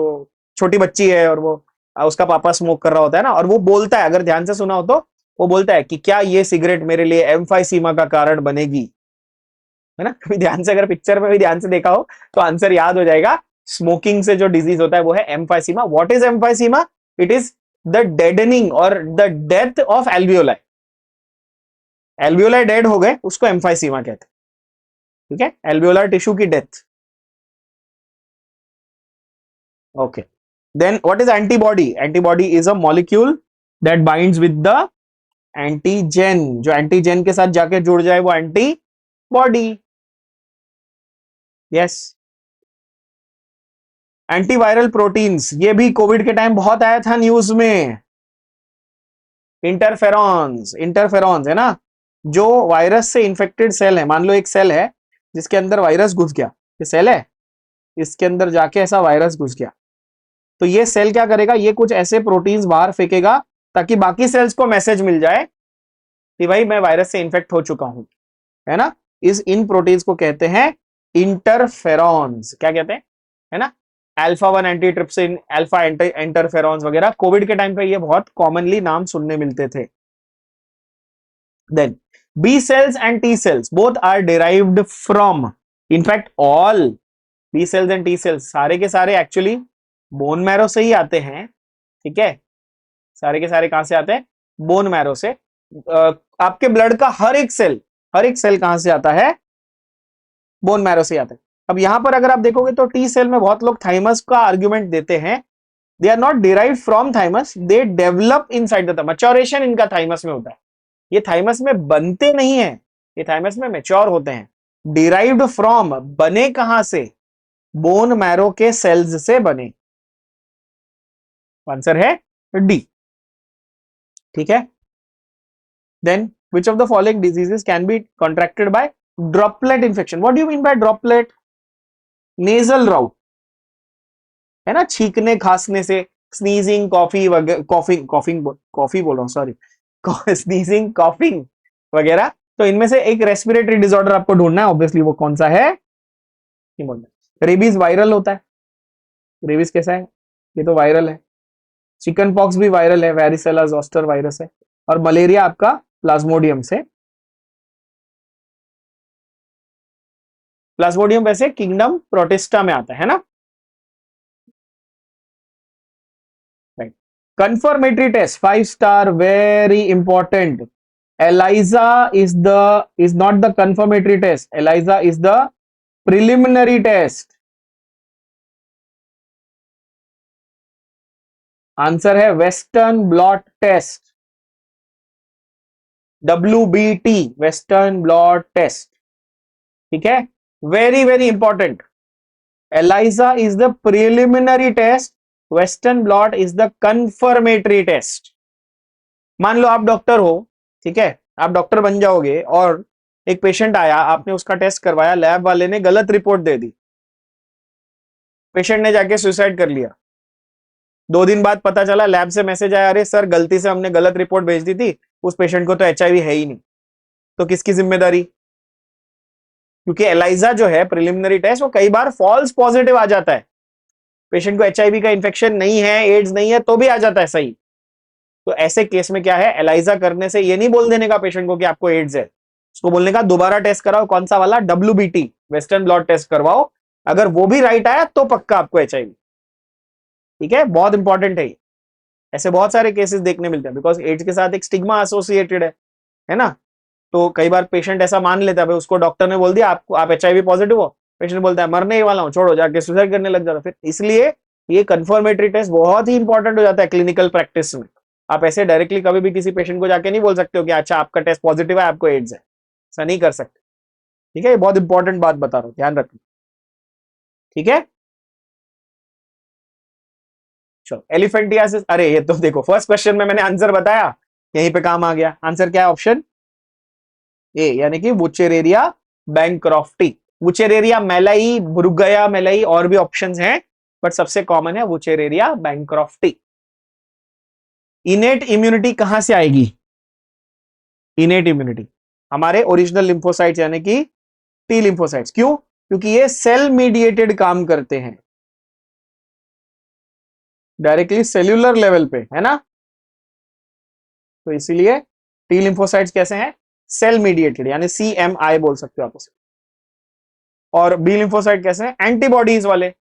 Speaker 1: छोटी बच्ची है और वो उसका पापा स्मोक कर रहा होता है ना, और वो बोलता है, अगर ध्यान से सुना हो तो वो बोलता है कि क्या ये सिगरेट मेरे लिए एम्फाइसीमा का कारण बनेगी, है ना। कभी ध्यान से, अगर पिक्चर में भी ध्यान से देखा हो तो आंसर याद हो जाएगा। स्मोकिंग से जो डिजीज होता है वो है emphysema. What is emphysema? It is the deadening और the death of alveoli. Alveoli dead हो गए, उसको एम्फाइसीमा कहते हैं, ठीक है, एल्वियोलर टिश्यू की death. Okay, then what is antibody? Antibody is a molecule that binds with the antigen. जो एंटीजेन के साथ जाके जुड़ जाए वो एंटीबॉडी। यस। एंटीवायरल प्रोटीन्स, ये भी कोविड के टाइम बहुत आया था न्यूज में। इंटरफेरॉन्स, इंटरफेरॉन्स है ना, जो वायरस से इंफेक्टेड सेल है, मान लो एक सेल है जिसके अंदर वायरस घुस गया, ये सेल है, इसके अंदर जाके ऐसा वायरस घुस गया, तो ये सेल क्या करेगा, ये कुछ ऐसे प्रोटीन्स बाहर फेंकेगा ताकि बाकी सेल्स को मैसेज मिल जाए कि भाई मैं वायरस से इंफेक्ट हो चुका हूं, है ना। इन प्रोटीन्स को कहते हैं इंटरफेरॉन्स। क्या कहते हैं, है ना, अल्फा 1 एंटीट्रिप्सिन, अल्फा इंटरफेरॉन्स वगैरह। कोविड के टाइम पे ये बहुत कॉमनली नाम सुनने मिलते थे। Then B cells and T cells both are derived from, in fact all B cells and T cells सारे के सारे एक्चुअली बोन मैरो से ही आते हैं, ठीक है। सारे के सारे कहां से आते हैं? बोन मैरो से। आपके ब्लड का हर एक सेल, हर एक सेल कहां से आता है? बोन मैरो से आता है। अब यहां पर अगर आप देखोगे तो टी सेल में बहुत लोग थाइमस का आर्ग्यूमेंट देते हैं। They are not derived from thymus, they develop inside the, maturation इनका थाइमस में होता है। ये थाइमस में बनते नहीं है, ये थाइमस में मैच्योर होते हैं। डिराइव्ड फ्रॉम, बने कहां से? बोन मैरो के सेल्स से बने। आंसर है डी, ठीक है। Then which of the following diseases can be contracted by droplet infection? What do you mean by droplet? Nasal route, है ना, छींकने खांसने से, स्नीजिंग, कॉफी वगैरह, कॉफिंग कॉफिंग कॉफी बोल रहा हूं, सॉरी, स्नीजिंग, कॉफिंग वगैरह। तो इनमें से एक रेस्पिरेटरी डिसऑर्डर आपको ढूंढना है, ऑब्वियसली वो कौन सा है? रेबीज वायरल होता है, रेबीज कैसा है? ये तो वायरल है। चिकन पॉक्स भी वायरल है, वेरिसेला जोस्टर वायरस है। और मलेरिया आपका प्लाज्मोडियम से। प्लाज्मोडियम वैसे किंगडम प्रोटिस्टा में आता है ना। Confirmatory test 5 star, very important. ELISA is not the confirmatory test. ELISA is the preliminary test. Answer है Western blot test, WBT, Western blot test, ठीक है। Very very important. ELISA is the preliminary test, Western blot is the confirmatory test. मान लो आप doctor हो, ठीक है, आप डॉक्टर बन जाओगे और एक पेशेंट आया, आपने उसका टेस्ट करवाया, लैब वाले ने गलत रिपोर्ट दे दी, पेशेंट ने जाके सुसाइड कर लिया। 2 दिन बाद पता चला, लैब से मैसेज आया, अरे सर गलती से हमने गलत रिपोर्ट भेज दी थी, उस पेशेंट को तो HIV है ही नहीं। तो किसकी जिम्मेदारी? क्योंकि ELISA जो है प्रिलिमिनरी टेस्ट, वो कई बार फॉल्स पॉजिटिव आ जाता है। पेशेंट को HIV का इंफेक्शन नहीं है, एड्स नहीं है, तो भी आ जाता है सही। तो ऐसे केस में क्या है, ELISA करने से ये नहीं बोल देने का पेशेंट को कि आपको एड्स है, उसको बोलने का दोबारा टेस्ट कराओ, कौन सा वाला? WBT, वेस्टर्न ब्लॉट टेस्ट करवाओ। अगर वो भी राइट आया तो पक्का आपको HIV, ठीक है। बहुत इंपॉर्टेंट है ये। ऐसे बहुत सारे केसेस देखने मिलते हैं, बिकॉज एड्स के साथ एक स्टिग्मा एसोसिएटेड है ना। तो कई बार पेशेंट ऐसा मान लेता है, भाई उसको डॉक्टर ने बोल दिया आपको, आप HIV पॉजिटिव हो, पेशेंट बोलता है मरने ही वाला हूं, छोड़ो, जाके सुसाइड करने लग जाता है फिर। इसलिए ये कंफर्मेटरी टेस्ट बहुत ही इंपॉर्टेंट हो जाता है क्लिनिकल प्रैक्टिस में। आप ऐसे डायरेक्टली कभी भी किसी पेशेंट को जाके नहीं बोल सकते हो कि अच्छा आपका टेस्ट पॉजिटिव है, आपको एड्स है, ऐसा नहीं कर सकते, ठीक है। ये बहुत इंपॉर्टेंट बात बता रहा हूं, ध्यान रखना, ठीक है। चलो, एलिफेंटियासिस, अरे ये तो देखो फर्स्ट क्वेश्चन में मैंने आंसर बताया, यहीं पे काम आ गया। आंसर क्या है? ऑप्शन ए, यानी कि वुचेरेरिया बैंक्रॉफ्टी। वुचेरेरिया मेलाई, ब्रुगया मेलाई, और भी ऑप्शंस हैं, बट सबसे कॉमन है वुचेरेरिया बैंक्रॉफ्टी। इनेट इम्यूनिटी कहां से आएगी? इनेट इम्यूनिटी हमारे ओरिजिनल लिम्फोसाइट्स यानी कि टी लिम्फोसाइट्स। क्यों? क्योंकि ये सेल मीडिएटेड काम करते हैं, डायरेक्टली सेल्यूलर लेवल पे, है ना। तो इसीलिए टी लिम्फोसाइट्स कैसे हैं? सेल मीडिएटेड, यानी CMI बोल सकते हो आप उसे। और बी लिम्फोसाइट कैसे हैं? एंटीबॉडीज वाले, है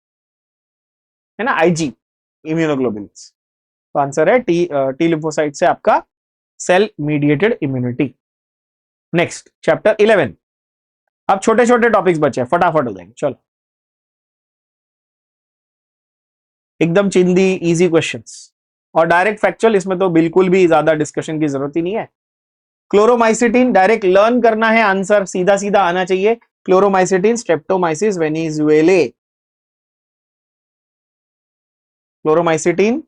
Speaker 1: ना, IG, इम्यूनोग्लोबुलिन्स। तो आंसर है टी लिम्फोसाइट से आपका cell mediated immunity. Next chapter 11। अब छोटे छोटे टॉपिक्स बचे, फटाफट हो जाएंगे, चलो एकदम चिंदी इजी क्वेश्चंस और डायरेक्ट फैक्चुअल, इसमें तो बिल्कुल भी ज्यादा डिस्कशन की जरूरत ही नहीं है। क्लोरोमाइसिटीन डायरेक्ट लर्न करना है, आंसर सीधा सीधा आना चाहिए। Chloromycetin Streptomyces venezuelae, chloromycetin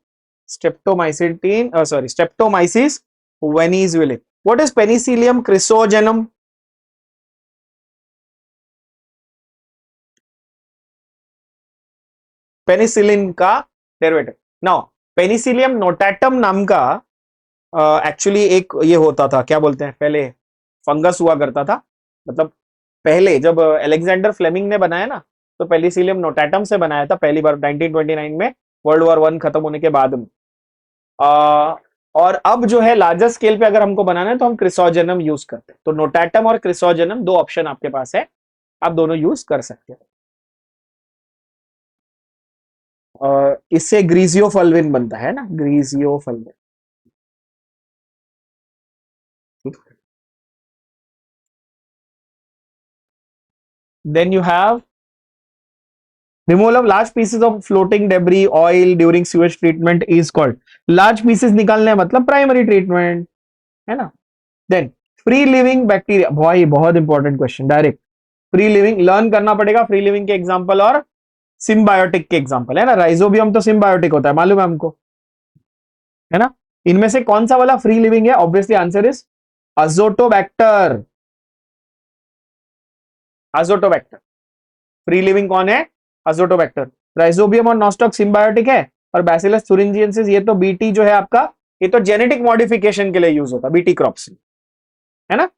Speaker 1: Streptomyces venezuelae. What is Penicillium chrysogenum? Penicillin का डेरिवेटिव। नाउ पेनिसिलियम नोटाटम नाम का एक्चुअली एक ये होता था, क्या बोलते हैं, पहले फंगस हुआ करता था। मतलब पहले जब अलेक्जेंडर फ्लेमिंग ने बनाया ना, तो पेनिसिलियम नोटाटम से बनाया था पहली बार 1929 में, वर्ल्ड वॉर 1 खत्म होने के बाद में। और अब जो है लार्जर स्केल पे अगर हमको बनाना है तो हम क्रिसोजेनम यूज करते हैं। तो नोटाटम और क्रिसोजेनम दो ऑप्शन आपके पास है, आप दोनों यूज कर सकते हैं। इससे ग्रीजियोफल्विन बनता है ना, griseofulvin. Then you have removal of large pieces of floating debris oil during sewage treatment is called. Large pieces निकालने मतलब प्राइमरी ट्रीटमेंट, है ना। देन फ्री लिविंग बैक्टीरिया, भाई बहुत important question, direct free living learn करना पड़ेगा। Free living के example और सिम्बायोटिक के एग्जांपल, है ना। राइजोबियम तो सिम्बायोटिक होता है, मालूम है हमको, है ना। इनमें से कौन सा वाला फ्री लिविंग है? Obviously answer is Azotobacter. Azotobacter free living कौन है? अजोटोबैक्टर। राइजोबियम और नॉस्टॉक सिम्बायोटिक है, और बैसिलस thuringiensis ये तो बीटी जो है आपका, ये तो जेनेटिक मॉडिफिकेशन के लिए यूज होता है, बीटी क्रॉप्स, है ना,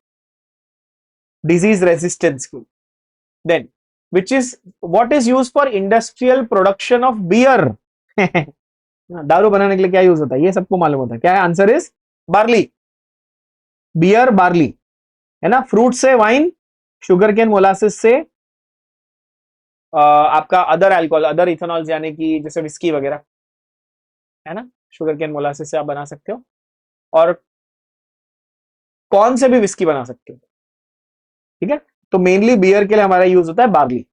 Speaker 1: डिजीज रेजिस्टेंस की। Then which is what is use for industrial production of beer? दारू बनाने के लिए क्या यूज होता है? ये सबको मालूम होता है, क्या है? Answer is barley, beer barley, है ना। फ्रूट से वाइन, शुगर केन मोलासिस से आपका अदर अल्कोहल, अदर इथेनॉल, यानी कि जैसे विस्की वगैरह, है ना, शुगर केन मोलासिस से आप बना सकते हो। और कौन से भी विस्की बना सकते हो, ठीक है। तो मेनली बियर के लिए हमारा यूज होता है barley.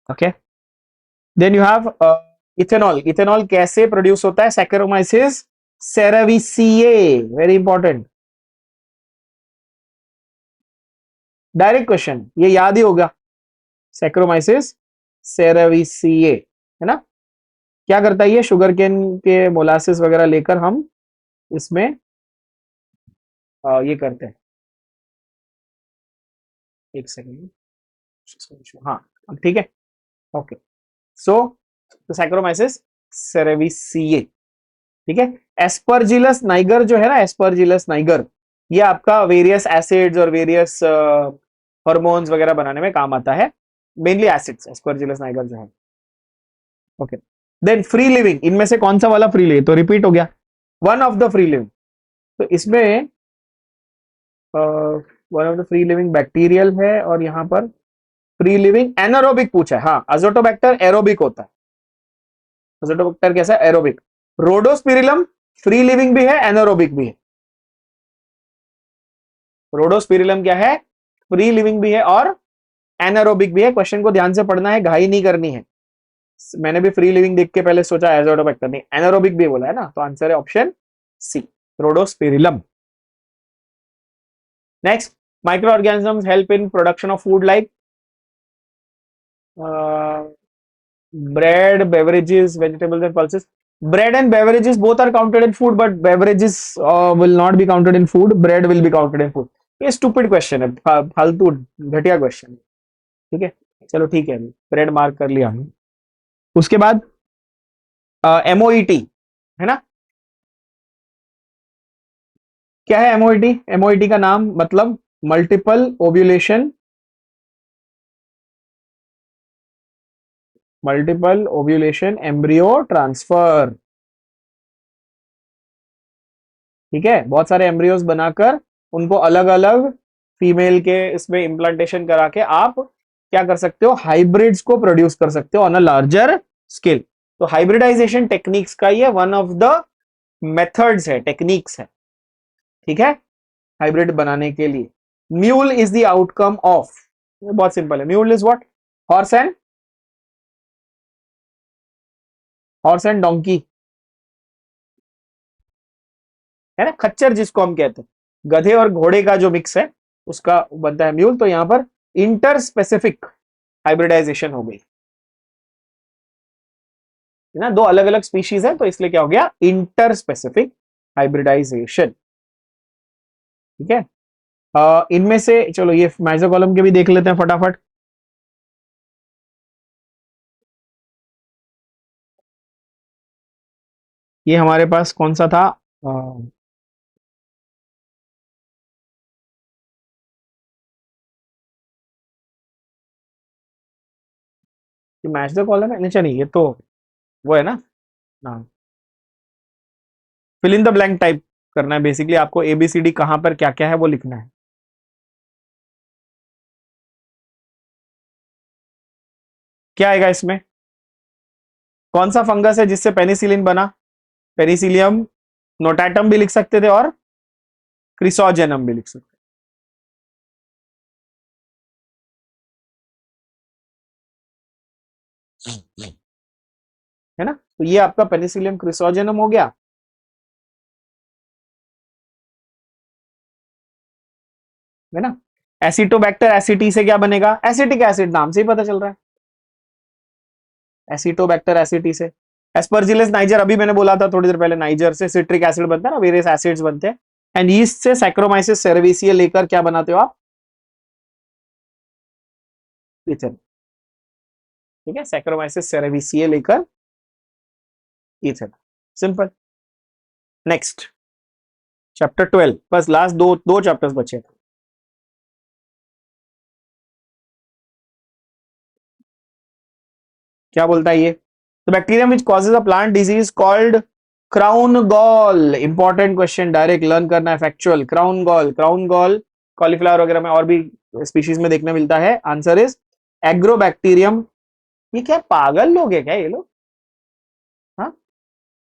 Speaker 1: Okay, then you have ethanol. Ethanol कैसे प्रोड्यूस होता है? Saccharomyces cerevisiae, very important, direct question, ये याद ही होगा। सैकेरोमाइसिस सेरेविसिए, है ना। क्या करता है ये? शुगर केन के मोलासिस वगैरह लेकर हम इसमें ये करते हैं। एक सेकेंड, हाँ ठीक है, ओके। सो सैक्रोमाइसिस सेरेविसिए, ठीक है। एस्परजिलस नाइगर जो है ना, एस्परजिलस नाइगर, ये आपका वेरियस एसिड्स और वेरियस हार्मोन्स वगैरह बनाने में काम आता है, मेनली एसिड्स, एस्परजिलस नाइगर जो है। ओके, देन फ्री लिविंग, इनमें से कौन सा वाला फ्री लिविंग? तो रिपीट हो गया, one of the free living. तो इसमें one of the free living bacterial है, और यहां पर फ्री लिविंग एनारोबिक पूछा है। हाँ, अजोटोबैक्टर एरोबिक होता है। अजोटोबैक्टर कैसा है? एरोबिक। रोडोस्पिरिलम फ्री लिविंग भी है, एनारोबिक भी है। रोडोस्पिरिलम क्या है? फ्री लिविंग भी है और एनारोबिक भी है। क्वेश्चन को ध्यान से पढ़ना है, घाई नहीं करनी है। मैंने भी फ्री लिविंग देख के पहले सोचा एजोटोबैक्टर, नहीं एनारोबिक भी बोला है ना, तो आंसर है option C, Rhodospirillum. Next, microorganisms help in production of food like bread, beverages, vegetables and pulses. Bread and beverages both are counted in food, but beverages will not be counted in food. Bread will be counted in food. ये stupid question है, फालतू घटिया question है, ठीक है। चलो ठीक है, ब्रेड मार्क कर लिया हमने। उसके बाद MOET, है ना, क्या है एमओईटी? एमओईटी का नाम मतलब multiple ovulation, multiple ovulation embryo transfer. ठीक है, बहुत सारे एम्ब्रियोज बनाकर उनको अलग अलग फीमेल के इसमें इम्प्लांटेशन करा के आप क्या कर सकते हो, हाइब्रिड्स को प्रोड्यूस कर सकते हो ऑन अ लार्जर स्केल। तो हाइब्रिडाइजेशन टेक्निक्स का ये वन ऑफ द मेथड्स है, टेक्निक्स है। ठीक है, हाइब्रिड बनाने के लिए। Mule is the outcome of, बहुत सिंपल है, mule is what? Horse and donkey, है ना, खच्चर जिसको हम कहते हैं, गधे और घोड़े का जो मिक्स है उसका बनता है म्यूल। तो यहां पर इंटर स्पेसिफिक हाइब्रिडाइजेशन हो गई, है ना, दो अलग अलग स्पीशीज है तो इसलिए क्या हो गया, इंटर स्पेसिफिक हाइब्रिडाइजेशन। ठीक है, इनमें से चलो ये मेसोकॉलम के भी देख लेते हैं फटाफट। ये हमारे पास कौन सा था? मेसोकॉलम है, नीचे नहीं, ये तो वो है ना। हाँ, fill in the blank type करना है बेसिकली आपको, एबीसीडी कहां पर क्या क्या है वो लिखना है। क्या आएगा इसमें? कौन सा फंगस है जिससे पेनिसिलिन बना? पेनिसिलियम नोटाटम भी लिख सकते थे और क्रिसोजेनम भी लिख सकते थे, है ना। तो ये आपका पेनिसिलियम क्रिसोजेनम हो गया, है ना। एसिटोबैक्टर एसिटी से क्या बनेगा? एसिटिक एसिड, नाम से ही पता चल रहा है, एसिटोबैक्टर एसिटी से। एस्परजिलस नाइजर, अभी मैंने बोला था थोड़ी देर पहले, नाइजर से सिट्रिक एसिड बनता है ना, वेरियस एसिड्स बनते हैं। एंड यीस्ट से सैक्रोमाइसिस सेरेविसिया लेकर क्या बनाते हो आप? इथेन। ठीक है, सैक्रोमाइसिस सेरेविसिया लेकर इथेन, सिंपल। नेक्स्ट चैप्टर 12, बस लास्ट दो दो चैप्टर्स बचे। क्या बोलता है ये? The bacterium which causes a plant disease called crown gall. Important question, direct learn करना है, factual. Crown gall, crown gall cauliflower वगैरह में और भी स्पीशीज में देखने मिलता है। Answer is agrobacterium. ये क्या पागल लोग है क्या ये लोग? हाँ,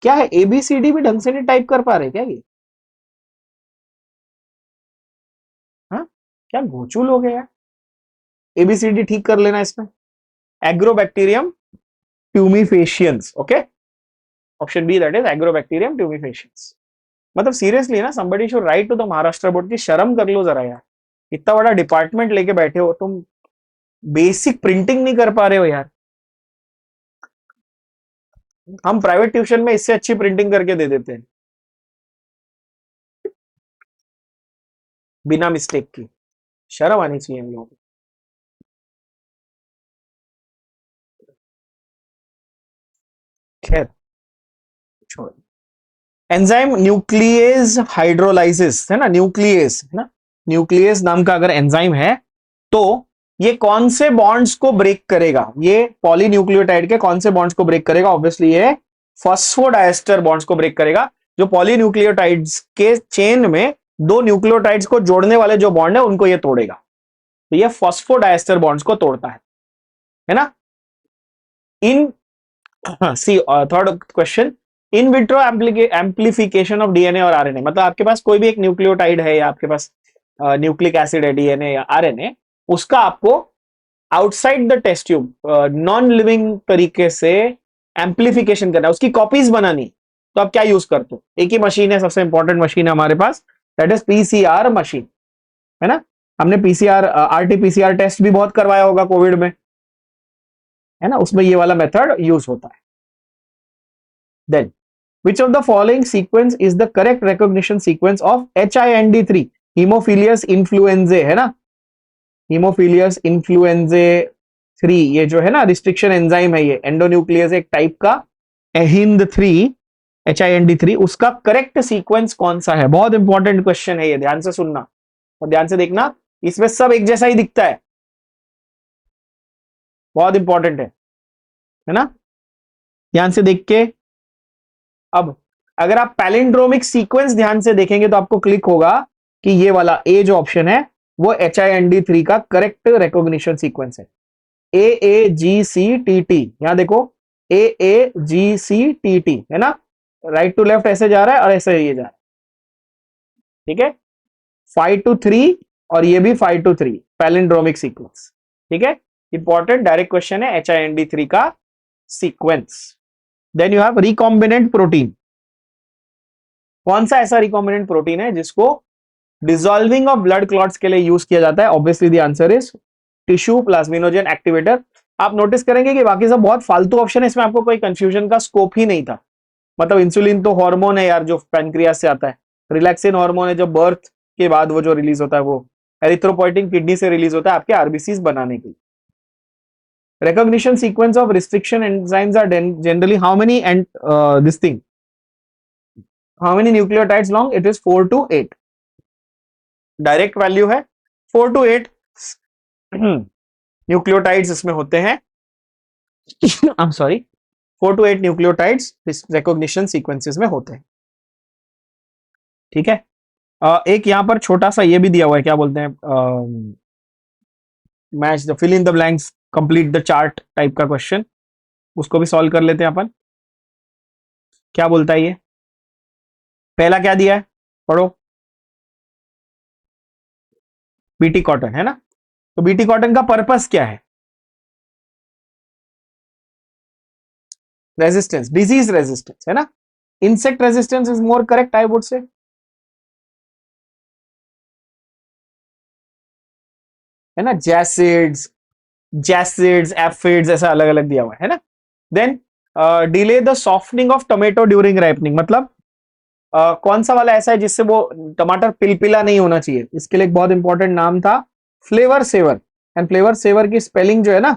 Speaker 1: क्या है, एबीसीडी भी ढंग से नहीं टाइप कर पा रहे क्या ये? हाँ, क्या घोचू लोग है यार, एबीसीडी ठीक कर लेना इसमें। Agrobacterium tumefaciens, okay, option B, that is agrobacterium tumefaciens. मतलब सीरियसली ना, somebody should write to the Maharashtra board की, शर्म कर लो जरा यार, इतना बड़ा डिपार्टमेंट लेके बैठे हो तुम, बेसिक प्रिंटिंग नहीं कर पा रहे हो यार। हम प्राइवेट ट्यूशन में इससे अच्छी प्रिंटिंग करके दे देते हैं बिना मिस्टेक की, शर्म आनी चाहिए इन लोगों को। खैर छोड़, एंजाइम न्यूक्लियस हाइड्रोलाइसिस, है ना, न्यूक्लियस, है ना, न्यूक्लियस नाम का अगर एंजाइम है तो ये कौन से बॉन्ड्स को ब्रेक करेगा? ये पॉलीन्यूक्लियोटाइड के कौन से बॉन्ड्स को ब्रेक करेगा? ऑब्वियसली ये फॉस्फोडाइस्टर बॉन्ड्स को ब्रेक करेगा। जो पॉलीन्यूक्लियोटाइड्स के चेन में दो न्यूक्लियोटाइड्स को जोड़ने वाले जो बॉन्ड है उनको ये तोड़ेगा, तो ये फॉस्फोडाइस्टर बॉन्ड्स को तोड़ता है ना। In C third question, in vitro amplification of DNA और आरएनए, मतलब आपके पास कोई भी एक न्यूक्लियोटाइड है या आपके पास न्यूक्लिक एसिड है, डीएनए या आरएनए, उसका आपको outside the test tube non living तरीके से एम्प्लीफिकेशन करना है, उसकी कॉपीज बनानी। तो आप क्या यूज करते हो? एक ही मशीन है, सबसे इंपॉर्टेंट मशीन है हमारे पास, दैट इज पीसीआर मशीन, है ना। हमने पीसीआर आरटीपीसीआर टेस्ट भी बहुत करवाया होगा कोविड में, है ना, उसमें ये वाला मेथड यूज होता है। Then which of the following sequence is the correct recognition sequence of HIND3, हीमोफिलियस इन्फ्लुएंजे, है ना, हीमोफिलियस इन्फ्लुएंजे 3, ये जो है ना रिस्ट्रिक्शन एंजाइम है, ये एंडोन्यूक्लियस एक टाइप का, एहिंद 3 HIND3, उसका करेक्ट सीक्वेंस कौन सा है? बहुत इंपॉर्टेंट क्वेश्चन है ये, ध्यान से सुनना और ध्यान से देखना, इसमें सब एक जैसा ही दिखता है, बहुत इंपॉर्टेंट है ना? ध्यान से देख के, अब अगर आप पैलिंड्रोमिक सीक्वेंस ध्यान से देखेंगे तो आपको क्लिक होगा कि ये वाला ए जो ऑप्शन है वो HIND3 का करेक्ट रिकॉग्निशन सीक्वेंस है। AAGCTT, यहां देखो AAGCTT है ना, राइट टू लेफ्ट ऐसे जा रहा है और ऐसे ये जा रहा है, ठीक है। 5 to 3 और ये भी 5 to 3 पैलिंड्रोमिक सीक्वेंस, ठीक है। इंपॉर्टेंट डायरेक्ट क्वेश्चन है HIND3 का sequence. Then you have recombinant protein. कौन सा ऐसा रिकॉम्बिनेंट प्रोटीन है जिसको डिसॉल्विंग ऑफ ब्लड क्लॉट्स के लिए यूज किया जाता है? Obviously the answer is tissue plasminogen activator. आप नोटिस करेंगे कि बाकी सब बहुत फालतू ऑप्शन है, इसमें आपको कोई कंफ्यूजन का स्कोप ही नहीं था। मतलब इंसुलिन तो हार्मोन है यार जो पैनक्रियास से आता है, रिलैक्सिन हार्मोन है जो बर्थ के बाद वो जो रिलीज होता है, वो एरिथ्रोपोइटिन किडनी से रिलीज होता है आपके आरबीसीज बनाने के लिए। recognition sequence of restriction enzymes are generally how many, and this thing, how many nucleotides long? It is 4 to 8. Direct value है 4 to 8 न्यूक्लियोटाइड्स इसमें होते हैं। I am sorry, 4 to 8 nucleotides इस रिकॉग्निशन सीक्वेंसेस में होते हैं, ठीक है। एक यहां पर छोटा सा ये भी दिया हुआ है, क्या बोलते हैं, match the fill in the blanks, complete the chart type का क्वेश्चन, उसको भी सॉल्व कर लेते हैं अपन। क्या बोलता है ये? पहला क्या दिया है, पढ़ो। बीटी कॉटन है ना, तो बीटी कॉटन का पर्पस क्या है? रेजिस्टेंस, डिजीज रेजिस्टेंस है ना, insect resistance is more correct I would say, है ना। जैसिड्स एफिड्स ऐसा अलग अलग दिया हुआ है ना। Then delay the softening of tomato during ripening, मतलब कौन सा वाला ऐसा है जिससे वो टमाटर पिलपिला नहीं होना चाहिए? इसके लिए एक बहुत इंपॉर्टेंट नाम था Flavr Savr, and Flavr Savr की स्पेलिंग जो है ना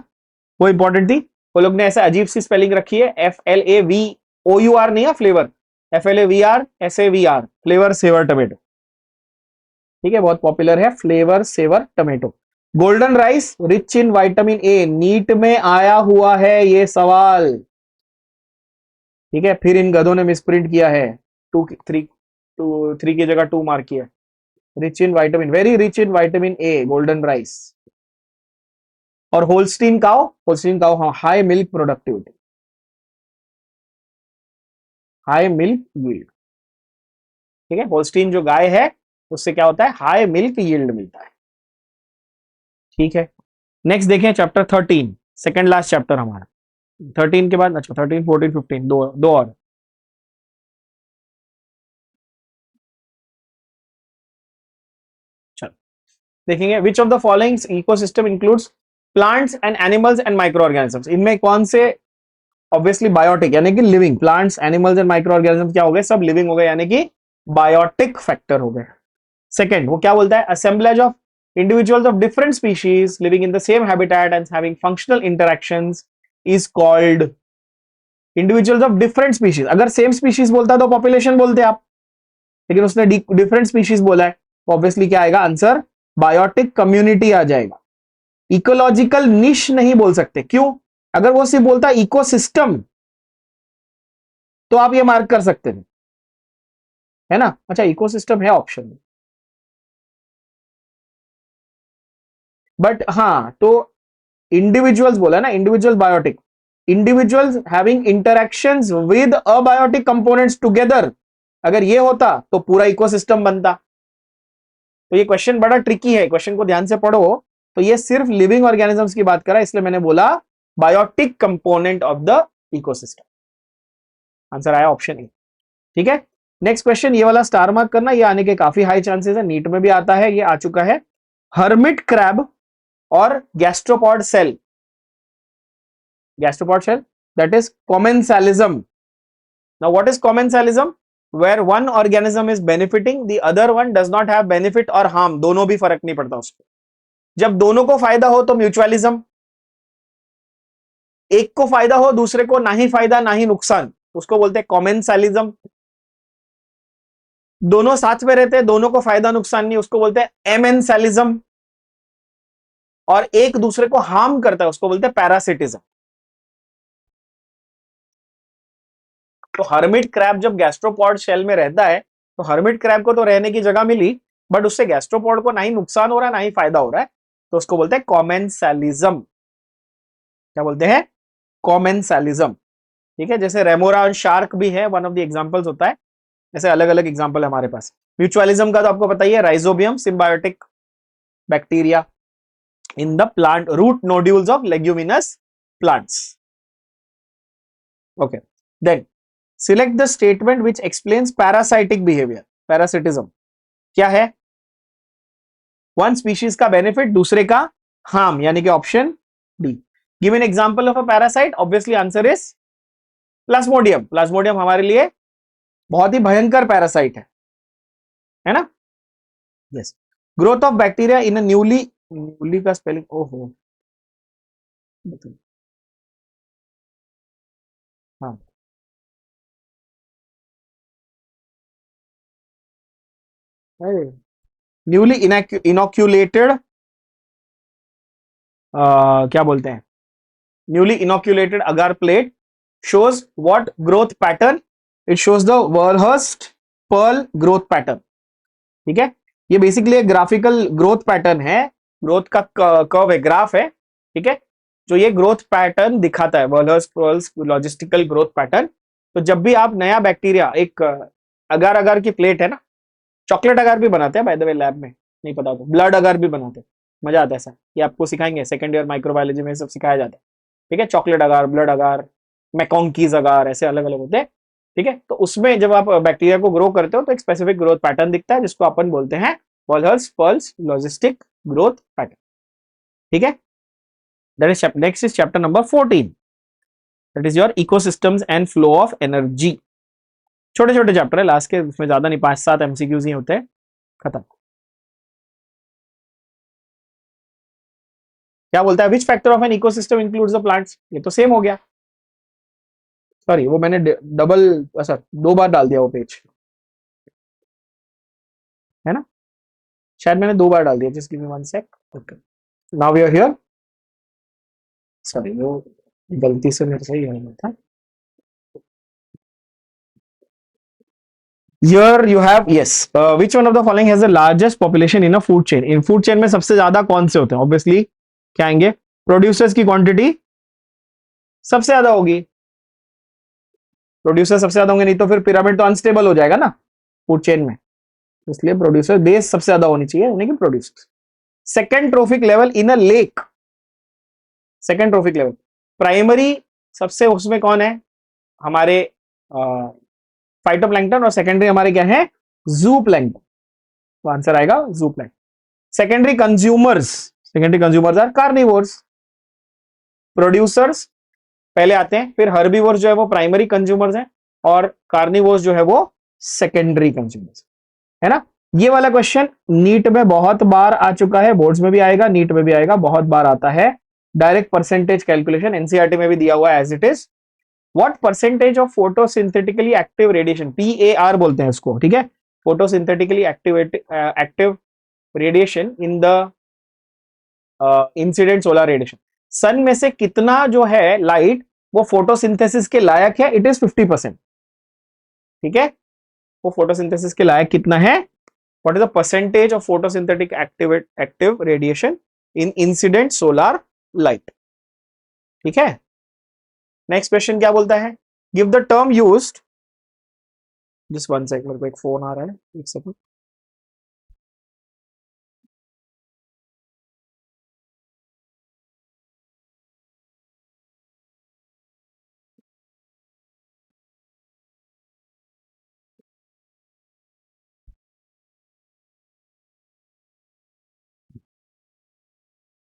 Speaker 1: वो इंपॉर्टेंट थी। वो लोग ने ऐसा अजीब सी स्पेलिंग रखी है, FLAVOUR नहीं है Flavr, FLAVR Flavr Savr tomato, ठीक है, बहुत पॉपुलर है Flavr Savr tomato. Golden rice rich in vitamin A, NEET में आया हुआ है ये सवाल, ठीक है। फिर इन गधों ने मिसप्रिंट किया है, 3 की जगह 2 मार्क किया। Rich in vitamin, very rich in vitamin A golden rice. और Holstein cow high milk productivity, high milk yield, ठीक है। होल्स्टीन जो गाय है उससे क्या होता है, हाई मिल्क यील्ड मिलता है, ठीक है। नेक्स्ट देखें चैप्टर 13, सेकंड लास्ट चैप्टर हमारा। 13 के बाद, अच्छा 13 14 15 दो और। चलो देखेंगे, विच of the following ecosystem includes plants and animals and micro organisms. इनमें कौन से, ऑब्वियसली बायोटिक यानी कि living, plants animals and micro organisms क्या हो गए, सब लिविंग हो गए यानी कि बायोटिक फैक्टर हो गए। सेकंड वो क्या बोलता है, assemblage of individuals of different species living in the same habitat and having functional interactions is called individuals of different species। अगर सेम स्पीशीज बोलता तो पॉपुलेशन बोलते आप, लेकिन उसने डिफरेंट स्पीशीज बोला है, तो ऑब्वियसली क्या आएगा आंसर, बायोटिक कम्युनिटी आ जाएगा। इकोलॉजिकल निश नहीं बोल सकते, क्यों? अगर वो सिर्फ बोलता इकोसिस्टम तो आप ये मार्क कर सकते थे, है ना। अच्छा इकोसिस्टम है ऑप्शन में, बट हाँ तो इंडिविजुअल्स बोला ना, individual biotic, individuals having interactions with abiotic components together, अगर ये होता तो पूरा इकोसिस्टम बनता। तो ये क्वेश्चन बड़ा ट्रिकी है, क्वेश्चन को ध्यान से पढ़ो। तो ये सिर्फ लिविंग ऑर्गेनिजम्स की बात करा, इसलिए मैंने बोला biotic component of the ecosystem. Answer आया ऑप्शन ए, ठीक है। नेक्स्ट क्वेश्चन, ये वाला स्टार मार्क करना, ये आने के काफी हाई चांसेस है, नीट में भी आता है, ये आ चुका है। हर्मिट क्रैब और gastropod shell, that is commensalism. Now what is commensalism? Where one organism is benefiting, the other one does not have benefit or harm, दोनों भी फर्क नहीं पड़ता उसको। जब दोनों को फायदा हो तो म्यूचुअलिज्म, एक को फायदा हो दूसरे को ना ही फायदा ना ही नुकसान, उसको बोलते हैं कॉमेंसैलिज्म। दोनों साथ में रहते हैं, दोनों को फायदा नुकसान नहीं, उसको बोलते हैं एमेंसैलिज्म। और एक दूसरे को हार्म करता है, उसको बोलते हैं पैरासिटिज्म। तो हर्मिट क्रैब जब गैस्ट्रोपॉड शेल में रहता है, तो हर्मिट क्रैब को तो रहने की जगह मिली, बट उससे गैस्ट्रोपॉड को ना ही नुकसान हो रहा है ना ही फायदा हो रहा है, तो उसको बोलते हैं कॉमेंसैलिज्म। क्या बोलते हैं? कॉमेंसैलिज्म। ठीक है, जैसे रेमोरा और शार्क भी है, वन ऑफ द एग्जांपल्स होता है। ऐसे अलग अलग एग्जांपल है हमारे पास। म्यूचुअलिज्म का तो आपको पता ही है, rhizobium symbiotic bacteria in the plant root nodules of leguminous plants. Okay, then select the statement which explains parasitic behaviour. Parasitism क्या है? वन स्पीशीज का बेनिफिट, दूसरे का हार्म, यानी कि option D. Give an example of a parasite. Obviously answer is Plasmodium. Plasmodium हमारे लिए बहुत ही भयंकर पैरासाइट है ना? Yes. Growth of bacteria in a newly, newly का स्पेलिंग ओहो, हाँ, न्यूली इनोक्यूलेटेड, क्या बोलते हैं, newly inoculated agar plate shows what growth pattern? It shows the Warhurst pearl growth pattern. ठीक है, ये बेसिकली एक ग्राफिकल ग्रोथ पैटर्न है, ग्रोथ का कर्व है, ग्राफ है। ठीक है, जो ये ग्रोथ पैटर्न दिखाता है, वर्हर्स्ट पर्ल्स लॉजिस्टिकल ग्रोथ पैटर्न। तो जब भी आप नया बैक्टीरिया, एक अगार अगार की प्लेट है ना, चॉकलेट अगार भी बनाते हैं बाय द वे लैब में, नहीं पता तो ब्लड अगार भी बनाते हैं, मजा आता है ऐसा, ये आपको सिखाएंगे सेकंड ईयर माइक्रोबायोलॉजी में सब सिखाया जाता है। ठीक है, चॉकलेट अगार, ब्लड अगार, मैकोंकीज अगार, ऐसे अलग अलग होते हैं। ठीक है, तो उसमें जब आप बैक्टीरिया को ग्रो करते हो तो एक स्पेसिफिक ग्रोथ पैटर्न दिखता है, जिसको अपन बोलते हैं वॉलहर्स पर्ल्स लॉजिस्टिक ग्रोथ पैटर्न। ठीक है, that is next is chapter number 14, that is your ecosystems and flow of energy. छोटे छोटे चैप्टर है, लास्ट के उसमें ज्यादा नहीं, 5-7 एमसीक्यूज ही होते हैं, खत्म। क्या बोलता है? Which factor of an ecosystem includes the plants? ये तो सेम हो गया, सॉरी वो मैंने डबल सर 2 बार डाल दिया वो पेज, है ना? शायद मैंने 2 बार डाल दिया, just give me 1 sec. Okay, now we are here. Sorry, वो गलती से मेरे से ही होना था। Here you have, yes, which one of the following has the largest population in a food chain? In food chain में सबसे ज्यादा कौन से होते हैं? Obviously क्या आएंगे? प्रोड्यूसर्स की क्वांटिटी सबसे ज्यादा होगी, प्रोड्यूसर सबसे ज्यादा होंगे, नहीं तो फिर पिरामिड तो अनस्टेबल हो जाएगा ना फूड चेन में, इसलिए प्रोड्यूसर बेस सबसे ज्यादा होनी चाहिए, यानी कि producer. Second trophic level in a lake, second trophic level, primary सबसे उसमें कौन है? हमारे फाइटोप्लैंक्टन, और सेकेंडरी हमारे क्या है? जू प्लैंक्टन। तो आंसर आएगा zooplankton. Secondary consumers, secondary consumers are carnivores. Producers पहले आते हैं, फिर हर्बीवोर्स जो है वो प्राइमरी कंज्यूमर्स हैं, और कार्निवोर्स जो है वो सेकेंडरी कंज्यूमर्स, है ना? ये वाला क्वेश्चन नीट में बहुत बार आ चुका है, बोर्ड्स में भी आएगा, नीट में भी आएगा, बहुत बार आता है। डायरेक्ट परसेंटेज कैलकुलेशन एनसीईआरटी में भी दिया हुआ है as it is. What percentage of photosynthetically active radiation, PAR बोलते हैं इसको, ठीक है, photosynthetically active radiation in the incident solar radiation, sun में से कितना जो है लाइट वो फोटोसिंथेसिस के लायक है? It is 50%। ठीक है, वो फोटोसिंथेसिस के लायक कितना है? What is the percentage of photosynthetic active radiation in incident solar light? ठीक है, नेक्स्ट क्वेश्चन क्या बोलता है? Give the term used, just 1 second, मेरे को एक फोन आ रहा है, एक second.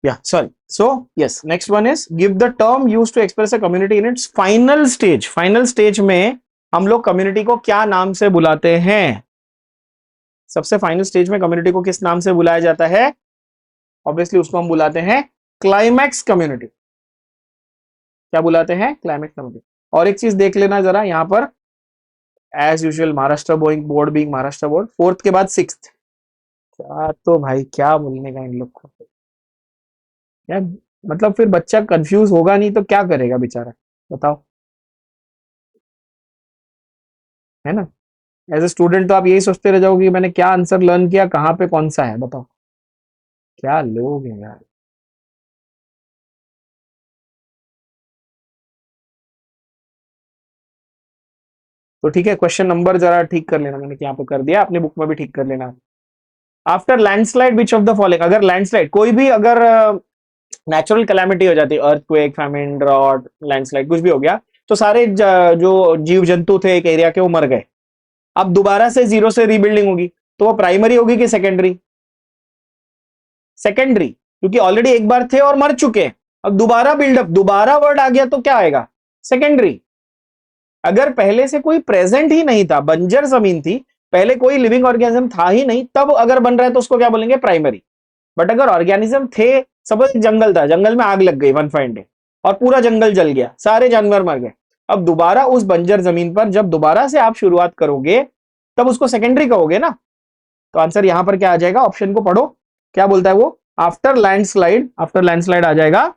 Speaker 1: Yeah, sorry. So yes, next one is give the term used to express a community in its final stage. Final stage में हम लोग कम्युनिटी को क्या नाम से बुलाते हैं? सबसे फाइनल स्टेज में कम्युनिटी को किस नाम से बुलाया जाता है? ऑब्वियसली उसको हम बुलाते हैं क्लाइमैक्स कम्युनिटी। क्या बुलाते हैं? Climax community. और एक चीज देख लेना जरा यहाँ पर, as usual Maharashtra board being Maharashtra board, fourth के बाद सिक्स्थ। क्या तो भाई क्या बोलने का इन लोग को, क्या मतलब फिर बच्चा कंफ्यूज होगा नहीं तो क्या करेगा बेचारा, बताओ, है ना। एज ए स्टूडेंट तो आप यही सोचते रह जाओगे कि मैंने क्या आंसर लर्न किया, कहाँ पे कौन सा है, बताओ क्या लोग हैं यार। तो ठीक है, क्वेश्चन नंबर जरा ठीक कर लेना, मैंने यहाँ पे कर दिया, अपनी बुक में भी ठीक कर लेना। After landslide which of the following, अगर लैंडस्लाइड कोई भी अगर नेचुरल कैलामिटी हो जाती है, अर्थक्वेक, फैमिन, ड्रॉट, लैंडस्लाइड, कुछ भी हो गया, तो सारे जो जीव जंतु थे एक एरिया के वो मर गए। अब दोबारा से जीरो से रीबिल्डिंग होगी, तो वो प्राइमरी होगी कि सेकेंडरी? सेकेंडरी, क्योंकि ऑलरेडी एक बार थे और मर चुके हैं। अब दोबारा बिल्डअप, दोबारा वर्ड आ गया तो क्या आएगा? सेकेंडरी। अगर पहले से कोई प्रेजेंट ही नहीं था, बंजर जमीन थी, पहले कोई लिविंग ऑर्गेनिज्म था ही नहीं, तब अगर बन रहा है तो उसको क्या बोलेंगे? प्राइमरी। बट अगर ऑर्गेनिज्म थे, सपोज जंगल था, जंगल में आग लग गई वन फाइन डे और पूरा जंगल जल गया, सारे जानवर मर गए, अब दोबारा उस बंजर जमीन पर जब दोबारा से आप शुरुआत करोगे तब उसको सेकेंडरी कहोगे ना। तो आंसर यहां पर क्या आ जाएगा? ऑप्शन को पढ़ो, क्या बोलता है वो? आफ्टर लैंडस्लाइड, आफ्टर लैंडस्लाइड आ जाएगा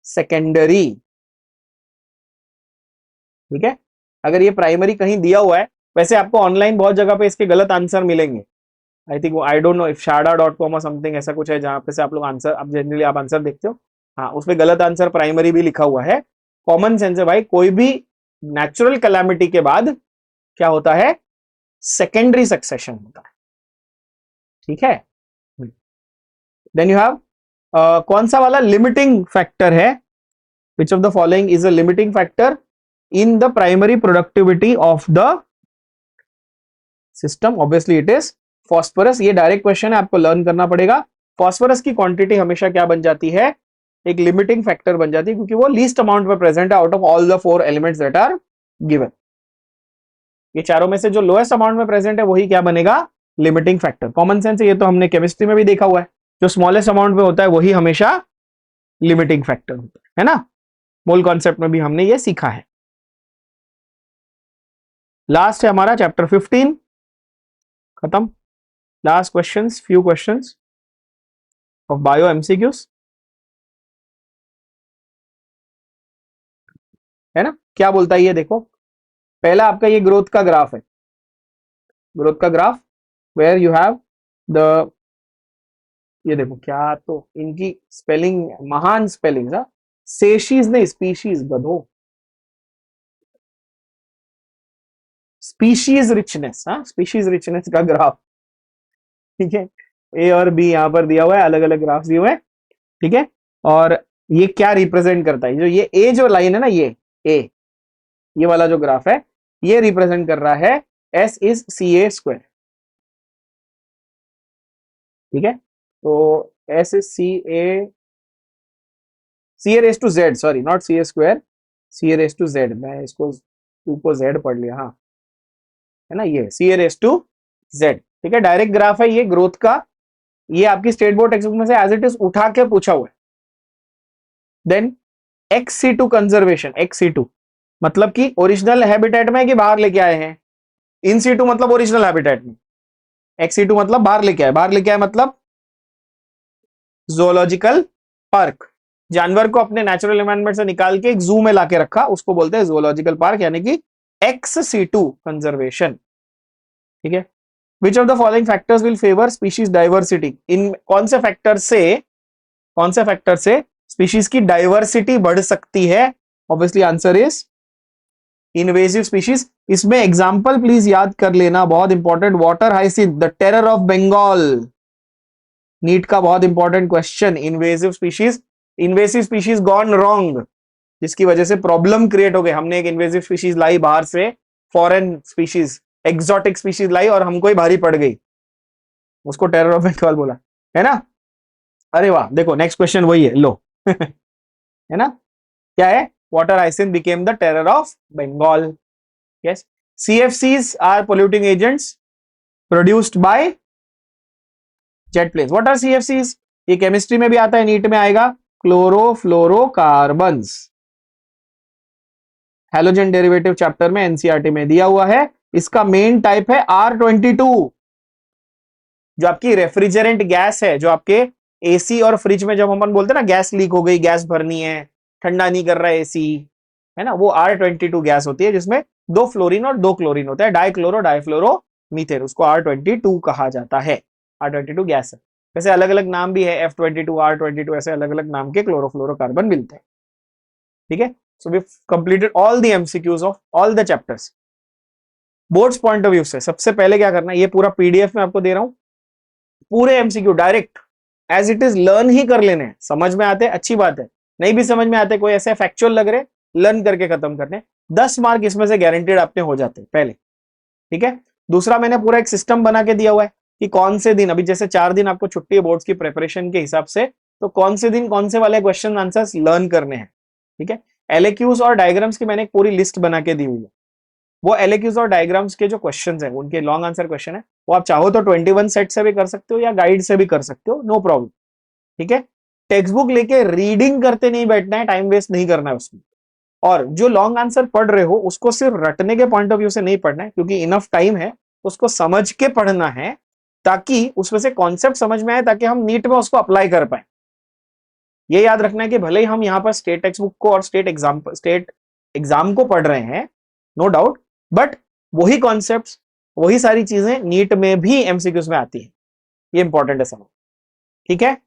Speaker 1: सेकेंडरी। ठीक है, अगर ये प्राइमरी कहीं दिया हुआ है, वैसे आपको ऑनलाइन बहुत जगह पे इसके गलत आंसर मिलेंगे। आई थिंक वो, I don't know if shada.com और समथिंग ऐसा कुछ है जहां पे से आप लोग आंसर, आप जनरली आप आंसर देखते हो, हाँ उसमें गलत आंसर प्राइमरी भी लिखा हुआ है। कॉमन सेंस है भाई, कोई भी नेचुरल कैलामिटी के बाद क्या होता है? सेकेंडरी सक्सेशन होता है। ठीक है, देन यू हैव कौन सा वाला लिमिटिंग फैक्टर है? Which of the following is a limiting factor in the primary productivity of the system? Obviously it is phosphorus. ये डायरेक्ट क्वेश्चन है, आपको लर्न करना पड़ेगा। फॉस्फोरस की क्वांटिटी हमेशा क्या बन जाती है? एक लिमिटिंग फैक्टर बन जाती है, क्योंकि वो लीस्ट अमाउंट में प्रेजेंट है out of all the four elements that are given. ये चारों में से जो लोएस्ट अमाउंट में प्रेजेंट है वही क्या बनेगा? Limiting factor. कॉमन सेंस है, ये तो हमने केमिस्ट्री में भी देखा हुआ है, जो स्मॉलेस्ट अमाउंट में होता है वही हमेशा लिमिटिंग फैक्टर होता है ना। मोल कॉन्सेप्ट में भी हमने ये सीखा है। लास्ट है हमारा चैप्टर 15 खत्म। Last questions, few questions of bio MCQs, है ना। क्या बोलता है ये देखो, पहला आपका ये ग्रोथ का ग्राफ है, ग्रोथ का graph, where you have the, ये देखो क्या तो इनकी स्पेलिंग, महान स्पेलिंग, सेशीज नहीं स्पीशीज, गधो, स्पीशीज रिचनेस, हाँ स्पीशीज रिचनेस का ग्राफ। ठीक है, ए और बी यहां पर दिया हुआ है, अलग अलग ग्राफ दिए हुए हैं। ठीक है, और ये क्या रिप्रेजेंट करता है? जो ये ए जो लाइन है ना, ये ए, ये वाला जो ग्राफ है, ये रिप्रेजेंट कर रहा है S is C A square. ठीक है, तो S is C A raise to Z, sorry not C A square, C A raise to Z, मैं इसको टू को जेड पढ़ लिया, हाँ है ना, ये सी ए रेस टू जेड। ठीक है, डायरेक्ट ग्राफ है ये ग्रोथ का, ये आपकी स्टेट बोर्ड टेक्स्ट बुक में से एज इट इज उठा के पूछा हुआ है। देन XC2 कंजर्वेशन, XC2 मतलब कि ओरिजिनल हैबिटेट में कि बाहर लेके आए हैं? इन सीटू मतलब ओरिजिनल हैबिटेट में, XC2 मतलब बाहर लेके आए, बाहर लेके आए मतलब जोलॉजिकल पार्क, जानवर को अपने नेचुरल एनवायरनमेंट से निकाल के एक जू में लाके रखा, उसको बोलते हैं जोलॉजिकल पार्क, यानी कि XC2 कंजर्वेशन। ठीक है, which of the following factors will favour species diversity? इन कौन से फैक्टर से, कौन से फैक्टर से स्पीशीज की डाइवर्सिटी बढ़ सकती है? Obviously answer is invasive species. इसमें एग्जांपल प्लीज याद कर लेना, बहुत important, water hyacinth, the terror of Bengal, NEET का बहुत important question. Invasive species, invasive species gone wrong, जिसकी वजह से प्रॉब्लम क्रिएट हो गई। हमने एक इन्वेजिव स्पीशीज लाई बाहर से, फॉरेन स्पीशीज, एक्सोटिक स्पीशीज लाई और हमको ही भारी पड़ गई, उसको टेरर ऑफ बंगाल बोला, है ना। अरे वाह, देखो नेक्स्ट क्वेश्चन वही है, लो है ना, क्या है? Water hyacinth became the terror of Bengal. Yes, CFCs are polluting agents produced by jet planes. What are CFCs? ये केमिस्ट्री में भी आता है, नीट में आएगा, क्लोरोफ्लोरोकार्बन्स। हैलोजन डेरिवेटिव चैप्टर में एनसीईआरटी में दिया हुआ है। इसका मेन टाइप है R22, जो आपकी रेफ्रिजरेंट गैस है, जो आपके एसी और फ्रिज में जब हम बोलते हैं ना गैस लीक हो गई, गैस भरनी है, ठंडा नहीं कर रहा है एसी, है ना, वो R22 गैस होती है, जिसमें 2 फ्लोरीन और 2 क्लोरीन होता है, डाइक्लोरो डाइफ्लोरो मीथेन, उसको R22 कहा जाता है। R22 गैस है। वैसे अलग अलग नाम भी है, F22, R22, ऐसे अलग अलग नाम के क्लोरोफ्लोरोकार्बन मिलते हैं। ठीक है, so we completed all the MCQs of all the chapters. Boards point of view से सबसे पहले क्या करना है, ये पूरा पीडीएफ में आपको दे रहा हूं, पूरे MCQ direct as it is learn ही कर लेने हैं। समझ में आते अच्छी बात है, नहीं भी समझ में आते, कोई ऐसे फैक्चुअल लग रहे, लर्न करके खत्म करने। 10 मार्क इसमें से गारंटेड आपने हो जाते पहले। ठीक है, दूसरा मैंने पूरा एक सिस्टम बना के दिया हुआ है कि कौन से दिन, अभी जैसे 4 दिन आपको छुट्टी है बोर्ड्स की प्रिपरेशन के हिसाब से, तो कौन से दिन कौन से वाले क्वेश्चन आंसर्स लर्न करने हैं। ठीक है, एलएक्यूज और डायग्राम्स की मैंने एक पूरी लिस्ट बना के दी हुई है। वो एलएक्यूज और डायग्राम्स के जो क्वेश्चंस हैं, उनके लॉन्ग आंसर क्वेश्चन है, वो आप चाहो तो 21 सेट से भी कर सकते हो या गाइड से भी कर सकते हो, नो प्रॉब्लम। ठीक है, टेक्स्ट बुक लेके रीडिंग करते नहीं बैठना है, टाइम वेस्ट नहीं करना है उसमें। और जो लॉन्ग आंसर पढ़ रहे हो उसको सिर्फ रटने के पॉइंट ऑफ व्यू से नहीं पढ़ना है, क्योंकि इनफ टाइम है, उसको समझ के पढ़ना है, ताकि उसमें से कॉन्सेप्ट समझ में आए, ताकि हम नीट में उसको अप्लाई कर पाए। ये याद रखना है कि भले ही हम यहाँ पर स्टेट टेक्स्ट बुक को और स्टेट एग्जाम को पढ़ रहे हैं, नो डाउट, बट वही कॉन्सेप्ट्स, वही सारी चीजें नीट में भी एमसीक्यूज में आती है। ये इंपॉर्टेंट है समझ। ठीक है,